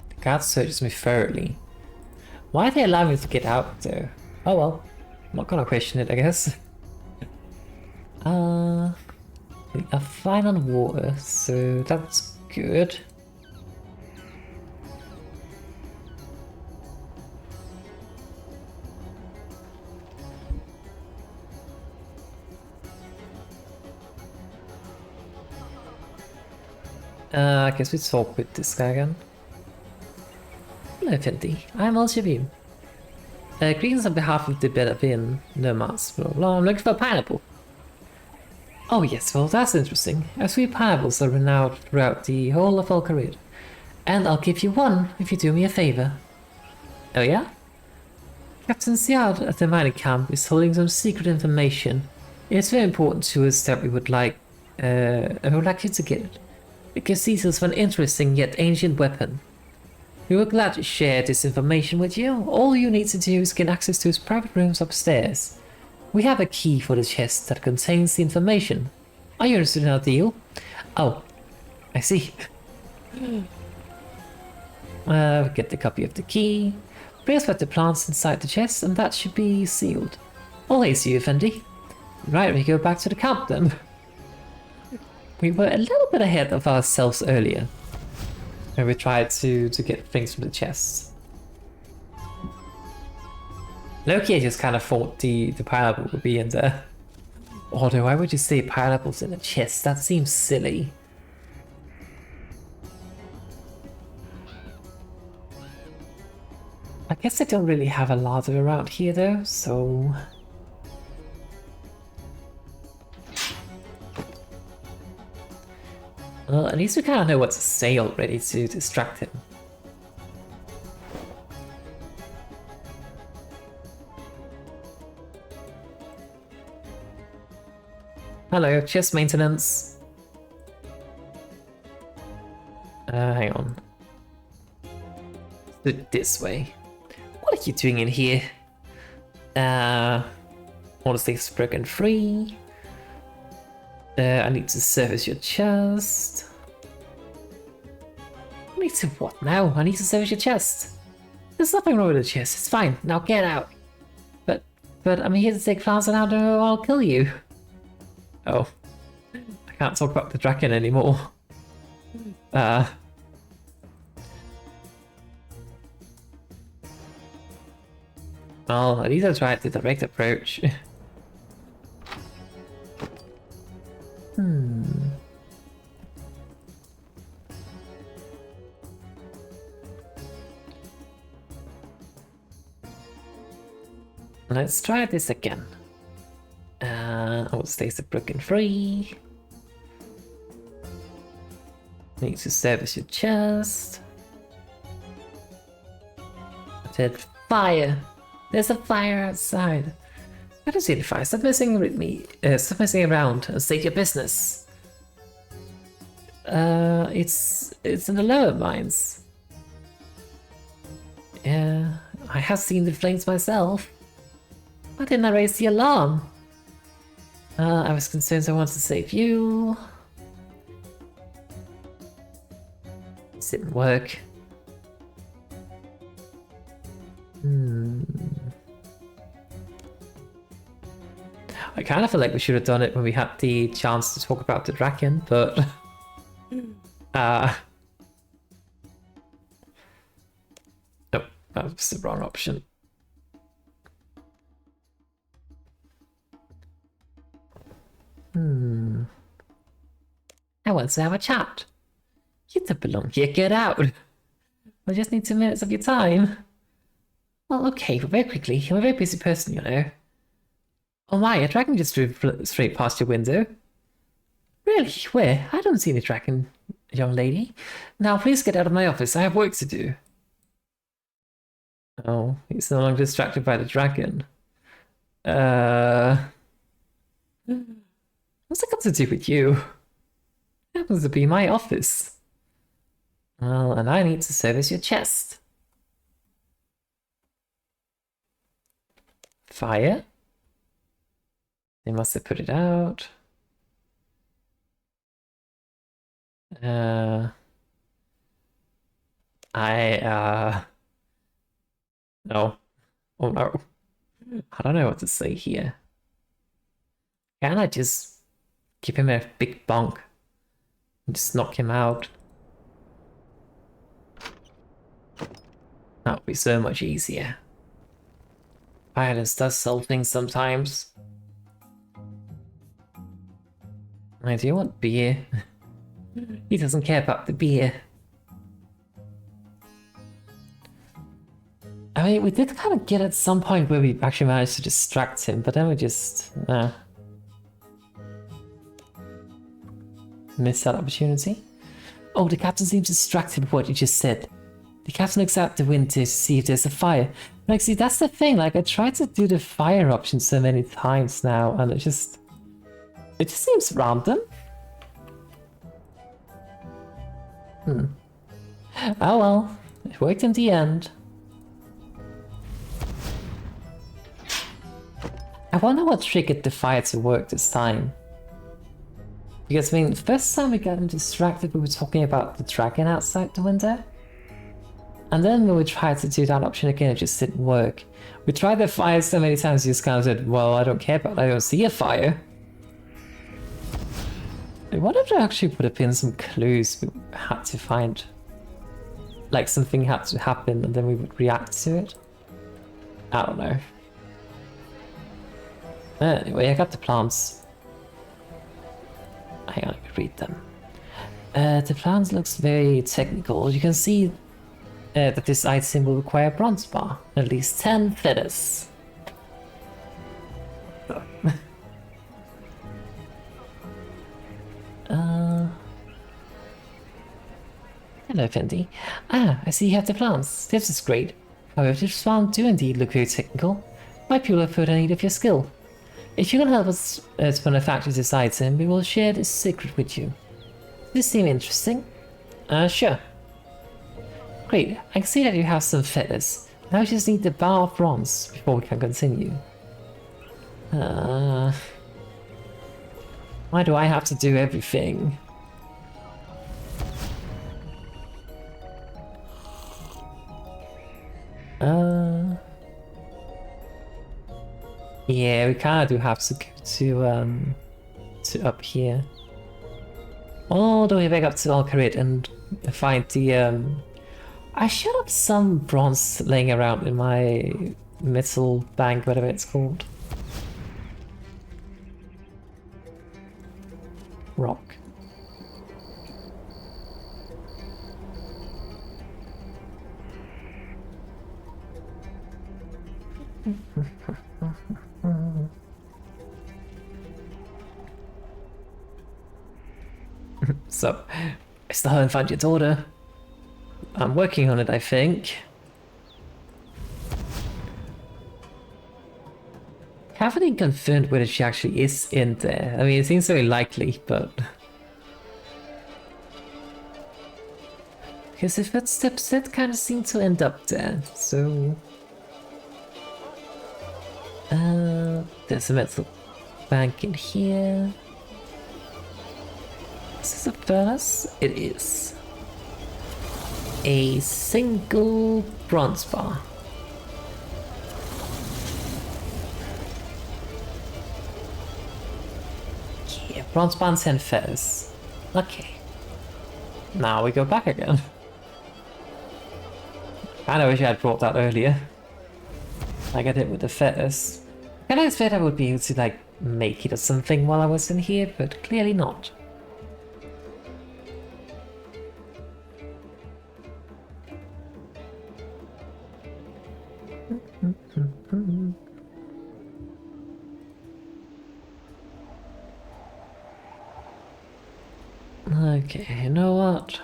The guard searches me thoroughly. Why they allow me to get out though? Oh well, I'm not gonna question it, I guess. We are fine on water, so that's good. I guess we talk with this guy again. Hello, Finty. I'm Al-Shabib. Greetings on behalf of the Bedouin nomads. Blah, blah. I'm looking for a pineapple. Oh yes, well that's interesting. Sweet pineapples are renowned throughout the whole of Al-Qarid. And I'll give you one if you do me a favor. Oh yeah? Captain Siad at the mining camp is holding some secret information. It's very important to us that we would like you to get it. It conceals of an interesting yet ancient weapon. We were glad to share this information with you. All you need to do is get access to his private rooms upstairs. We have a key for the chest that contains the information. Are you interested in our deal? Oh, I see. Get the copy of the key. Bring us back the plants inside the chest, and that should be sealed. All haste to you, Fendi. Right, we go back to the camp then. We were a little bit ahead of ourselves earlier, when we tried to get things from the chest. Loki just kind of thought the pineapple would be in there. Although, why would you say pineapples in a chest? That seems silly. I guess I don't really have a lot of around here though, so... Well, at least we kind of know what to say already to distract him. Hello, chest maintenance. Hang on. Do it this way. What are you doing in here? Want to stay broken free? I need to service your chest. I need to what now? I need to service your chest. There's nothing wrong with the chest. It's fine. Now get out. But I'm here to take plants and I'll kill you. Oh, I can't talk about the dragon anymore. Well, at least I tried the direct approach. Let's try this again. I will stay broken free. Need to service your chest. I said fire. There's a fire outside. I don't see any fire. Stop messing with me. Stop messing around and state your business. It's in the lower mines. Yeah, I have seen the flames myself. Why didn't I raise the alarm? I was concerned I wanted to save you. This didn't work. I kind of feel like we should have done it when we had the chance to talk about the dragon, but... Nope, that was the wrong option. I want to have a chat. You don't belong here, get out. I just need 2 minutes of your time. Well, okay, but very quickly. I'm a very busy person, you know. Oh my, a dragon just flew straight past your window. Really? Where? I don't see any dragon, young lady. Now please get out of my office, I have work to do. Oh, he's no longer distracted by the dragon. What's that got to do with you? It happens to be my office. Well, and I need to service your chest. Fire? They must have put it out. No. Oh no. I don't know what to say here. Can I just give him a big bonk and just knock him out? That would be so much easier. Violence does solve things sometimes. I do want beer. He doesn't care about the beer. I mean, we did kind of get at some point where we actually managed to distract him, but then we just missed that opportunity. Oh, the captain seems distracted with what you just said. The captain looks out the window to see if there's a fire. Like, see, that's the thing. Like, I tried to do the fire option so many times now, and it just seems random. Oh well, it worked in the end. I wonder what triggered the fire to work this time. Because, I mean, the first time we got him distracted, we were talking about the dragon outside the window. And then when we tried to do that option again, it just didn't work. We tried the fire so many times, you just kind of said, well, I don't care, but I don't see a fire. I wonder if there actually would have been some clues we had to find. Like something had to happen and then we would react to it. I don't know. Anyway, I got the plants. Hang on, let me read them. The plans looks very technical. You can see that this item will require a bronze bar, at least 10 feathers. Hello, Fendi. Ah, I see you have the plans. This is great. However, this farm do indeed look very technical. My people have further need of your skill. If you can help us to manufacture this item, we will share this secret with you. This seems interesting. Sure. Great, I can see that you have some feathers. Now we just need the bar of bronze before we can continue. Why do I have to do everything? Yeah, we kinda do have to go to up here. All the way back up to Archaeology and find the I should have some bronze laying around in my metal bank, whatever it's called. Rock. So, I still haven't found your daughter. I'm working on it, I think. Haven't confirmed whether she actually is in there. I mean, it seems very likely, but... because the footsteps did kind of seem to end up there, so... there's a metal bank in here. Is this a furnace? It is. A single bronze bar. Yeah, bronze bar and 10 feathers. Okay. Now we go back again. I wish I had brought that earlier. Like I did with the feathers. I expect I would be able to like make it or something while I was in here, but clearly not. Okay, you know what?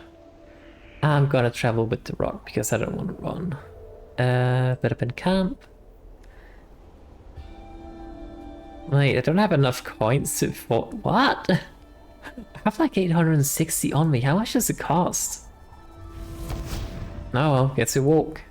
I'm gonna travel with the rock because I don't want to run. Put up in camp. Wait, I don't have enough coins to afford. What? I have like 860 on me. How much does it cost? Oh well, get to walk.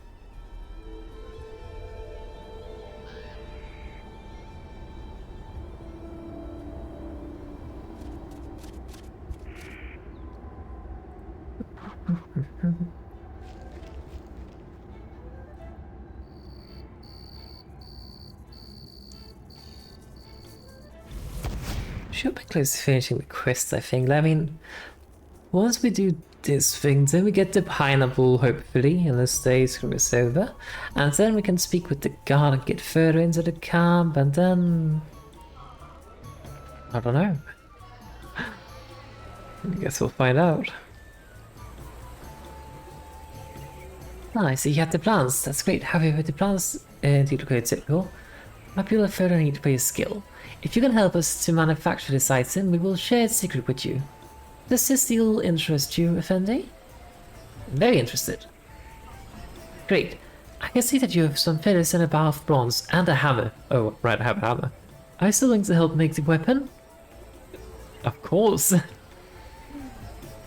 Should be close to finishing the quest, I think. I mean, once we do this thing, then we get the pineapple, hopefully, and this day's is over. And then we can speak with the guard and get further into the camp, and then... I don't know. I guess we'll find out. Nice, so you have the plans. That's great. However, the plans indeed look very typical. My people have further need for your skill. If you can help us to manufacture this item, we will share its secret with you. Does this deal interest you, Effendi? Very interested. Great. I can see that you have some feathers and a bar of bronze and a hammer. Oh, right, I have a hammer. Are you still willing to help make the weapon? Of course.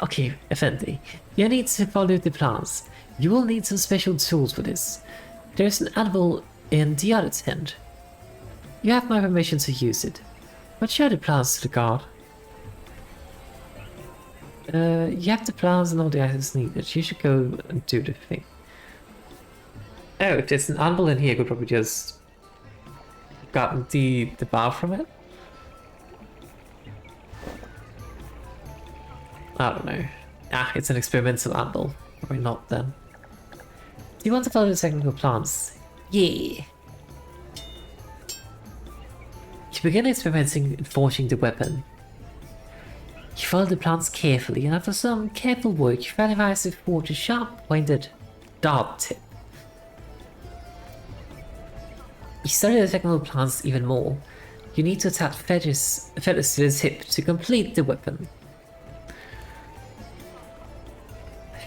Okay, Effendi. You need to follow the plans. You will need some special tools for this. There's an anvil in the other tent. You have my permission to use it. But show the plans to the guard. You have the plans and all the items needed. You should go and do the thing. Oh, if there's an anvil in here, I could probably just gotten the bar from it. I don't know. Ah, it's an experimental anvil. Probably not then. Do you want to follow the technical plans? Yeah. You begin experimenting and forging the weapon. You follow the plans carefully, and after some careful work, you finalize to forge a sharp-pointed dart tip. You study the technical plans even more. You need to attach feathers to the tip to complete the weapon.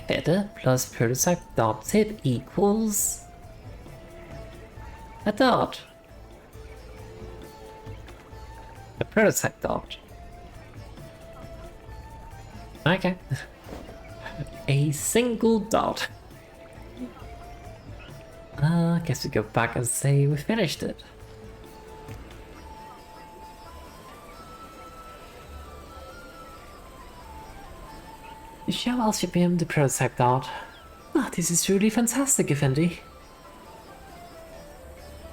Feather plus prototype dart tip equals a dart. A prototype dart. Okay. A single dart. I guess we go back and say we finished it. You show Alcibium the prototype dart. Ah, this is truly fantastic, Effendi.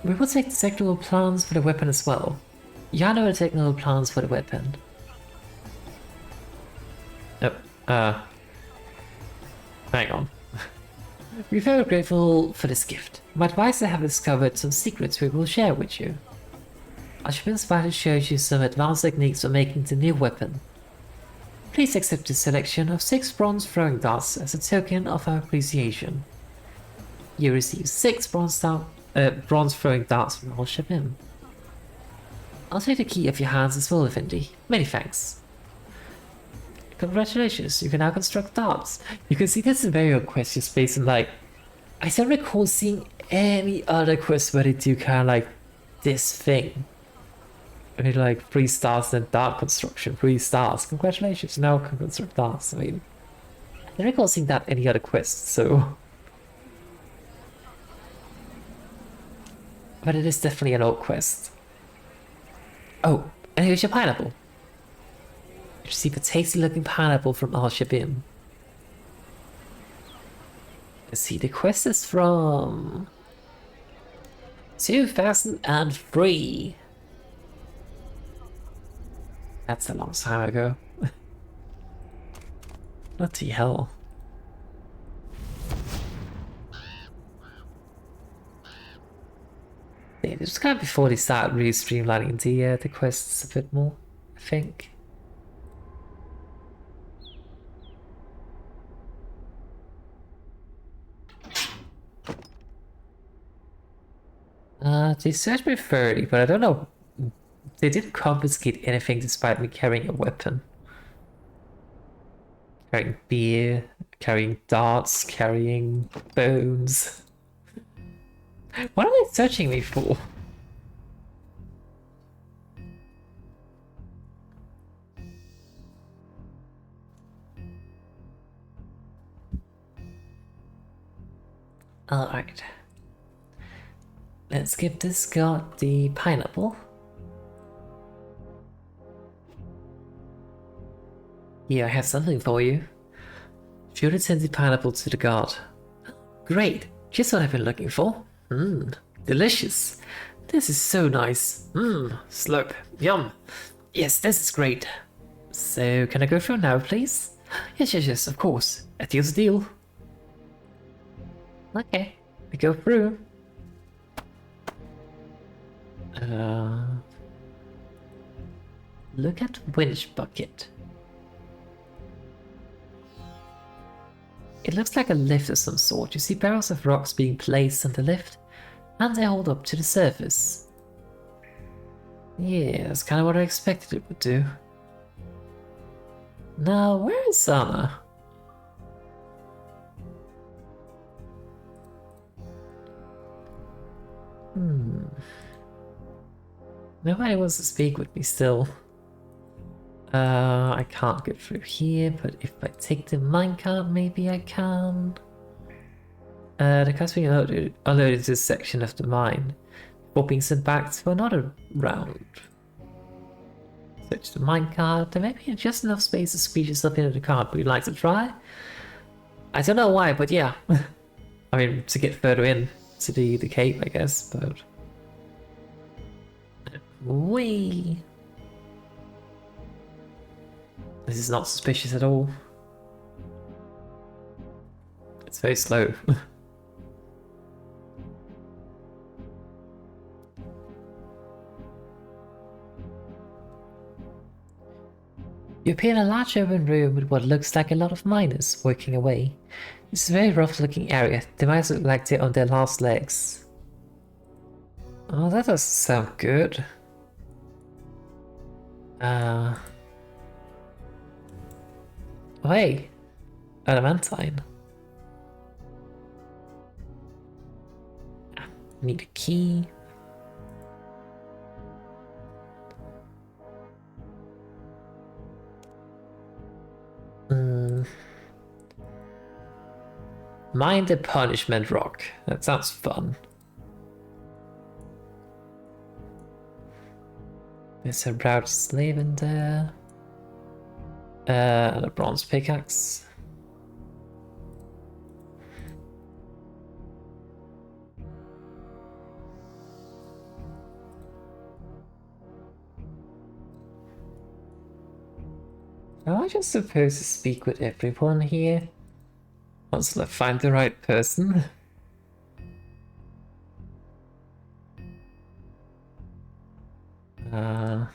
We will take the technical plans for the weapon as well. You know the technical plans for the weapon. Oh, hang on. We're very grateful for this gift. My advisor have discovered some secrets we will share with you. Alcibium's advisor shows you some advanced techniques for making the new weapon. Please accept this selection of 6 bronze throwing darts as a token of our appreciation. You receive 6 bronze throwing darts from Alcibium. I'll take the key off your hands as well, Effendi. Many thanks. Congratulations, you can now construct darts. You can see that's a very odd quest just based on like... I don't recall seeing any other quests where they do kind of like this thing. I mean, like 3 stars and dart construction, 3 stars. Congratulations, now can construct darts. I mean, I don't recall seeing that any other quest, so... But it is definitely an old quest. Oh, and here's your pineapple. You receive a tasty looking pineapple from Alcibium. Let's see, the quest is from 2003. That's a long time ago. What the hell? Yeah, this was kind of before they started really streamlining the quests a bit more, I think. They searched me 30, but I don't know. They didn't confiscate anything despite me carrying a weapon. Carrying beer, carrying darts, carrying bones. What are they searching me for? Alright. Let's give this guard the pineapple. Here, I have something for you. Should send the pineapple to the guard. Great, just what I've been looking for. Mmm, delicious. This is so nice. Mmm, slurp, yum. Yes, this is great. So, can I go through now, please? Yes, of course. A deal's a deal. Okay, we go through. Look at winch bucket. It looks like a lift of some sort. You see barrels of rocks being placed on the lift, and they hold up to the surface. Yeah, that's kind of what I expected it would do. Now, where is Anna? Nobody wants to speak with me still. I can't get through here, but if I take the minecart, maybe I can. The cast being unloaded this section of the mine, before being sent back to another round. Search the minecart. There may be just enough space to squeeze yourself into the cart. Would you like to try? I don't know why, but yeah. I mean, to get further in to the cave, I guess, but... Whee! This is not suspicious at all. It's very slow. You appear in a large open room with what looks like a lot of miners working away. It's a very rough looking area. They might look like they're on their last legs. Oh, that doesn't sound good. Oh, hey, adamantine. Need a key. Mind the punishment rock. That sounds fun. There's a routed slave in there. And a bronze pickaxe. Am I just supposed to speak with everyone here? Until I find the right person? I'm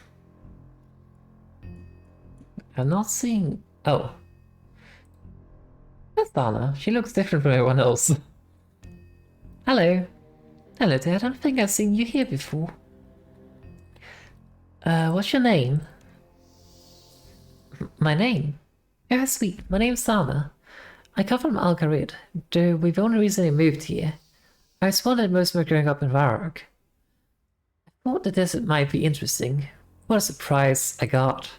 not seeing... Oh. That's Dana. She looks different from everyone else. Hello. Hello there, I don't think I've seen you here before. What's your name? My name? Oh, sweet. My name's Dana. I come from Archaeology, though we've only recently moved here. I was wondering most of my growing up in Varrock. I thought the desert might be interesting. What a surprise I got.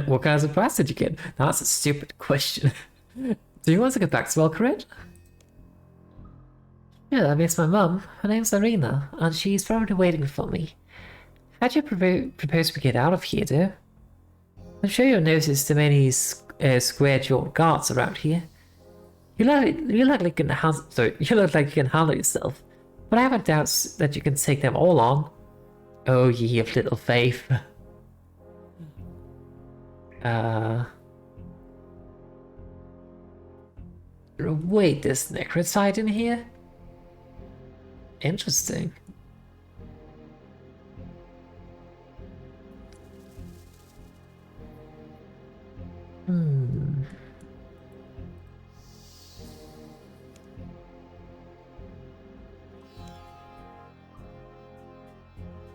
What kind of surprise did you get? That's a stupid question. Do you want to get back to Archaeology? Yeah, I miss my mum. Her name's Arazeena, and she's probably waiting for me. How'd you propose we get out of here, though? I'm sure you'll notice the many square-jawed guards around here. You look like you can handle yourself, but I have doubts that you can take them all on. Oh, ye of little faith. Wait, there's necrotite in here? Interesting.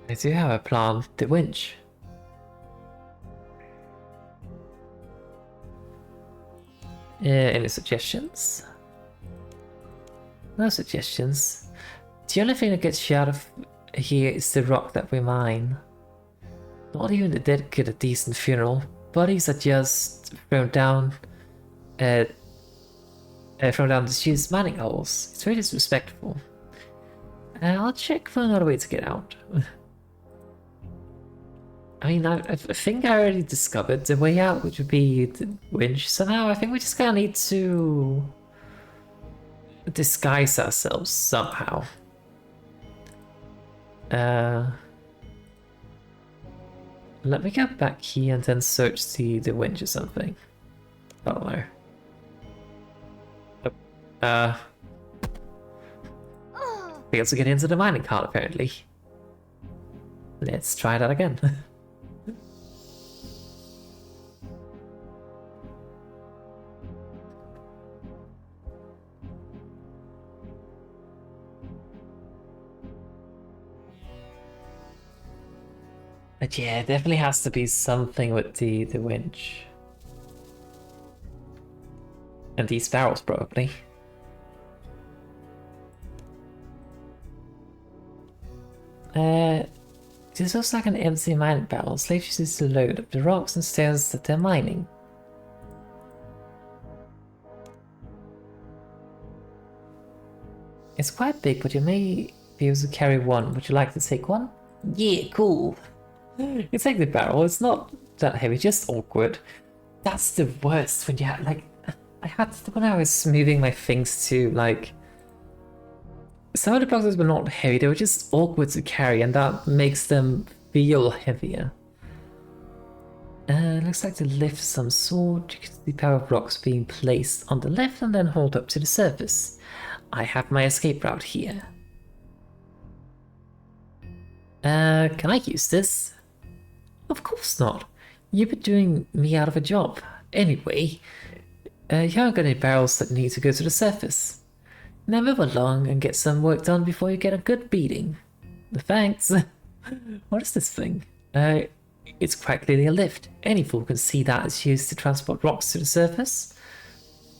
I do have a plan. The winch. Any suggestions? No suggestions. The only thing that gets you out of here is the rock that we mine. Not even the dead get a decent funeral. Bodies are just thrown down disused mining holes. It's very disrespectful. I'll check for another way to get out. I mean, I think I already discovered the way out, which would be the winch. So now I think we just kind of need to disguise ourselves somehow. Let me go back here and then search the winch or something. I don't know. Failed to get into the mining cart apparently. Let's try that again. But yeah, it definitely has to be something with the winch. And these barrels, probably. This looks like an empty mining barrel. Slaves use this to load up the rocks and stones that they're mining. It's quite big, but you may be able to carry one. Would you like to take one? Yeah, cool. You take the barrel. It's not that heavy, just awkward. That's the worst when you have, like, when I was moving my things to, like, some of the boxes were not heavy, they were just awkward to carry, and that makes them feel heavier. Looks like to lift some sort. You can see the power of rocks being placed on the left and then hold up to the surface. I have my escape route here. Can I use this? Of course not. You've been doing me out of a job. Anyway, you haven't got any barrels that need to go to the surface. Now move along and get some work done before you get a good beating. Thanks. What is this thing? It's quite clearly a lift. Any fool can see that it's used to transport rocks to the surface.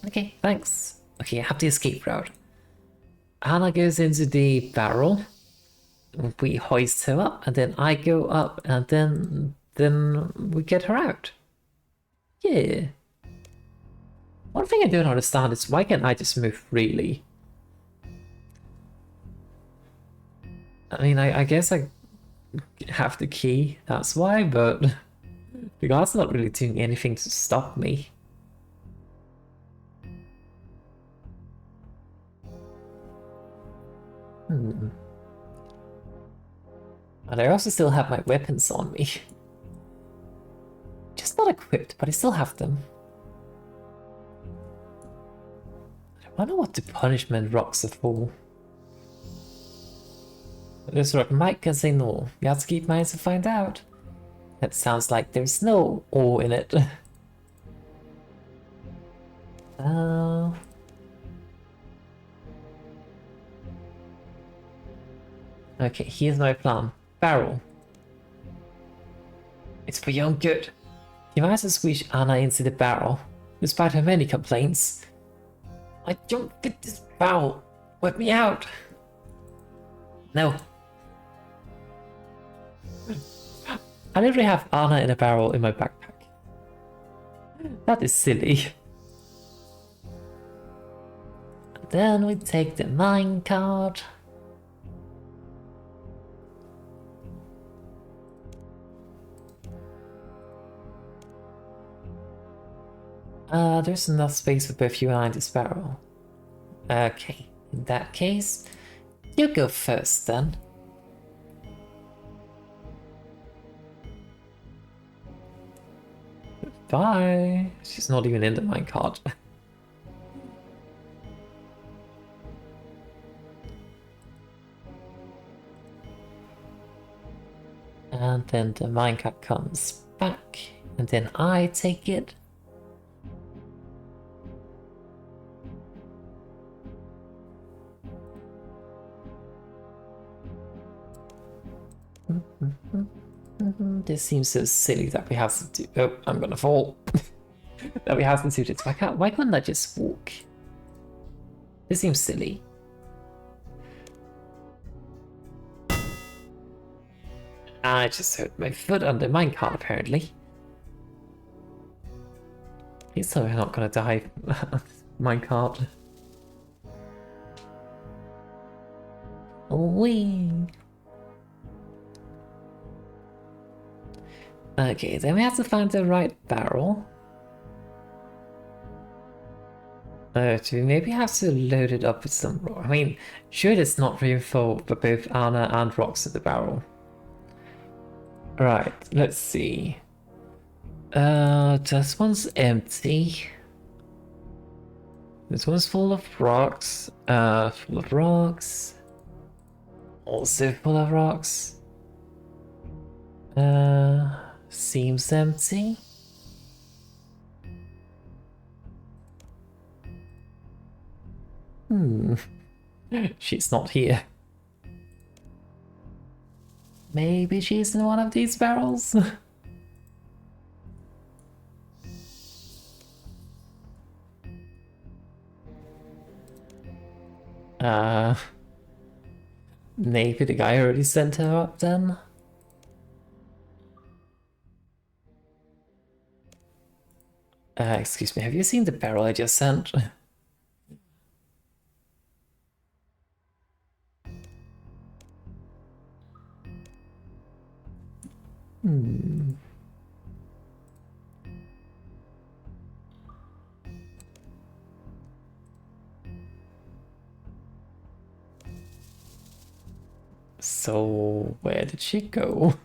Okay, thanks. Okay, I have the escape route. Anna goes into the barrel. We hoist her up, and then I go up, and then we get her out. Yeah. One thing I don't understand is why can't I just move freely? I mean, I guess I have the key, that's why, but the guard's not really doing anything to stop me. And I also still have my weapons on me. Just not equipped, but I still have them. I wonder what the punishment rocks are for. This rock might contain ore. You have to keep mines to find out. That sounds like there's no ore in it. Okay, here's my plan. Barrel. It's for your own good. You managed to squeeze Anna into the barrel, despite her many complaints. I don't fit this barrel. Let me out. No. I literally have Anna in a barrel in my backpack. That is silly. Then we take the minecart. There's enough space for both you and I in this barrel. Okay, in that case, you go first then. Bye. She's not even in the minecart. And then the minecart comes back, and then I take it. This seems so silly that we have to do. Oh, I'm gonna fall. That we have to do this. Why couldn't I just walk? This seems silly. I just hurt my foot on the minecart apparently. Please tell me I'm not gonna die. Minecart. Wee. Okay, then we have to find the right barrel. Do we maybe have to load it up with some rock? I mean, sure it's not room for both Anna and rocks in the barrel. Right, let's see. This one's empty. This one's full of rocks. Full of rocks. Also full of rocks. Seems empty. She's not here. Maybe she's in one of these barrels? Maybe the guy already sent her up then? Excuse me, have you seen the barrel I just sent? Hmm. So, where did she go?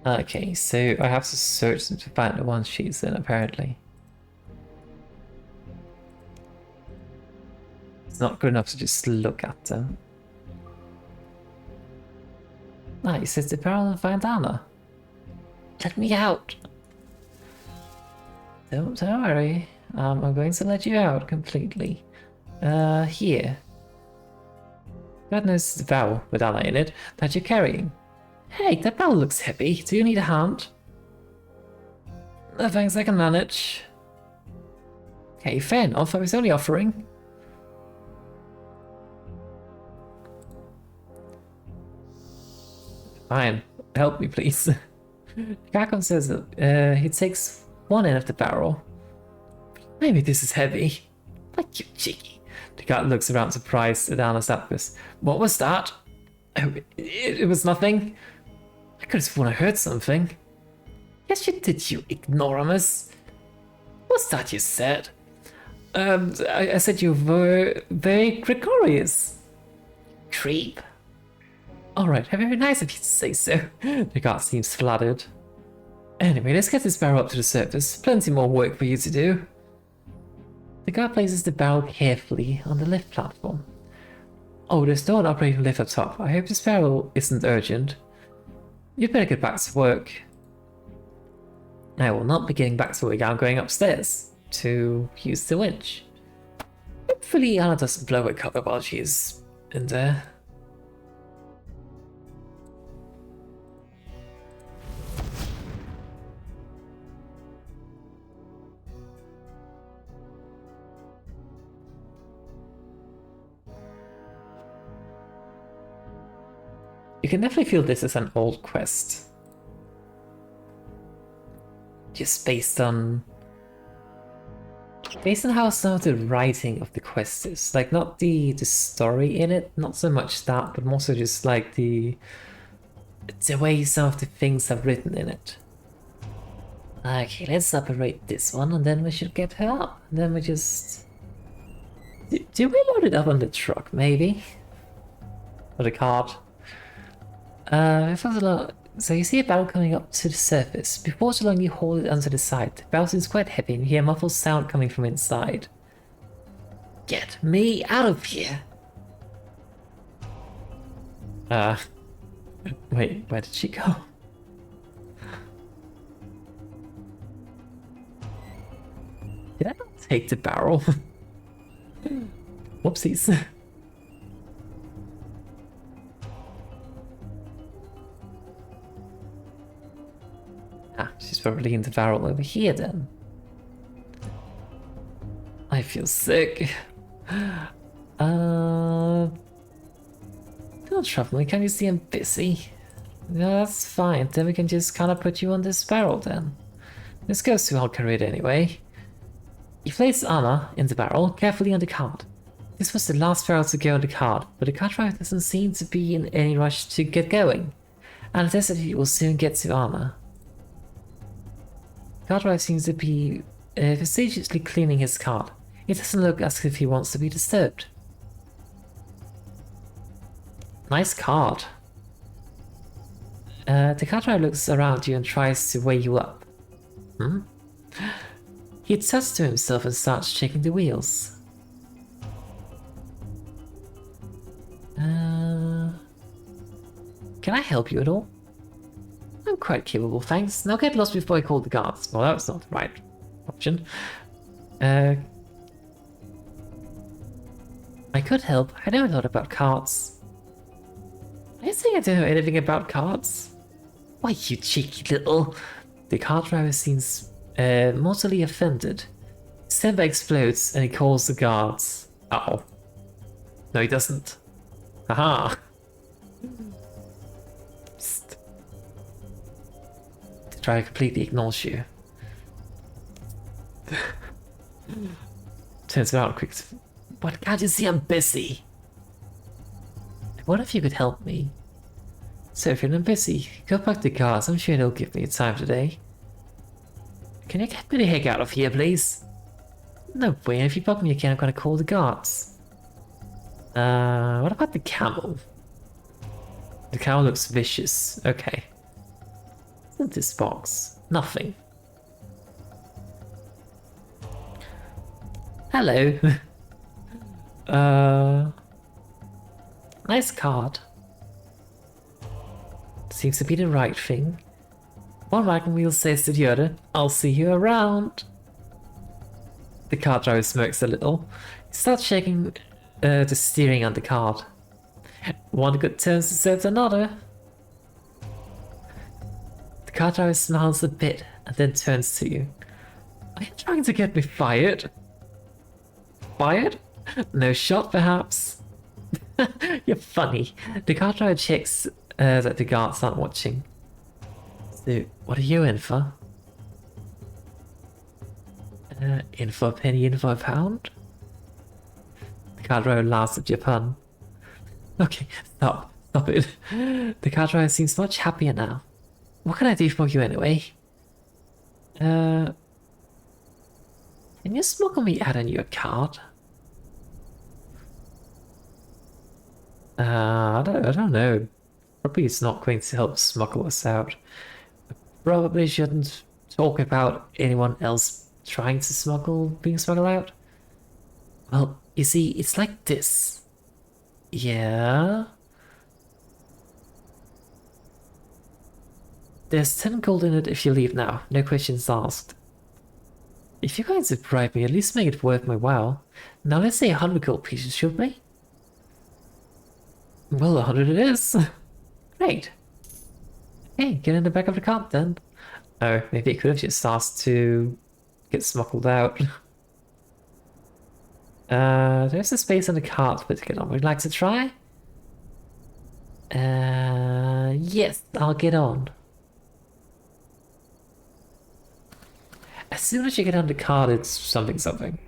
Okay, so I have to search to find the one she's in, apparently. It's not good enough to just look at them. Ah, he says the barrel and find Anna. Let me out! Don't worry, I'm going to let you out completely. Here. God knows the barrel with Anna in it that you're carrying. Hey, that barrel looks heavy. Do you need a hand? No thanks, I can manage. Okay, fair enough. I was only offering. Fine. Help me, please. Garcon says that he takes one end of the barrel. Maybe this is heavy. Like you, cheeky. The guard looks around surprised at Anna's outburst. What was that? Oh, it was nothing. I could have sworn I heard something. Yes, you did, you ignoramus. What's that you said? I said you were very gregarious. Creep. Alright, very nice of you to say so. The guard seems flattered. Anyway, let's get this barrel up to the surface. Plenty more work for you to do. The guard places the barrel carefully on the lift platform. Oh, there's no one operating lift up top. I hope this barrel isn't urgent. You'd better get back to work. I will not be getting back to work. I'm going upstairs to use the winch. Hopefully Anna doesn't blow her cover while she's in there. You can definitely feel this as an old quest. Just based on how some of the writing of the quest is. Like, not the story in it, not so much that, but more so just like the way some of the things are written in it. Okay, let's operate this one and then we should get her up. And then we just... Do we load it up on the truck, maybe? Or the cart? So you see a barrel coming up to the surface. Before too long you hold it onto the side. The barrel seems quite heavy and you hear a muffled sound coming from inside. Get me out of here! Wait, where did she go? Did I not take the barrel? Whoopsies. Ah, she's probably in the barrel over here then. I feel sick. Don't trouble me, can you see I'm busy? No, that's fine, then we can just kind of put you on this barrel then. This goes to Archaeology anyway. You place Anna in the barrel, carefully on the cart. This was the last barrel to go on the cart, but the cart driver doesn't seem to be in any rush to get going. And it says that he will soon get to Anna. The cart driver seems to be facetiously cleaning his cart. It doesn't look as if he wants to be disturbed. Nice cart. The cart driver looks around you and tries to weigh you up. He tuts to himself and starts shaking the wheels. Can I help you at all? I'm quite capable, thanks. Now get lost before I call the guards. Well, that was not the right option. I could help. I know a lot about cards. Are you saying I don't know anything about cards? Why, you cheeky little... The card driver seems mortally offended. His temper explodes and he calls the guards. Uh-oh. No, he doesn't. Haha. Psst. The driver completely ignores you. Turns around quick. What, can't you see I'm busy? What if you could help me? So if you're not busy, go back to the cars. I'm sure they'll give me time today. Can you get me the heck out of here, please? No way, if you bug me again, I'm gonna call the guards. What about the camel? The camel looks vicious. Okay. What's in this box? Nothing. Hello. Nice card. Seems to be the right thing. One wagon wheel says to the other, I'll see you around. The card driver smirks a little. He starts shaking the steering on the card. One good turn deserves another. The card driver smiles a bit and then turns to you. Are you trying to get me fired? Fired? No shot, perhaps? You're funny. The card driver checks that the guards aren't watching. So, what are you in for? In for a penny, in for a pound? The card driver laughs at your pun. Okay, stop it. The card driver seems much happier now. What can I do for you anyway? Can you smuggle me out on your card? I don't know. Probably it's not going to help smuggle us out. Probably shouldn't talk about anyone else trying to being smuggled out. Well, you see, it's like this. Yeah? There's 10 gold in it if you leave now, no questions asked. If you're going to bribe me, at least make it worth my while. Now let's say 100 gold pieces, should we? Well, 100 it is. Great. Hey, get in the back of the cart then. Oh, maybe it could have just asked to get smuggled out. There's a space on the cart, but to get on. Would you like to try? Yes, I'll get on. As soon as you get on the cart, it's something.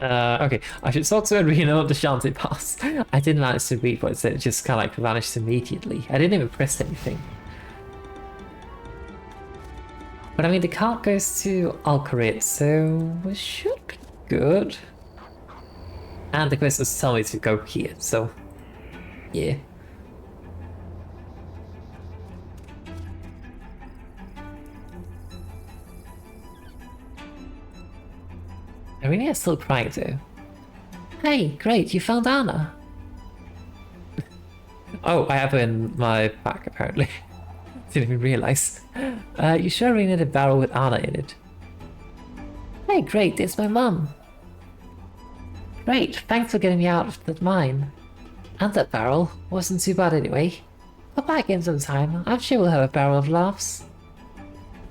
Okay, I should talk to Arazeena of the Shanty Pass. I didn't manage to read what it said, it just kind of like vanished immediately. I didn't even press anything. But I mean, the cart goes to Archaeology, so we should be good. And the quest was telling me to go here, so yeah. Arazeena is still crying too. Hey, great, you found Anna. Oh, I have her in my back apparently. Didn't even realize. You sure Arazeena had a barrel with Anna in it? Hey, great, it's my mum. Great, thanks for getting me out of that mine. And that barrel wasn't too bad anyway. Pop back in sometime, I'm sure we'll have a barrel of laughs.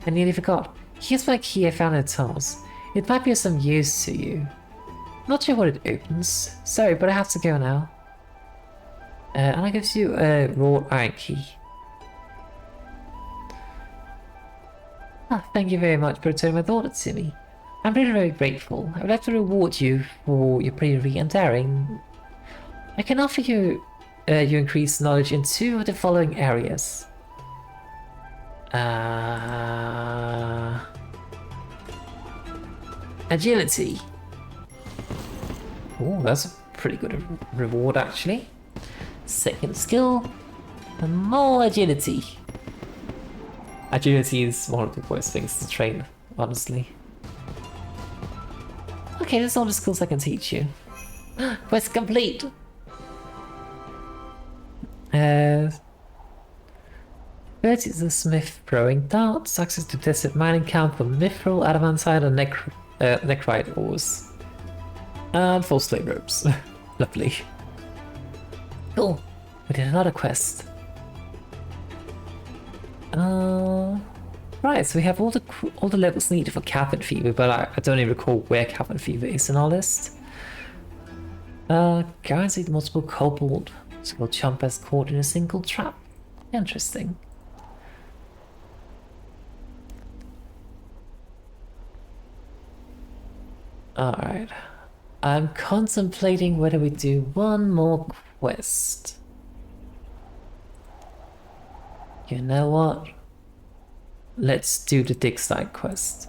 I nearly forgot. Here's my key I found in the tunnels. It might be of some use to you. Not sure what it opens. Sorry, but I have to go now. And I give you a raw iron key. Ah, thank you very much for returning my daughter to me. I'm really very grateful. I would like to reward you for your bravery and daring. I can offer you increased knowledge in 2 of the following areas. Agility. Oh, that's a pretty good reward actually. Second skill, and more agility. Agility is one of the worst things to train, honestly. Okay, that's all the skills I can teach you. Quest complete! Bird is a smith throwing darts, access to desert mining camp for mithril, adamantine, and nechrite ores. And full slave ropes. Lovely. Cool. We did another quest. Right, so we have all the levels needed for cabin fever, but I don't even recall where cabin fever is in our list. Guaranteed multiple kobold. Single chump as caught in a single trap. Interesting. Alright. I'm contemplating whether we do one more quest. You know what? Let's do the dig site quest.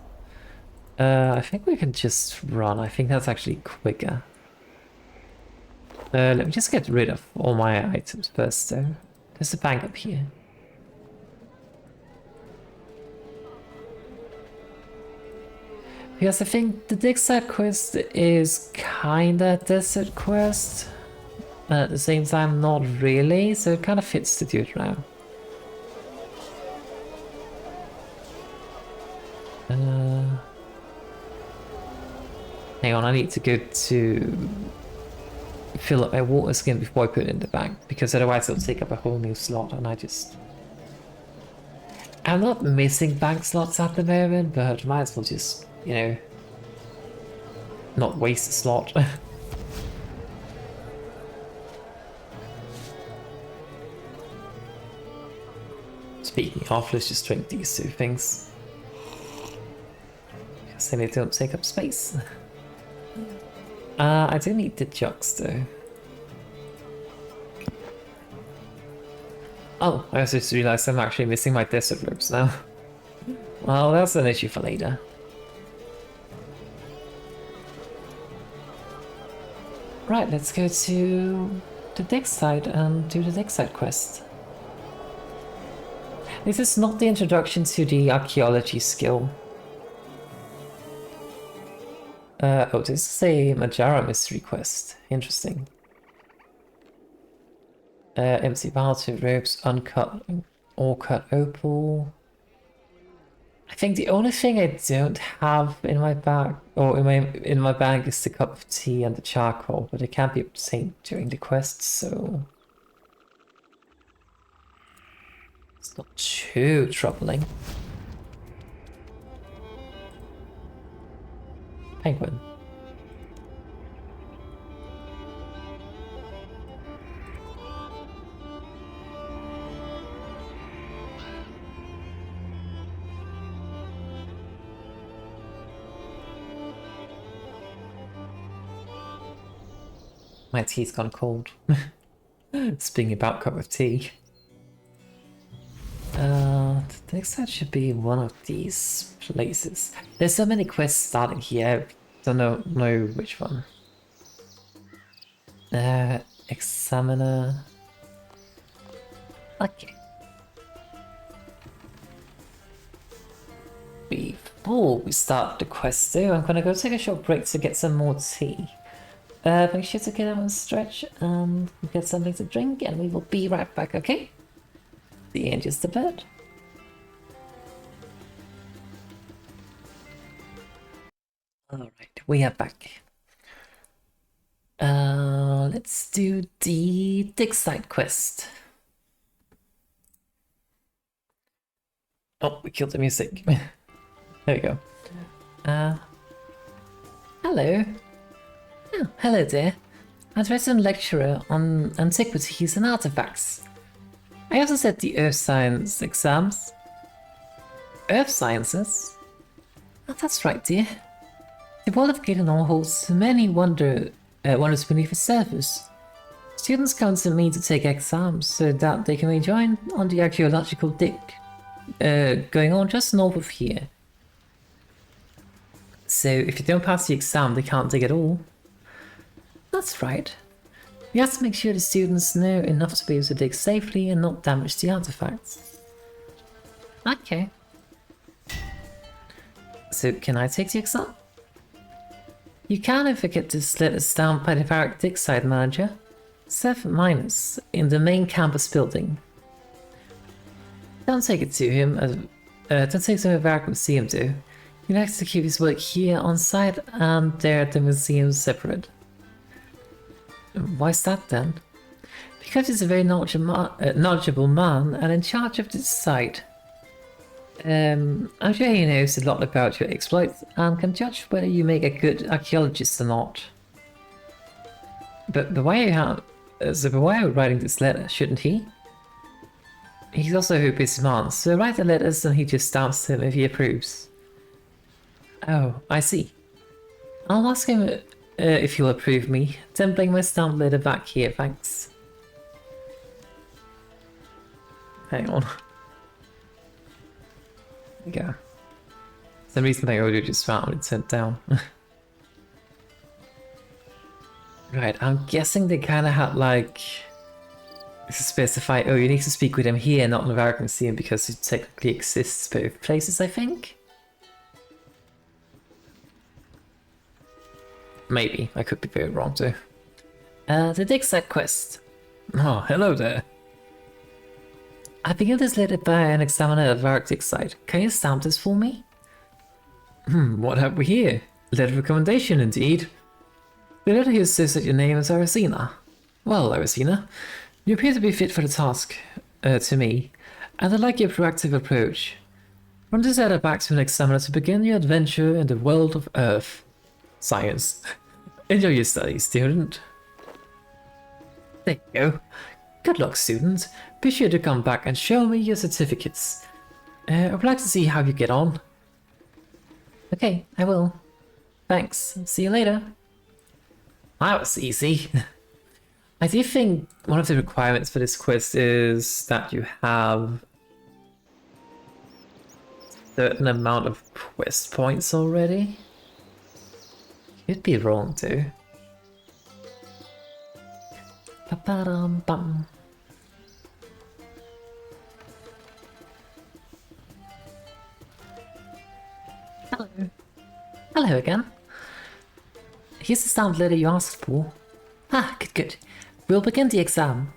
I think we can just run. I think that's actually quicker. Let me just get rid of all my items first though. There's a bank up here. Because I think the dig site quest is kinda desert quest. But at the same time not really, so it kinda fits to do it now. Hang on, I need to go to fill up my water skin before I put it in the bank, because otherwise it'll take up a whole new slot and I'm not missing bank slots at the moment, but might as well just, you know, not waste a slot. Speaking of, let's just drink these two things. Because then they don't take up space. I do need the jugs though. Oh, I just realized I'm actually missing my desert ropes now. Well, that's an issue for later. Right, let's go to the dig site and do the dig site quest. This is not the introduction to the archaeology skill. Oh, this is a Majara mystery quest. Interesting. Empty barrel, ropes, uncut or cut opal. I think the only thing I don't have in my bag or in my bag is the cup of tea and the charcoal, but it can't be obtained during the quest, so it's not too troubling. Penguin. My tea's gone cold. Speaking about cup of tea. The next side should be one of these places. There's so many quests starting here, I don't know which one. Examiner. Okay. Before we start the quest though, I'm gonna go take a short break to get some more tea. Make sure to get out and stretch and get something to drink, and we will be right back, okay? The end just a bit. Alright, we are back. Let's do the dig site quest. Oh, we killed the music. There we go. Hello. Oh, hello there. I'm a resident lecturer on antiquities and artifacts. I also set the Earth Science exams. Earth Sciences? Oh, that's right, dear. The world of Galenor holds many wonders beneath the surface. Students come to me to take exams so that they can rejoin on the archaeological dig going on just north of here. So if you don't pass the exam, they can't dig at all. That's right. We have to make sure the students know enough to be able to dig safely and not damage the artifacts. Okay. So can I take the exam? You can if you get this letter stamped by the barrack dig site manager, 7- in the main campus building. Don't take it to him. Don't take it to a vacuum museum too. He likes to keep his work here on site and there at the museum separate. Why's that then? Because he's a very knowledgeable man and in charge of this site. I'm sure he knows a lot about your exploits and can judge whether you make a good archaeologist or not. But why are you writing this letter, shouldn't he? He's also a busy man, so write the letters and he just stamps them if he approves. Oh, I see. I'll ask him if he'll approve me, then bring my stamped letter back here, thanks. Hang on. There we go. Some reason my audio just found it sent down. Right, I'm guessing they kind of had like to specify, oh, you need to speak with him here, not in the Vatican Museum, because it technically exists both places, I think? Maybe, I could be very wrong too. The dig site quest. Oh, hello there. I began this letter by an examiner at the Arctic site. Can you stamp this for me? What have we here? Letter of recommendation, indeed. The letter here says that your name is Arazeena. Well, Arazeena, you appear to be fit for the task, to me, and I like your proactive approach. From this letter back to an examiner to begin your adventure in the world of Earth. Science. Enjoy your studies, student. There you go. Good luck, student. Be sure to come back and show me your certificates. I would like to see how you get on. Okay, I will. Thanks. See you later. That was easy. I do think one of the requirements for this quest is that you have a certain amount of quest points already. You'd be wrong too. Ba-ba-dum-bum. Hello. Hello again. Here's the stamped letter you asked for. Ah, good, good. We'll begin the exam.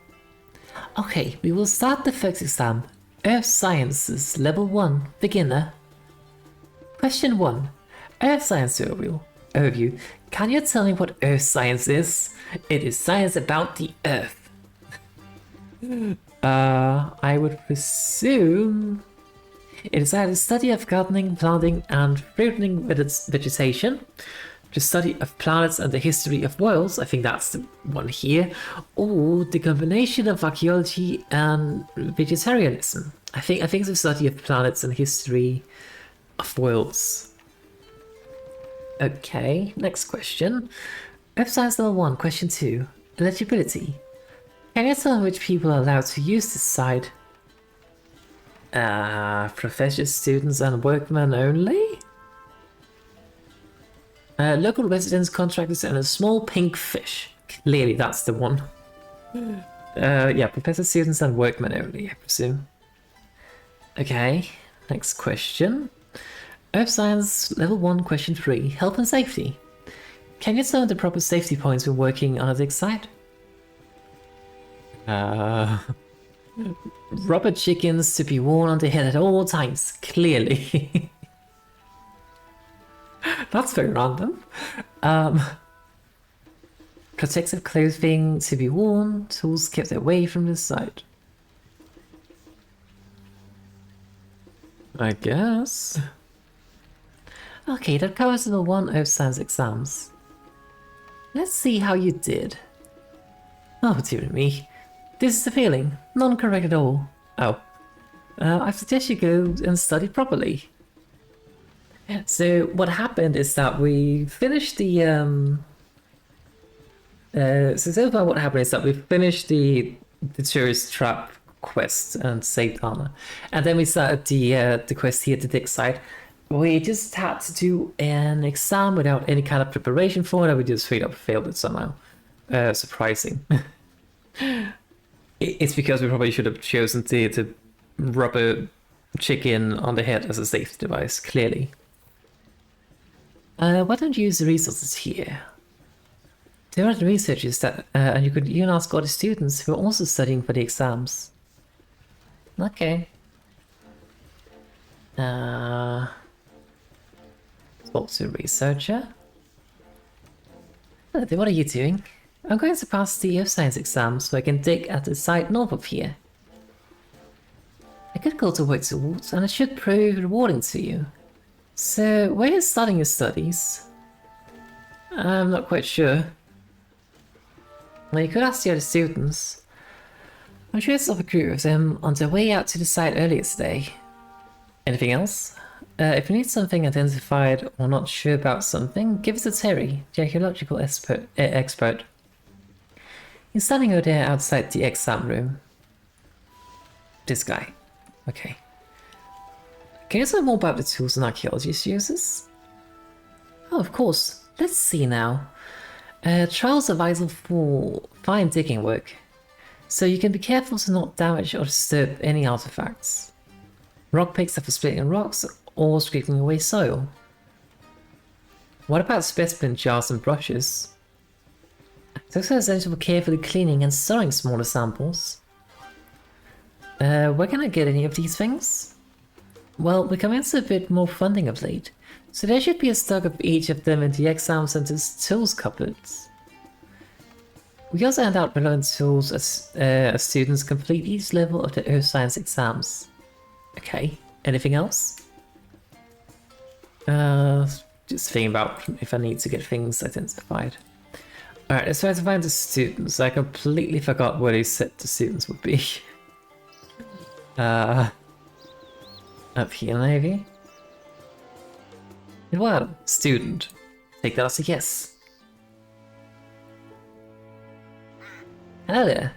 Okay, we will start the first exam. Earth Sciences, Level 1, Beginner. Question 1. Earth Science Overview. Can you tell me what Earth Science is? It is science about the Earth. I would presume it is either study of gardening, planting, and fruiting vegetation, the study of planets and the history of worlds, I think that's the one here, or the combination of archaeology and vegetarianism. I think it's the study of planets and history of worlds. Okay, next question. Earth Science Level 1, Question 2. Eligibility. Can you tell me which people are allowed to use this site? Professors, students, and workmen only? Local residents, contractors, and a small pink fish. Clearly that's the one. Yeah, professors, students, and workmen only, I presume. Okay, next question. Earth Science Level 1, Question 3. Health and Safety. Can you tell me the proper safety points when working on a dig site? Rubber chickens to be worn on the head at all times, clearly. That's very random. Protective clothing to be worn, tools kept away from the site. I guess. Okay, that covers the 1 Earth Science exams. Let's see how you did. Oh dear me. This is the feeling. None correct at all. Oh. I suggest you go and study properly. So what happened is that we finished the so far what happened is that we finished the tourist trap quest and saved Anna. And then we started the quest here at the dig site. We just had to do an exam without any kind of preparation for it, and we just straight up failed it somehow. Surprising. It's because we probably should have chosen the rubber chicken on the head as a safety device, clearly. Why don't you use the resources here? There are the researchers that, and you can ask other students who are also studying for the exams. Okay. Talk to a researcher. Hello there, what are you doing? I'm going to pass the earth science exam so I can dig at the site north of here. A good goal to work towards, and it should prove rewarding to you. So, where are you starting your studies? I'm not quite sure. Well, you could ask the other students. I'm sure it's a group of them on their way out to the site earlier today. Anything else? If you need something identified or not sure about something, give it to Terry, the archaeological expert. He's standing over there outside the exam room. This guy. Okay. Can you tell me more about the tools an archaeologist uses? Oh, of course. Let's see now. Trials are vital for fine digging work, so you can be careful to not damage or disturb any artifacts. Rock picks are for splitting rocks or scraping away soil. What about specimen jars and brushes? Those are essential for carefully cleaning and storing smaller samples. Where can I get any of these things? Well, we commenced a bit more funding of late, so there should be a stock of each of them in the exam center's tools cupboards. We also hand out relevant tools as students complete each level of the earth science exams. Okay, anything else? Just thinking about if I need to get things identified. Alright, let's try to find the students. I completely forgot where they said the students would be. Up here maybe? Well, student. Take that as a yes. Hello there.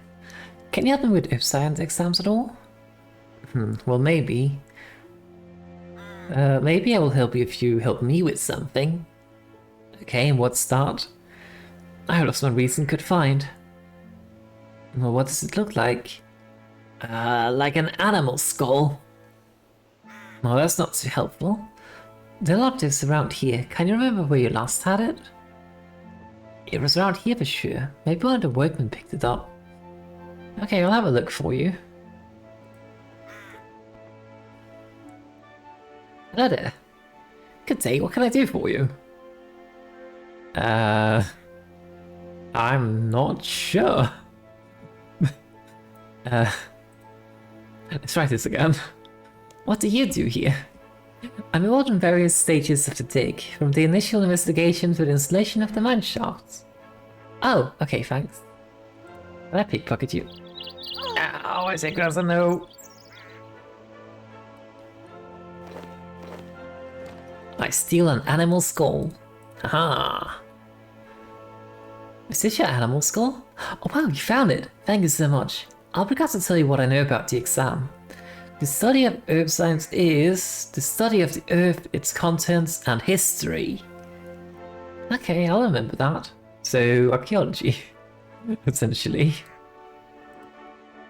Can you help me with earth science exams at all? Well, maybe. Maybe I will help you if you help me with something. Okay, and what start? I lost one reason could find. Well, what does it look like? Like an animal skull. Well, that's not too helpful. There are objects around here. Can you remember where you last had it? It was around here for sure. Maybe one of the workmen picked it up. Okay, I'll have a look for you. Hello there. Good day, what can I do for you? I'm not sure. Let's try this again. What do you do here? I'm involved in various stages of the dig, from the initial investigation to the installation of the mine shafts. Oh, okay, thanks. Can I pickpocket you? Ow, I think that's a no. I steal an animal skull. Haha. Is this your animal skull? Oh wow, you found it! Thank you so much. I'll be glad to tell you what I know about the exam. The study of earth science is the study of the earth, its contents, and history. Okay, I'll remember that. So, archaeology, essentially.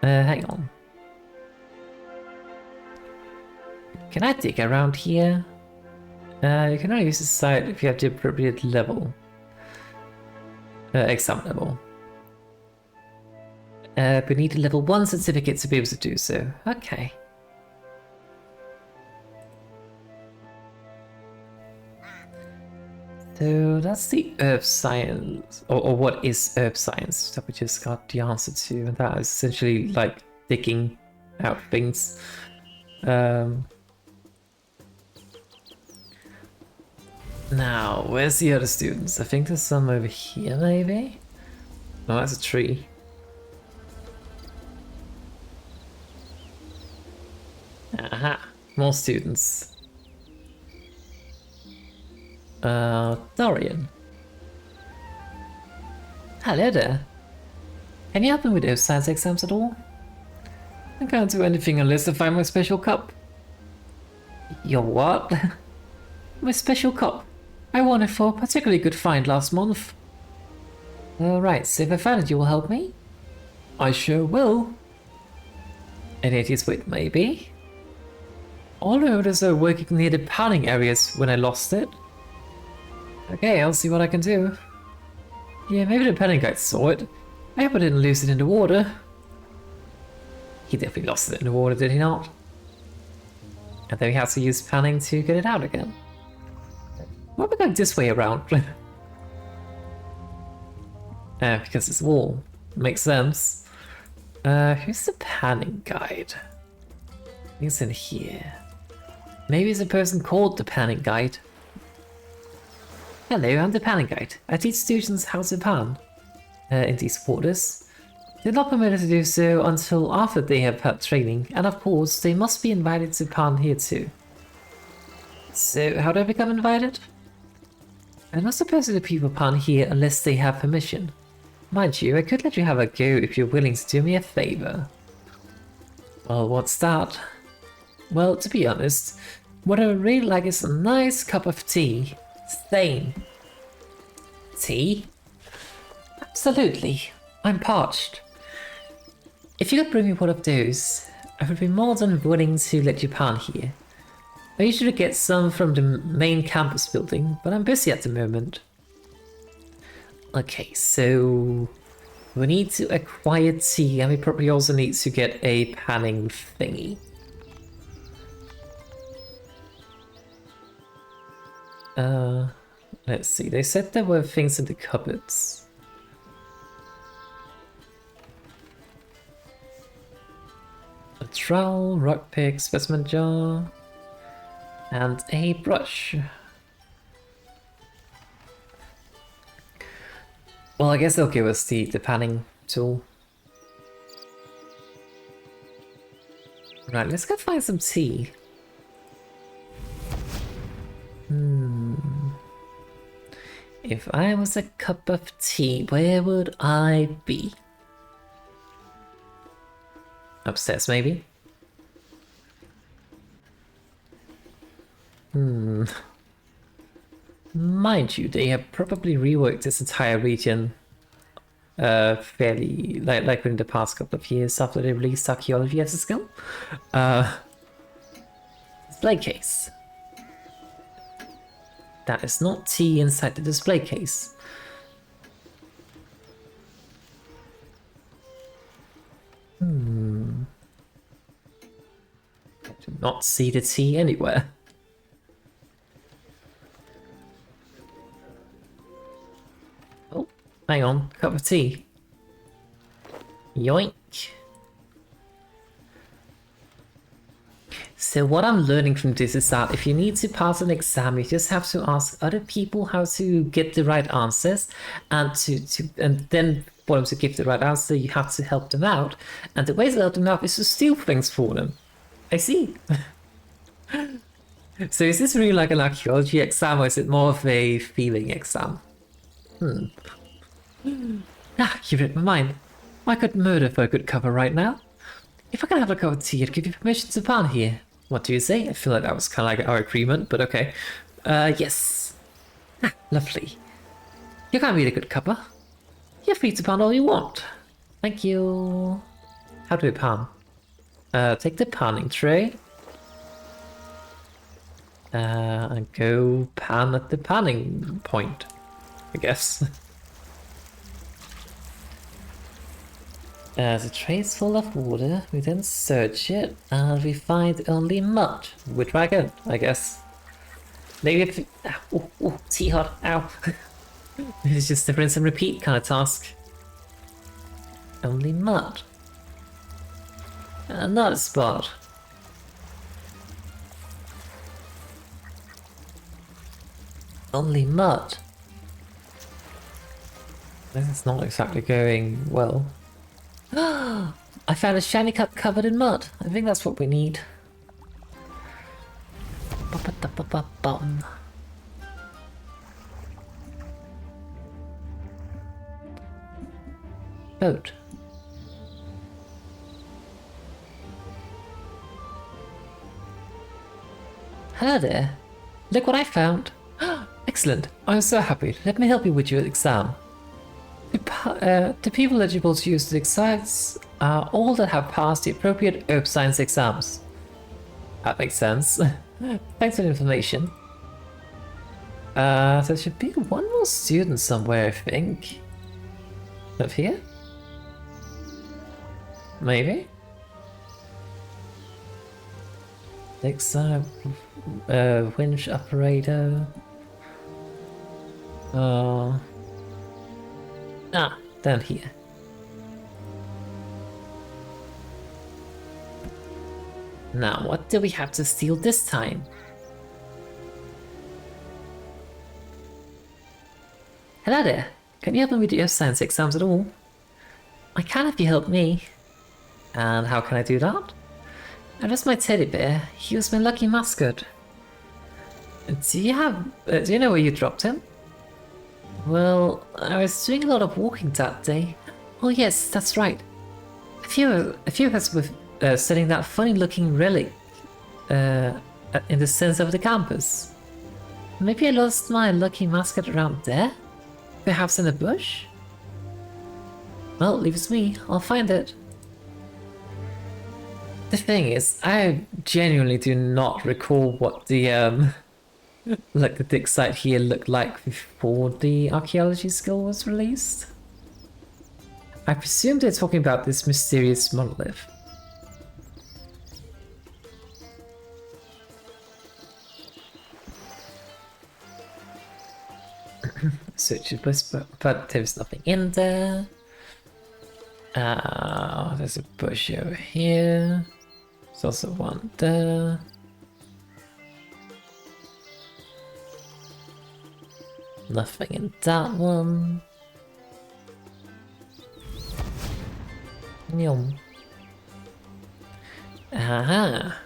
Hang on. Can I dig around here? You can only use the site if you have the appropriate level. Exam level. We need a level 1 certificate to be able to do so. Okay. So that's the earth science, or what is earth science that we just got the answer to, and that is essentially like digging out things. Now, where's the other students? I think there's some over here, maybe? No, that's a tree. Aha, more students. Dorian. Hello there. Can you help me with those science exams at all? I can't do anything unless I find my special cup. Your what? My special cup. I won it for a particularly good find last month. Right, so if I find it, you will help me? I sure will. Any ideas with maybe? All the others are working near the pounding areas when I lost it. Okay, I'll see what I can do. Yeah, maybe the penning guy saw it. I hope I didn't lose it in the water. He definitely lost it in the water, did he not? And then we have to use panning to get it out again. Why are we going this way around? Because it's wall. Makes sense. Who's the panning guide? He's in here. Maybe it's a person called the panning guide. Hello, I'm the panning guide. I teach students how to pan in these quarters. They're not permitted to do so until after they have had training, and of course, they must be invited to pan here too. So, how do I become invited? I'm not supposed to people pan here unless they have permission. Mind you, I could let you have a go if you're willing to do me a favor. Well, what's that? Well, to be honest, what I would really like is a nice cup of tea. Same. Tea? Absolutely. I'm parched. If you could bring me one of those, I would be more than willing to let you pan here. I usually get some from the main campus building, but I'm busy at the moment. Okay, so we need to acquire tea, and we probably also need to get a panning thingy. Let's see, they said there were things in the cupboards. A trowel, rock pick, specimen jar, and a brush. Well, I guess they'll give us the panning tool. Right, let's go find some tea. If I was a cup of tea, where would I be? Upstairs, maybe? Mind you, they have probably reworked this entire region fairly, like within the past couple of years after they released Archaeology as a skill. Display case. That is not tea inside the display case. I do not see the tea anywhere. Oh, hang on, cup of tea. Yoink. So what I'm learning from this is that if you need to pass an exam, you just have to ask other people how to get the right answers, and and then for them to give the right answer, you have to help them out. And the way to help them out is to steal things for them. I see. So is this really like an archaeology exam, or is it more of a feeling exam? Ah, you read my mind. I could murder for a good cover right now. If I can have a cup of tea, I'd give you permission to pan here. What do you say? I feel like that was kind of like our agreement, but okay. Yes. Ah, lovely. You can't be a good cuppa. You're free to pan all you want. Thank you. How do we pan? Take the panning tray. And go pan at the panning point, I guess. The tray is full of water, we then search it, and we find only mud. We try again, I guess. Maybe if... Oh, tea hot, ow. It's just a rinse and repeat kind of task. Only mud. Another spot. Only mud. This is not exactly going well. I found a shiny cup covered in mud. I think that's what we need. Boat. Hello there. Look what I found. Excellent. I'm so happy. Let me help you with your exam. The people eligible to use the exams are all that have passed the appropriate Earth Science exams. That makes sense. Thanks for the information. There should be one more student somewhere, I think. Up here? Maybe? Fixer, winch operator. Down here. Now, what do we have to steal this time? Hello there. Can you help me with your science exams at all? I can if you help me. And how can I do that? I lost my teddy bear. He was my lucky mascot. Do you know where you dropped him? Well, I was doing a lot of walking that day. Oh yes, that's right. A few of us were studying that funny-looking relic in the center of the campus. Maybe I lost my lucky mascot around there? Perhaps in a bush? Well, leave it to me. I'll find it. The thing is, I genuinely do not recall what the like the dig site here looked like before the archaeology skill was released. I presume they're talking about this mysterious monolith. Search it, but there's nothing in there. There's a bush over here. There's also one there. Nothing in that one. Yum. Aha!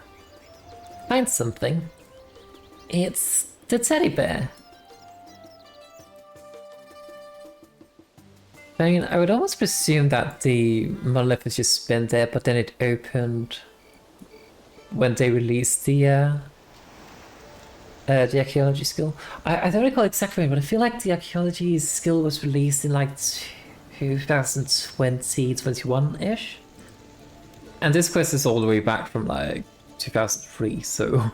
Find something. It's the teddy bear. I mean, I would almost presume that the monolith has just been there, but then it opened when they released the archaeology skill. I don't recall exactly, but I feel like the archaeology skill was released in like 2020, 21-ish. And this quest is all the way back from like 2003, so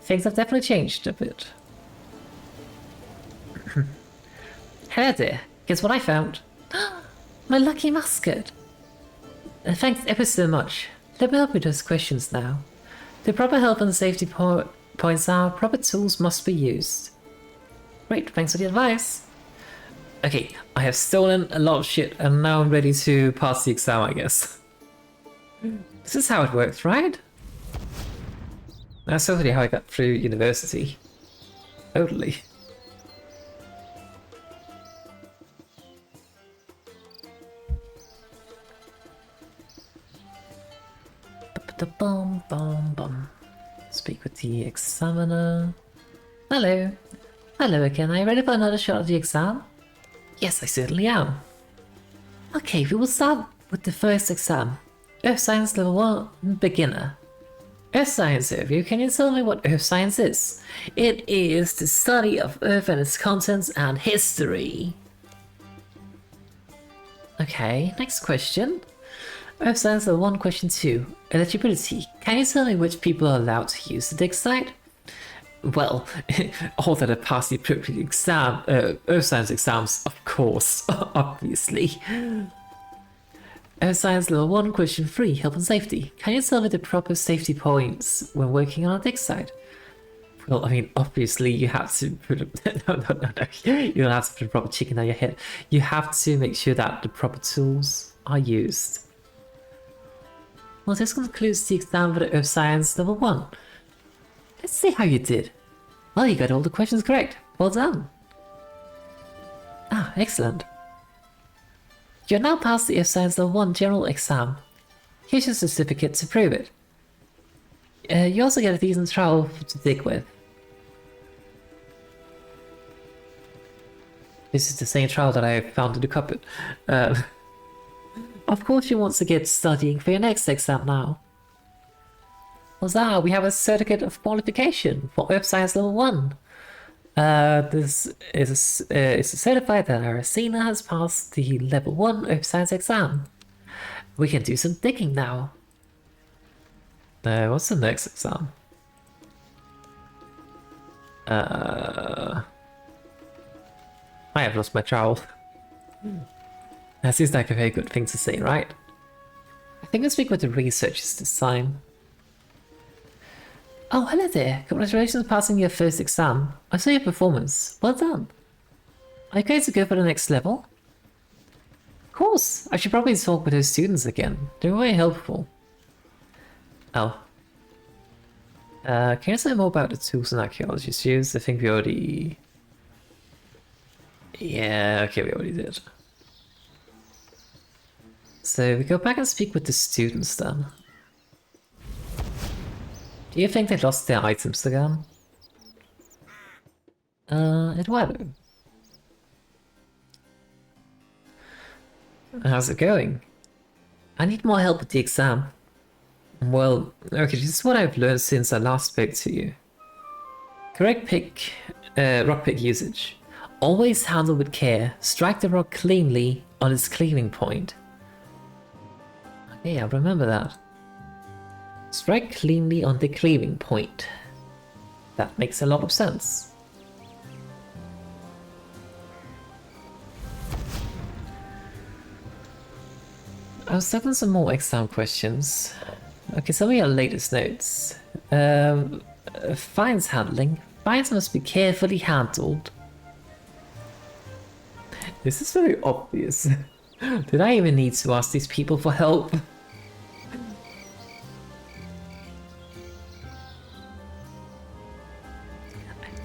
things have definitely changed a bit. Hello there, guess what I found? My lucky mascot! Thanks ever so much. Let me help with those questions now. The proper health and safety points are proper tools must be used. Great, thanks for the advice. Okay, I have stolen a lot of shit and now I'm ready to pass the exam, I guess. This is how it works, right? That's totally how I got through university. Totally. Bum, bum, bum. Speak with the examiner. Hello. Hello again. Are you ready for another shot of the exam? Yes, I certainly am. Okay, we will start with the first exam. Earth Science Level 1 Beginner. Earth Science Overview. Can you tell me what Earth Science is? It is the study of Earth and its contents and history. Okay, next question. Earth Science Level 1 Question 2. Eligibility. Can you tell me which people are allowed to use the dig site? Well, all that have passed the appropriate exam, Earth Science exams, of course, obviously. Earth Science Level 1 Question 3. Health and Safety. Can you tell me the proper safety points when working on a dig site? Well, I mean, obviously you have to put no. You don't have to put a proper chicken on your head. You have to make sure that the proper tools are used. Well, this concludes the exam for the Earth Science Level 1. Let's see how you did. Well, you got all the questions correct. Well done. Ah, excellent. You're now past the Earth Science Level 1 General Exam. Here's your certificate to prove it. You also get a decent trowel to dig with. This is the same trowel that I found in the cupboard. Of course you want to get studying for your next exam now. Huzzah, we have a certificate of qualification for Earth Science Level 1. This is a certified that Arazeena has passed the Level 1 Earth Science exam. We can do some digging now. What's the next exam? I have lost my trowel. That seems like a very good thing to say, right? I think I'll speak with the researchers this time. Oh, hello there. Congratulations on passing your first exam. I saw your performance. Well done. Are you going to go for the next level? Of course. I should probably talk with those students again. They were very helpful. Oh. Can you say more about the tools an archaeologist use? I think we already... Yeah, okay, we already did. So we go back and speak with the students then. Do you think they lost their items again? Eduardo. How's it going? I need more help with the exam. Well, okay, this is what I've learned since I last spoke to you. Correct rock pick usage. Always handle with care. Strike the rock cleanly on its cleaving point. Okay, I'll remember that. Strike cleanly on the cleaving point. That makes a lot of sense. I was stuck on some more exam questions. Okay, some of your latest notes. Fines handling. Fines must be carefully handled. This is very obvious. Did I even need to ask these people for help?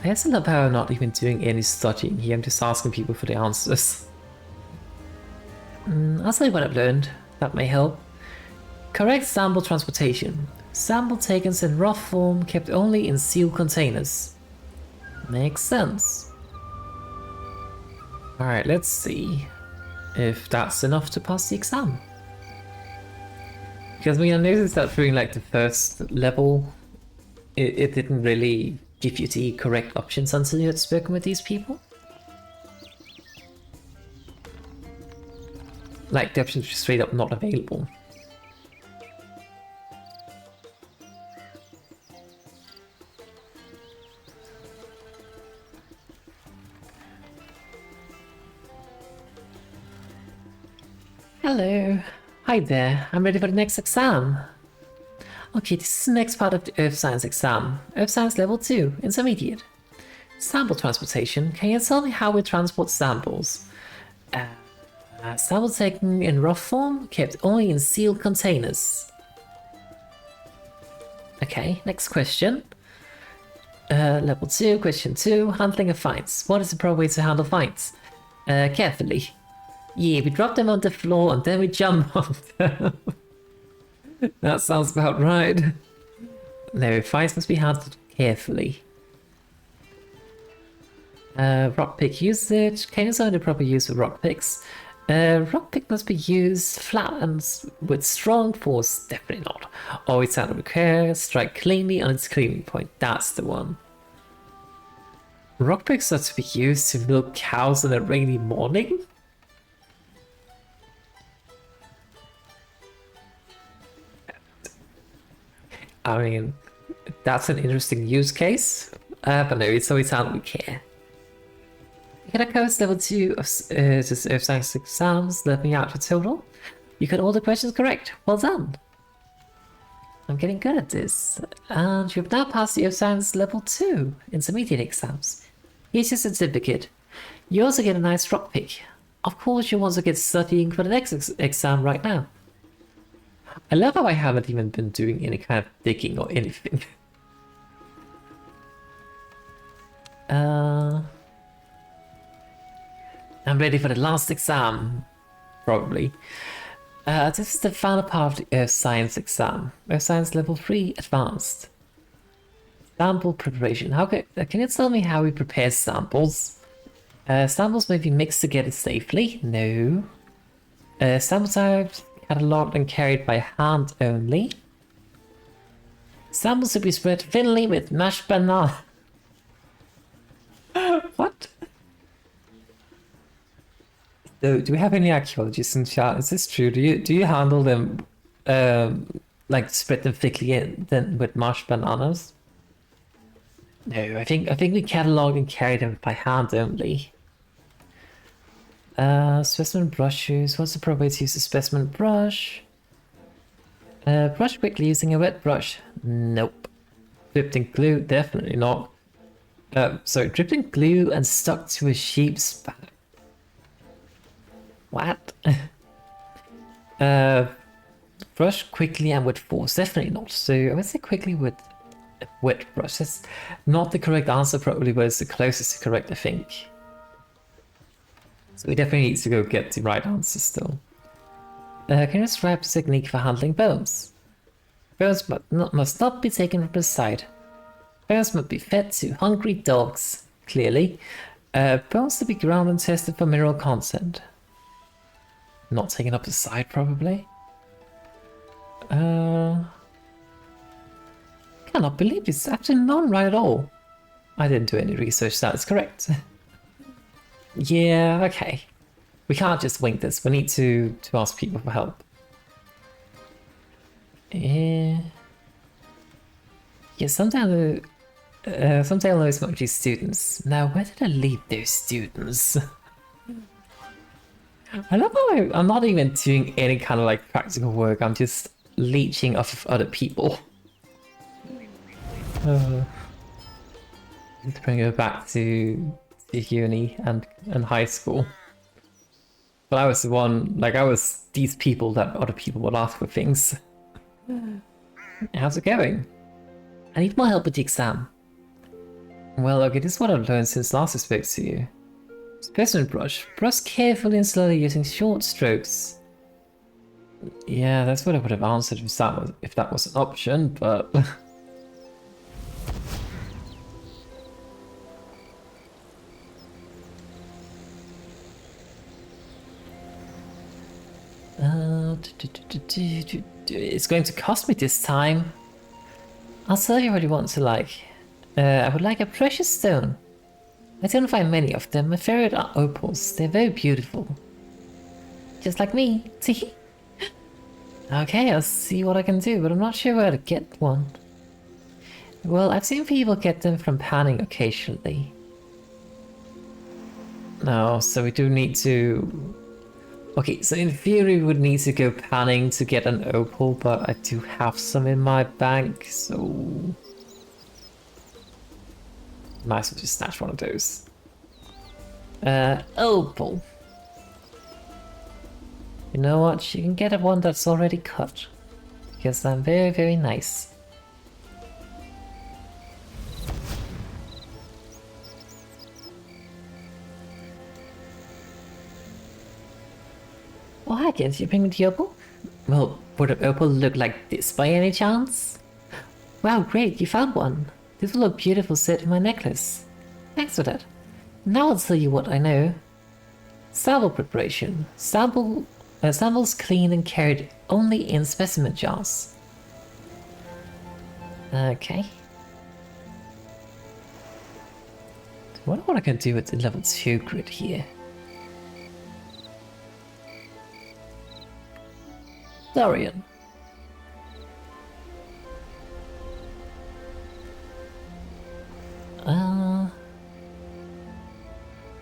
I also love how I'm not even doing any studying here, I'm just asking people for the answers. I'll tell you what I've learned, that may help. Correct sample transportation. Sample taken in raw form, kept only in sealed containers. Makes sense. Alright, let's see if that's enough to pass the exam. Because I mean, I noticed that during like the first level, it didn't really give you the correct options until you had spoken with these people. Like the options were straight up not available. Hello. Hi there. I'm ready for the next exam. Okay, this is the next part of the Earth Science exam. Earth Science Level 2, Intermediate. Sample transportation. Can you tell me how we transport samples? Samples taken in raw form, kept only in sealed containers. Okay, next question. Level 2, question 2, handling of fines. What is the proper way to handle fines? Carefully. Yeah, we drop them on the floor and then we jump on them. That sounds about right. No, fines must be handled carefully. Rock pick usage. Can you find the proper use of rock picks? Rock pick must be used flat and with strong force. Definitely not. Always out of care. Strike cleanly on its cleaving point. That's the one. Rock picks are to be used to milk cows on a rainy morning. I mean, that's an interesting use case, but no, it's always handled with care. You get a course level 2 of Earth Science exams, leveling out your total. You got all the questions correct. Well done. I'm getting good at this. And you've now passed the Earth Science level 2 intermediate exams. Here's your certificate. You also get a nice rock pick. Of course, you want to get studying for the next exam right now. I love how I haven't even been doing any kind of digging or anything. I'm ready for the last exam, probably. This is the final part of the Earth Science exam. Earth Science Level 3 Advanced. Sample preparation. Can you tell me how we prepare samples? Samples may be mixed together safely. No. Sample types catalogued and carried by hand only. Samples should be spread thinly with mashed banana. What? So, do we have any archaeologists in chat? Is this true? Do you handle them like spread them thickly in then with mashed bananas? No, I think we catalogued and carried them by hand only. Specimen brushes. What's the proper way to use a specimen brush? Brush quickly using a wet brush. Nope. Dipped in glue, definitely not. So dripped in glue and stuck to a sheep's back. What? Brush quickly and with force, definitely not. So I would say quickly with a wet brush. That's not the correct answer, probably, but it's the closest to correct, I think. So we definitely need to go get the right answer still. Can you describe the technique for handling bones? Bones must not be taken from the side. Bones must be fed to hungry dogs, clearly. Bones to be ground and tested for mineral content. Not taken up the side, probably. Cannot believe this. Absolutely none right at all. I didn't do any research, that is correct. Yeah, okay. We can't just wing this. We need to ask people for help. Yeah, sometimes those might be students. Now, where did I leave those students? I love how I'm not even doing any kind of like practical work. I'm just leeching off of other people. To bring her back to uni and high school. But I was the one, like I was these people that other people would ask for things. How's it going? I need more help with the exam. Well, okay, this is what I've learned since last I spoke to you. Specimen brush. Brush carefully and slowly using short strokes. Yeah, that's what I would have answered if that was an option, but... It's going to cost me this time. I'll tell you what you want to like. I would like a precious stone. I don't find many of them. My favorite are opals. They're very beautiful. Just like me. See? Okay, I'll see what I can do, but I'm not sure where to get one. Well, I've seen people get them from panning occasionally. No, so we do need to... Okay, so in theory we would need to go panning to get an opal, but I do have some in my bank, so... Might as well just snatch one of those. Opal. You know what, you can get one that's already cut. Because I'm very, very nice. Oh, hi kids, you bring me the opal? Well, would an opal look like this by any chance? Wow, great, you found one. This will look beautiful set in my necklace. Thanks for that. Now I'll tell you what I know. Sample preparation. Samples cleaned and carried only in specimen jars. Okay. I wonder what I can do with the level 2 grid here. Dorian.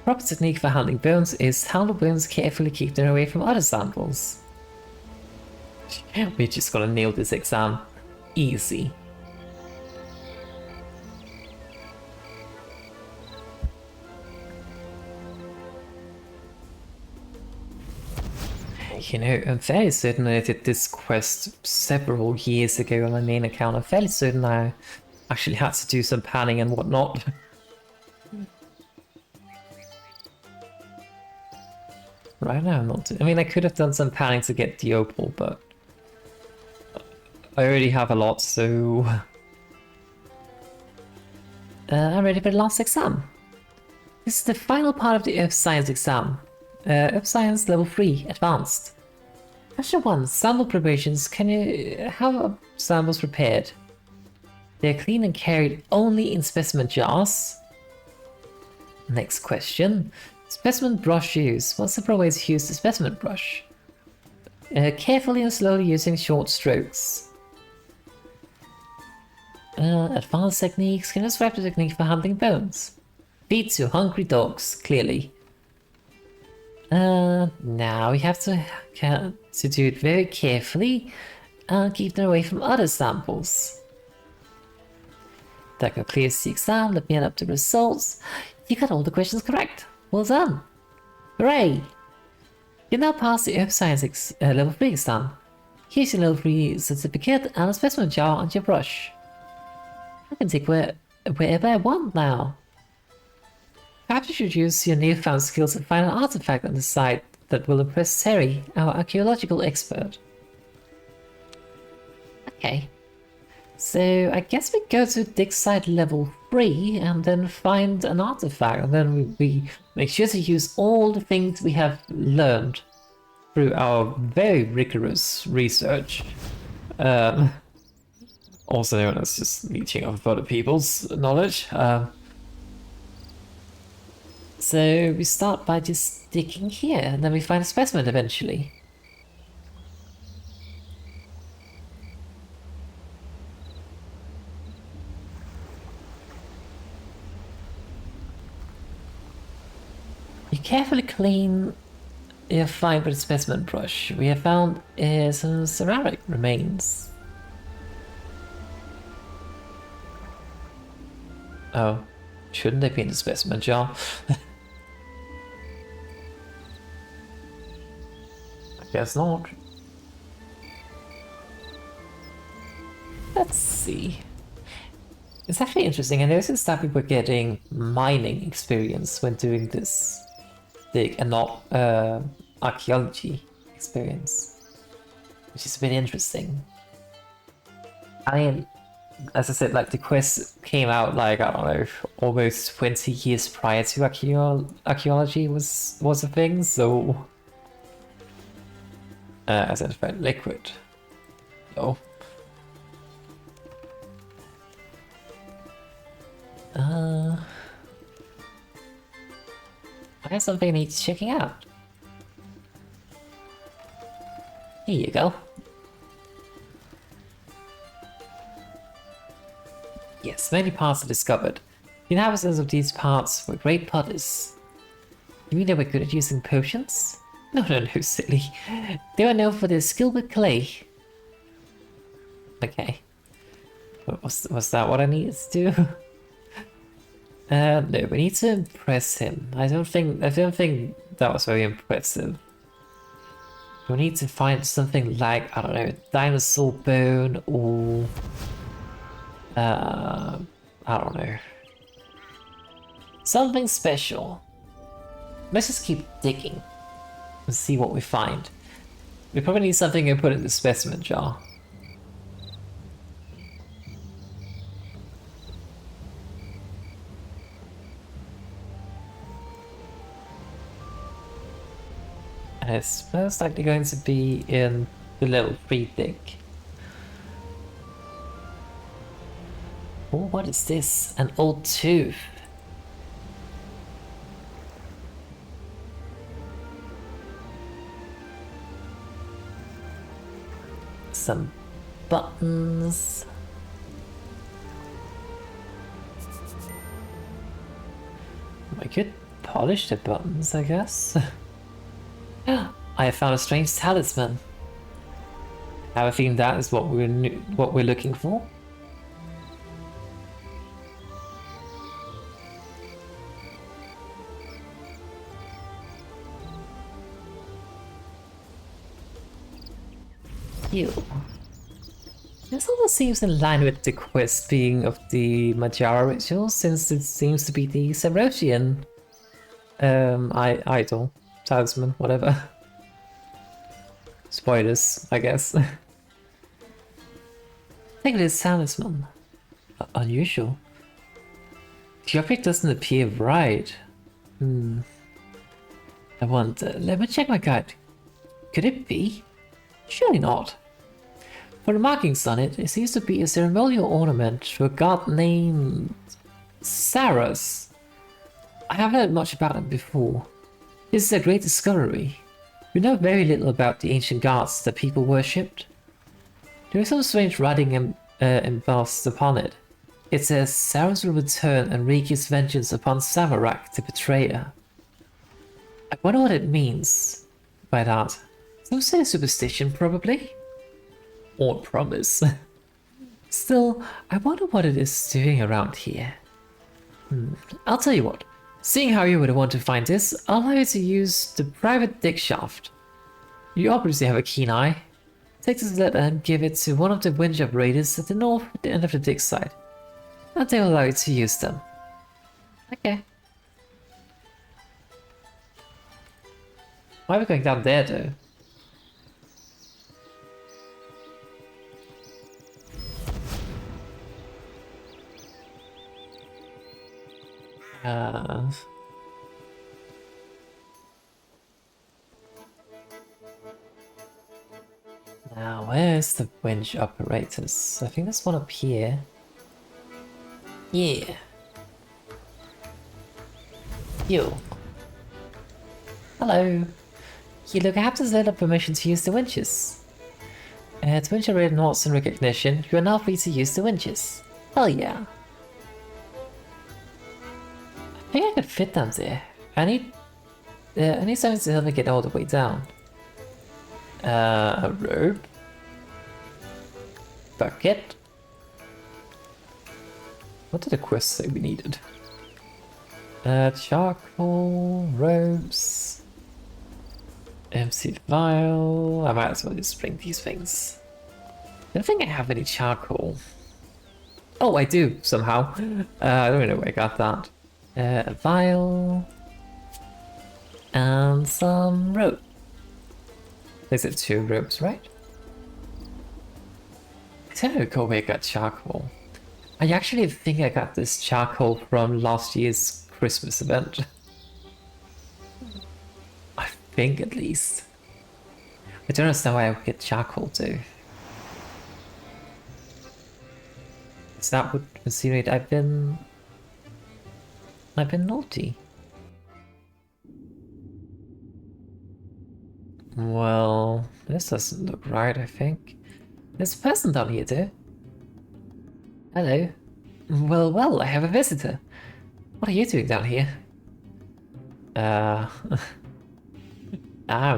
Proper technique for handling bones is handle bones carefully, keep them away from other samples. We're just gonna nail this exam. Easy. You know, I'm fairly certain I did this quest several years ago on my main account. I'm fairly certain I actually had to do some panning and whatnot. Right now I'm not I mean, I could have done some panning to get the opal, but I already have a lot, so... I'm ready for the last exam. This is the final part of the Earth Science exam. Earth Science Level 3, Advanced. Question 1. Sample preparations. Can you... How are samples prepared? They are cleaned and carried only in specimen jars. Next question. Specimen brush use. What's the proper way to use the specimen brush? Carefully and slowly using short strokes. Advanced techniques. Can you describe the technique for handling bones? Feed to hungry dogs, clearly. Now we have to do it very carefully and keep them away from other samples. That concludes the exam. Let me add up the results. You got all the questions correct. Well done. Hooray! You now passed the Earth Science level 3 exam. Here's your level 3 certificate and a specimen jar and your brush. I can take wherever I want now. Perhaps you should use your newfound skills to find an artifact on the site that will impress Terry, our archaeological expert. Okay. So I guess we go to dig site level 3 and then find an artifact, and then we make sure to use all the things we have learned through our very rigorous research. Also known as just leeching off other people's knowledge. So we start by just digging here, and then we find a specimen eventually. You carefully clean your find with a specimen brush. We have found some ceramic remains. Oh, shouldn't they be in the specimen jar? I guess not. Let's see. It's actually interesting. I noticed that we were getting mining experience when doing this dig and not archaeology experience, which is really interesting. I mean, as I said, like the quest came out like, I don't know, almost 20 years prior to archaeology was a thing, so as I found liquid. Oh. I have something that needs checking out. Here you go. Yes, many parts are discovered. The inhabitants of these parts were great potters. You mean they were good at using potions? No, silly. They were known for their skill with clay. Okay. Was that what I needed to do? No, we need to impress him. I don't think that was very impressive. We need to find something like, I don't know, dinosaur bone or I don't know. Something special. Let's just keep digging and see what we find. We probably need something to put in the specimen jar. And it's most likely going to be in the level 3 dig. Oh, what is this? An old tooth. Some buttons. I could polish the buttons, I guess. I have found a strange talisman. I have a feeling that is what we're looking for. This also seems in line with the quest being of the Majara ritual, since it seems to be the Sarosian idol, talisman, whatever. Spoilers, I guess. Take this talisman. Unusual. The object doesn't appear right. I wonder. Let me check my guide. Could it be? Surely not. For the markings on it, it seems to be a ceremonial ornament to a god named Saras. I haven't heard much about him before. This is a great discovery. We know very little about the ancient gods that people worshipped. There is some strange writing embossed upon it. It says Saras will return and wreak his vengeance upon Savarak, the betrayer. I wonder what it means by that. Some sort of superstition, probably? Or promise. Still, I wonder what it is doing around here. I'll tell you what. Seeing how you would want to find this, I'll allow you to use the private dig shaft. You obviously have a keen eye. Take this letter and give it to one of the winch operators at the north end of the dig site. And they'll allow you to use them. Okay. Why are we going down there though? Now, where's the winch operators? I think there's one up here. Yeah. You. Hello. You look, I have this letter permission to use the winches. To winch operator notes and recognition, you are now free to use the winches. Hell yeah. I think I could fit them there. I need something to help me get all the way down. A rope. Bucket. What did the quest say we needed? Charcoal, ropes, empty vial. I might as well just bring these things. I don't think I have any charcoal. Oh, I do somehow. I don't know where I got that. A vial and some rope. Is it 2 ropes, right? I don't recall where I got charcoal. I actually think I got this charcoal from last year's Christmas event. I think, at least. I don't understand why I would get charcoal too. Is that what insinuate I've been naughty? Well, this doesn't look right, I think. There's a person down here too. Hello. Well, I have a visitor. What are you doing down here? I'm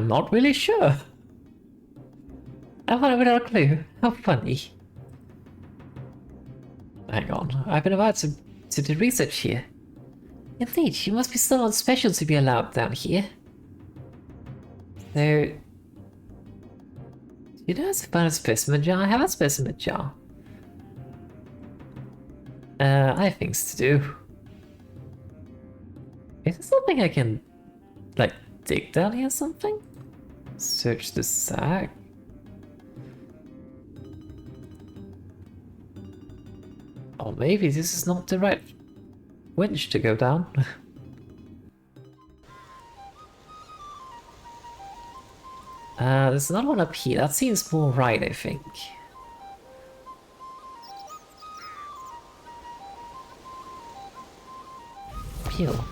not really sure. I'm without a clue. How funny. Hang on, I've been about to do research here. Indeed, you must be someone special to be allowed down here. So, you know how to find a specimen jar? I have a specimen jar. I have things to do. Is there something I can, like, dig down here or something? Search the sack. Or maybe this is not the right winch to go down. There's another one up here. That seems more right, I think. Peel.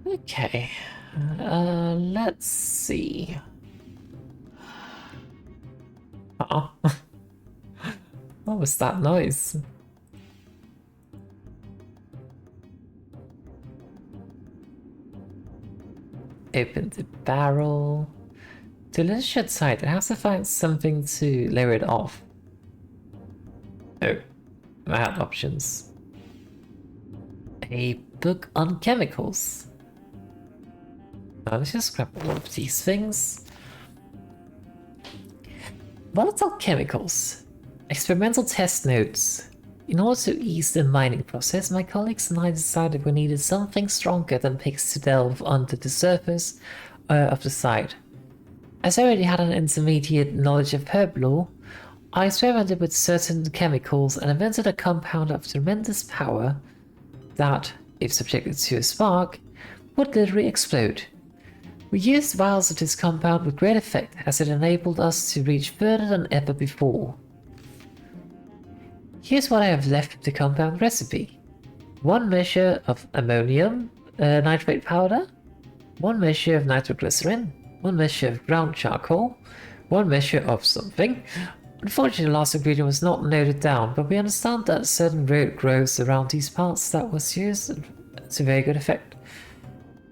Okay. Let's see. Uh-oh. What was that noise? Open the barrel. To the shed side, I have to find something to lower it off. Oh, I had options. A book on chemicals. Let's just grab all of these things. Volatile chemicals. Experimental test notes. In order to ease the mining process, my colleagues and I decided we needed something stronger than picks to delve under the surface of the site. As I already had an intermediate knowledge of herb lore, I experimented with certain chemicals and invented a compound of tremendous power that, if subjected to a spark, would literally explode. We used vials of this compound with great effect, as it enabled us to reach further than ever before. Here's what I have left of the compound recipe. 1 measure of ammonium nitrate powder, 1 measure of nitroglycerin, 1 measure of ground charcoal, 1 measure of something. Unfortunately, the last ingredient was not noted down, but we understand that a certain root grows around these parts that was used It's a very good effect.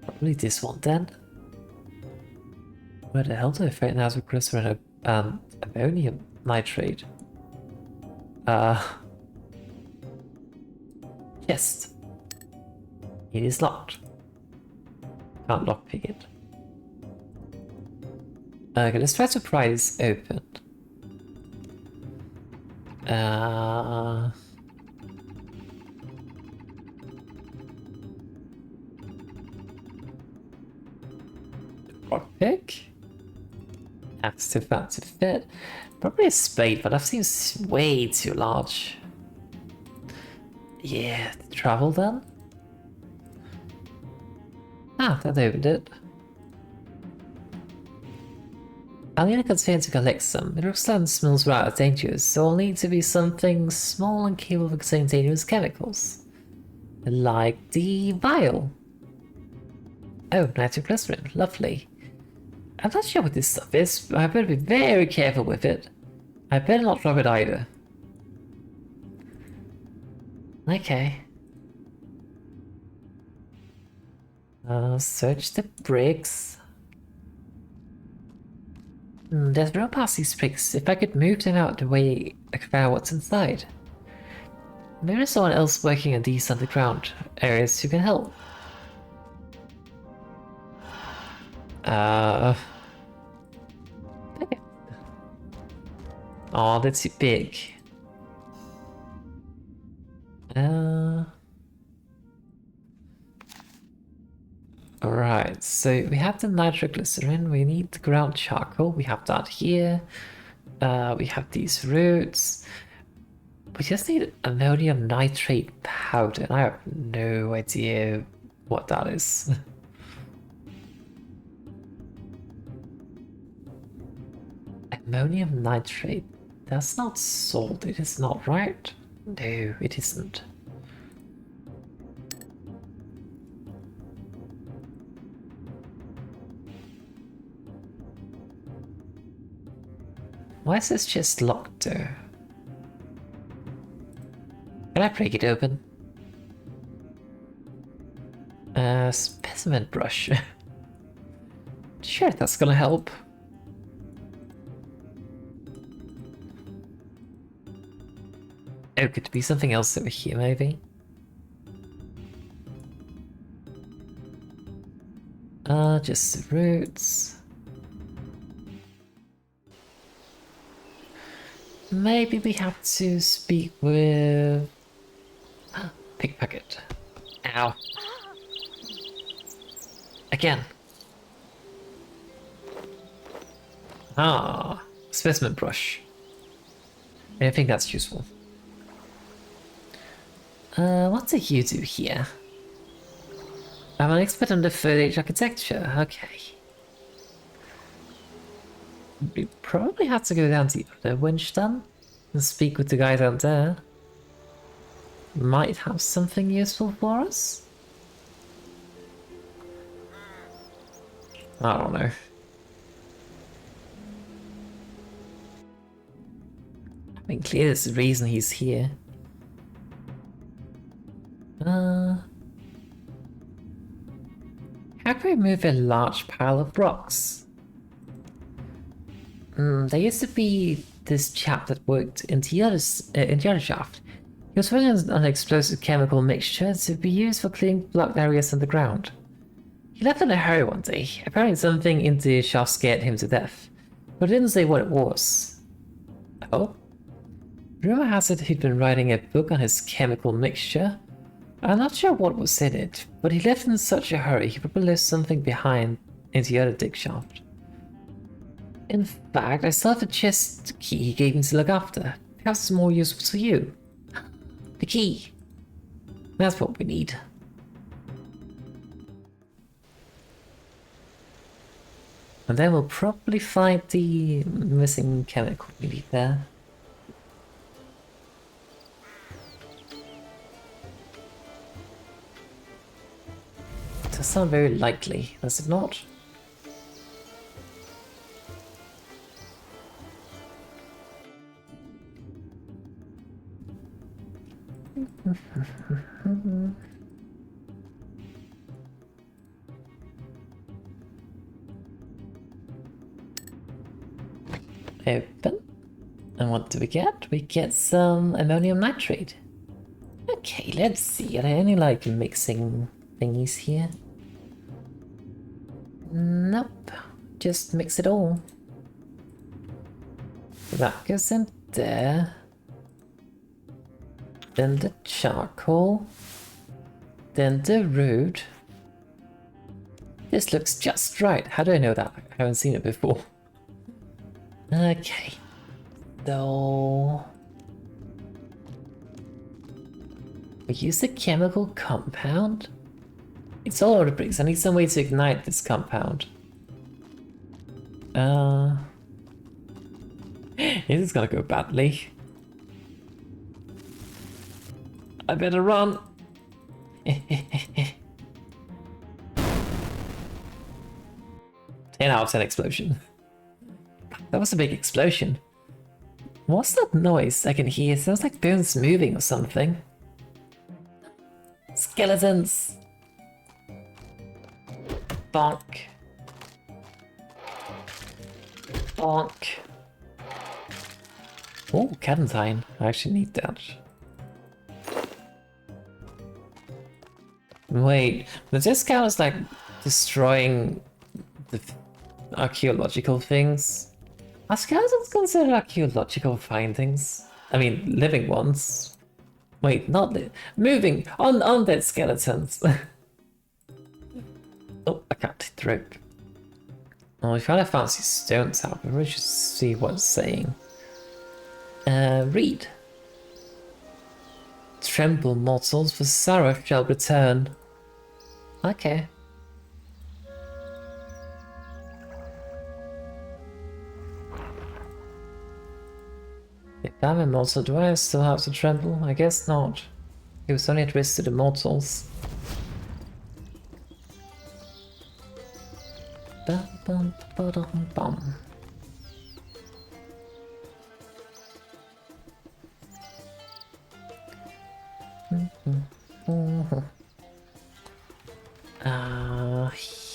Probably this one then. Where the hell do I find now glycerin ammonium nitrate? Chest. It is locked. Can't lockpick it. Okay, let's try to pry this open. Lockpick. Axe too fat to fit. Probably a spade, but that seems way too large. Yeah, travel then? Ah, that opened it. I'll need a container to collect some. It looks like it smells rather dangerous, so I'll need to be something small and capable of containing dangerous chemicals. Like the vial. Oh, nitroglycerin. Lovely. I'm not sure what this stuff is, but I better be very careful with it. I better not drop it either. Okay. Search the bricks. There's room past these bricks. If I could move them out the way I could figure out what's inside. Maybe there's someone else working on these underground areas who can help. Okay. Oh, that's too big. Alright, so we have the nitroglycerin, we need the ground charcoal, we have that here. We have these roots. We just need ammonium nitrate powder, and I have no idea what that is. Ammonium nitrate. That's not salt, it is not, right? No, it isn't. Why is this chest locked though? Can I break it open? Specimen brush. Sure, that's gonna help. Oh, could be something else over here, maybe? Just the roots. Maybe we have to speak with... Pickpocket. Ow. Again. Ah, specimen brush. I think that's useful. What do you do here? I'm an expert on the third age architecture. Okay. We probably have to go down to the other winch then and speak with the guy down there. Might have something useful for us? I don't know. I mean, clearly there's a reason he's here. How can we move a large pile of rocks? There used to be this chap that worked in the other shaft. He was working on an explosive chemical mixture to be used for clearing blocked areas underground. He left in a hurry one day. Apparently something in the shaft scared him to death, but didn't say what it was. Oh? Rumor has it he'd been writing a book on his chemical mixture. I'm not sure what was in it, but he left in such a hurry he probably left something behind in the other dig shaft. In fact, I still have the chest key he gave me to look after. Perhaps it's more useful to you. The key. That's what we need. And then we'll probably find the missing chemical we need there. Does sound very likely, does it not? Open. And what do we get? We get some ammonium nitrate. Okay, let's see. Are there any like mixing thingies here? Nope. Just mix it all. That goes in there. Then the charcoal. Then the root. This looks just right. How do I know that? I haven't seen it before. Okay. So we use a chemical compound. It's all over the bricks. I need some way to ignite this compound. This is gonna go badly. I better run. 10 out of 10 explosion. That was a big explosion. What's that noise I can hear? It sounds like bones moving or something. Skeletons! Bonk. Bonk. Oh, Cadentine. I actually need that. Wait, does this count as like destroying the archaeological things? Are skeletons considered archaeological findings? I mean, living ones. Wait, not moving undead skeletons. Oh, I can't hit the rope. Oh, we found a fancy stone tower. We should see what it's saying. Read. Tremble, mortals, for Sarah shall return. Okay. If I'm immortal, do I still have to tremble? I guess not. He was only at risk to the mortals. Bum, bum, ba-dum, bum.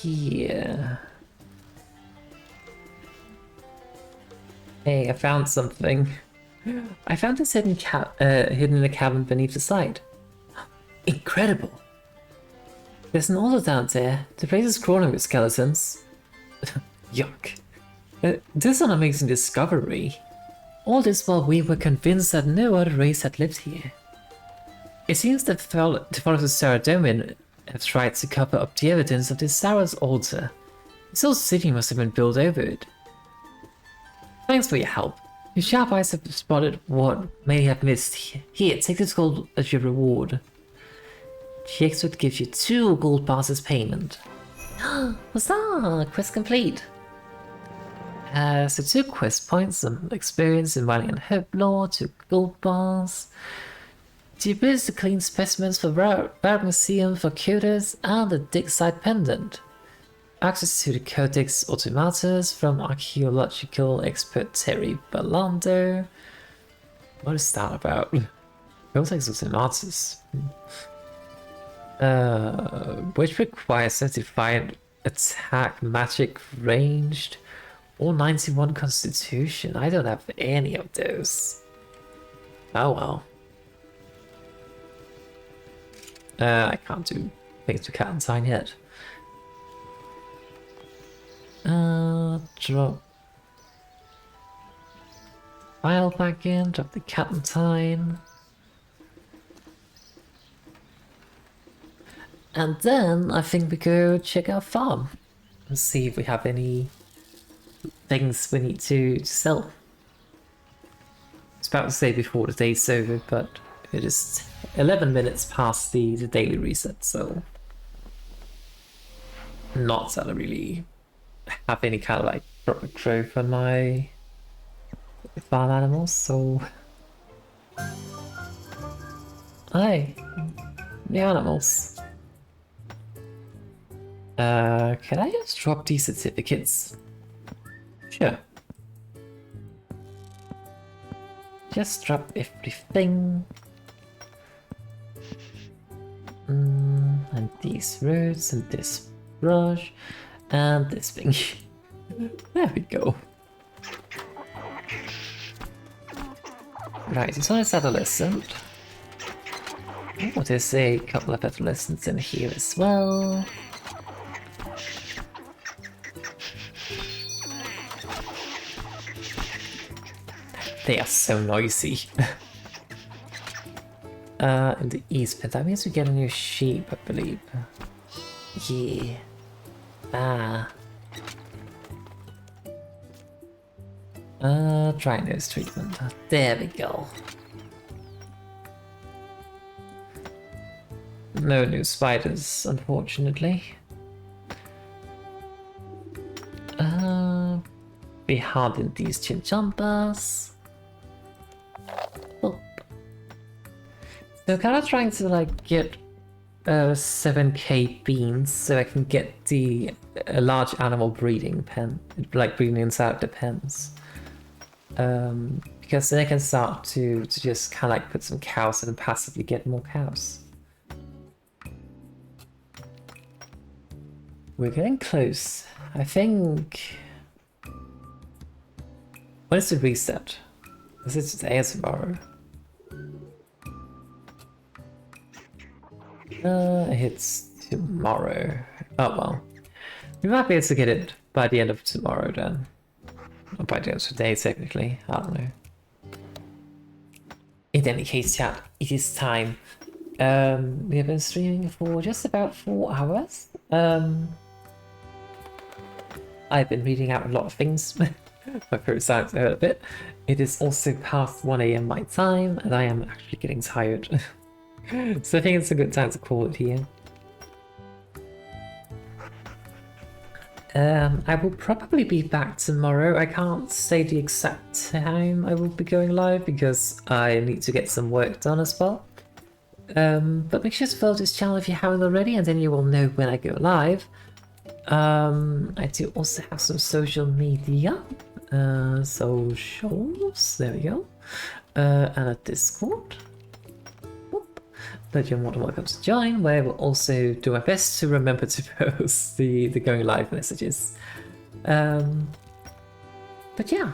Here. Hey, I found something. I found this hidden in a cabin beneath the site. Incredible! There's an altar down there. The place is crawling with skeletons. Yuck. This is an amazing discovery. All this while we were convinced that no other race had lived here. It seems that the followers of Snowmen have tried to cover up the evidence of this Sarah's altar. This whole city must have been built over it. Thanks for your help. Your sharp eyes have spotted what may have missed. Here, take this gold as your reward. The expert gives you 2 gold passes payment. What's that? Quest complete. So 2 quest points, some experience in mining and herb lore, 2 gold bars. The ability to clean specimens for Barrack Museum for curators and the dig site pendant. Access to the Codex Automatus from archaeological expert Terry Ballando. What is that about? Codex Automatus. Which requires certified attack, magic, ranged, or 91 constitution. I don't have any of those. Oh well. I can't do things to Cadentine yet. Drop file back in, drop the Cadentine. And then I think we go check our farm and see if we have any things we need to sell. I was about to say before the day's over, but it is 11 minutes past the daily reset, so not that I really have any kind of like proper growth on my farm animals, so hi, the animals. Can I just drop these certificates? Sure. Just drop everything. And these roots, and this brush, and this thing. There we go. Right, this one is adolescent. Oh, there's a couple of adolescents in here as well. They are so noisy. In the east, but that means we get a new sheep, I believe. Yeah. Dry nose treatment. There we go. No new spiders, unfortunately. We hardened these chinchompas. Oh. So kind of trying to like get 7k beans so I can get the large animal breeding pen, like breeding inside the pens. Because then I can start to just kind of like put some cows and passively get more cows. We're getting close. I think... When is the reset? Is it today or tomorrow? It's tomorrow. Oh well. We might be able to get it by the end of tomorrow then. Or by the end of today technically. I don't know. In any case, chat, it is time. We have been streaming for just about 4 hours. I've been reading out a lot of things. My favorite sounds a bit. It is also past 1 AM my time, and I am actually getting tired. So I think it's a good time to call it here. I will probably be back tomorrow. I can't say the exact time I will be going live because I need to get some work done as well. But make sure to follow this channel if you haven't already, and then you will know when I go live. I do also have some social media. Socials, there we go. And a Discord. That you're more than welcome to join, where I will also do my best to remember to post the going live messages. But yeah,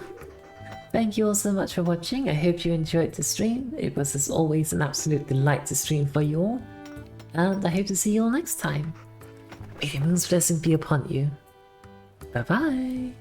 thank you all so much for watching. I hope you enjoyed the stream. It was as always an absolute delight to stream for you all, and I hope to see you all next time. May the moon's blessing be upon you. Bye bye.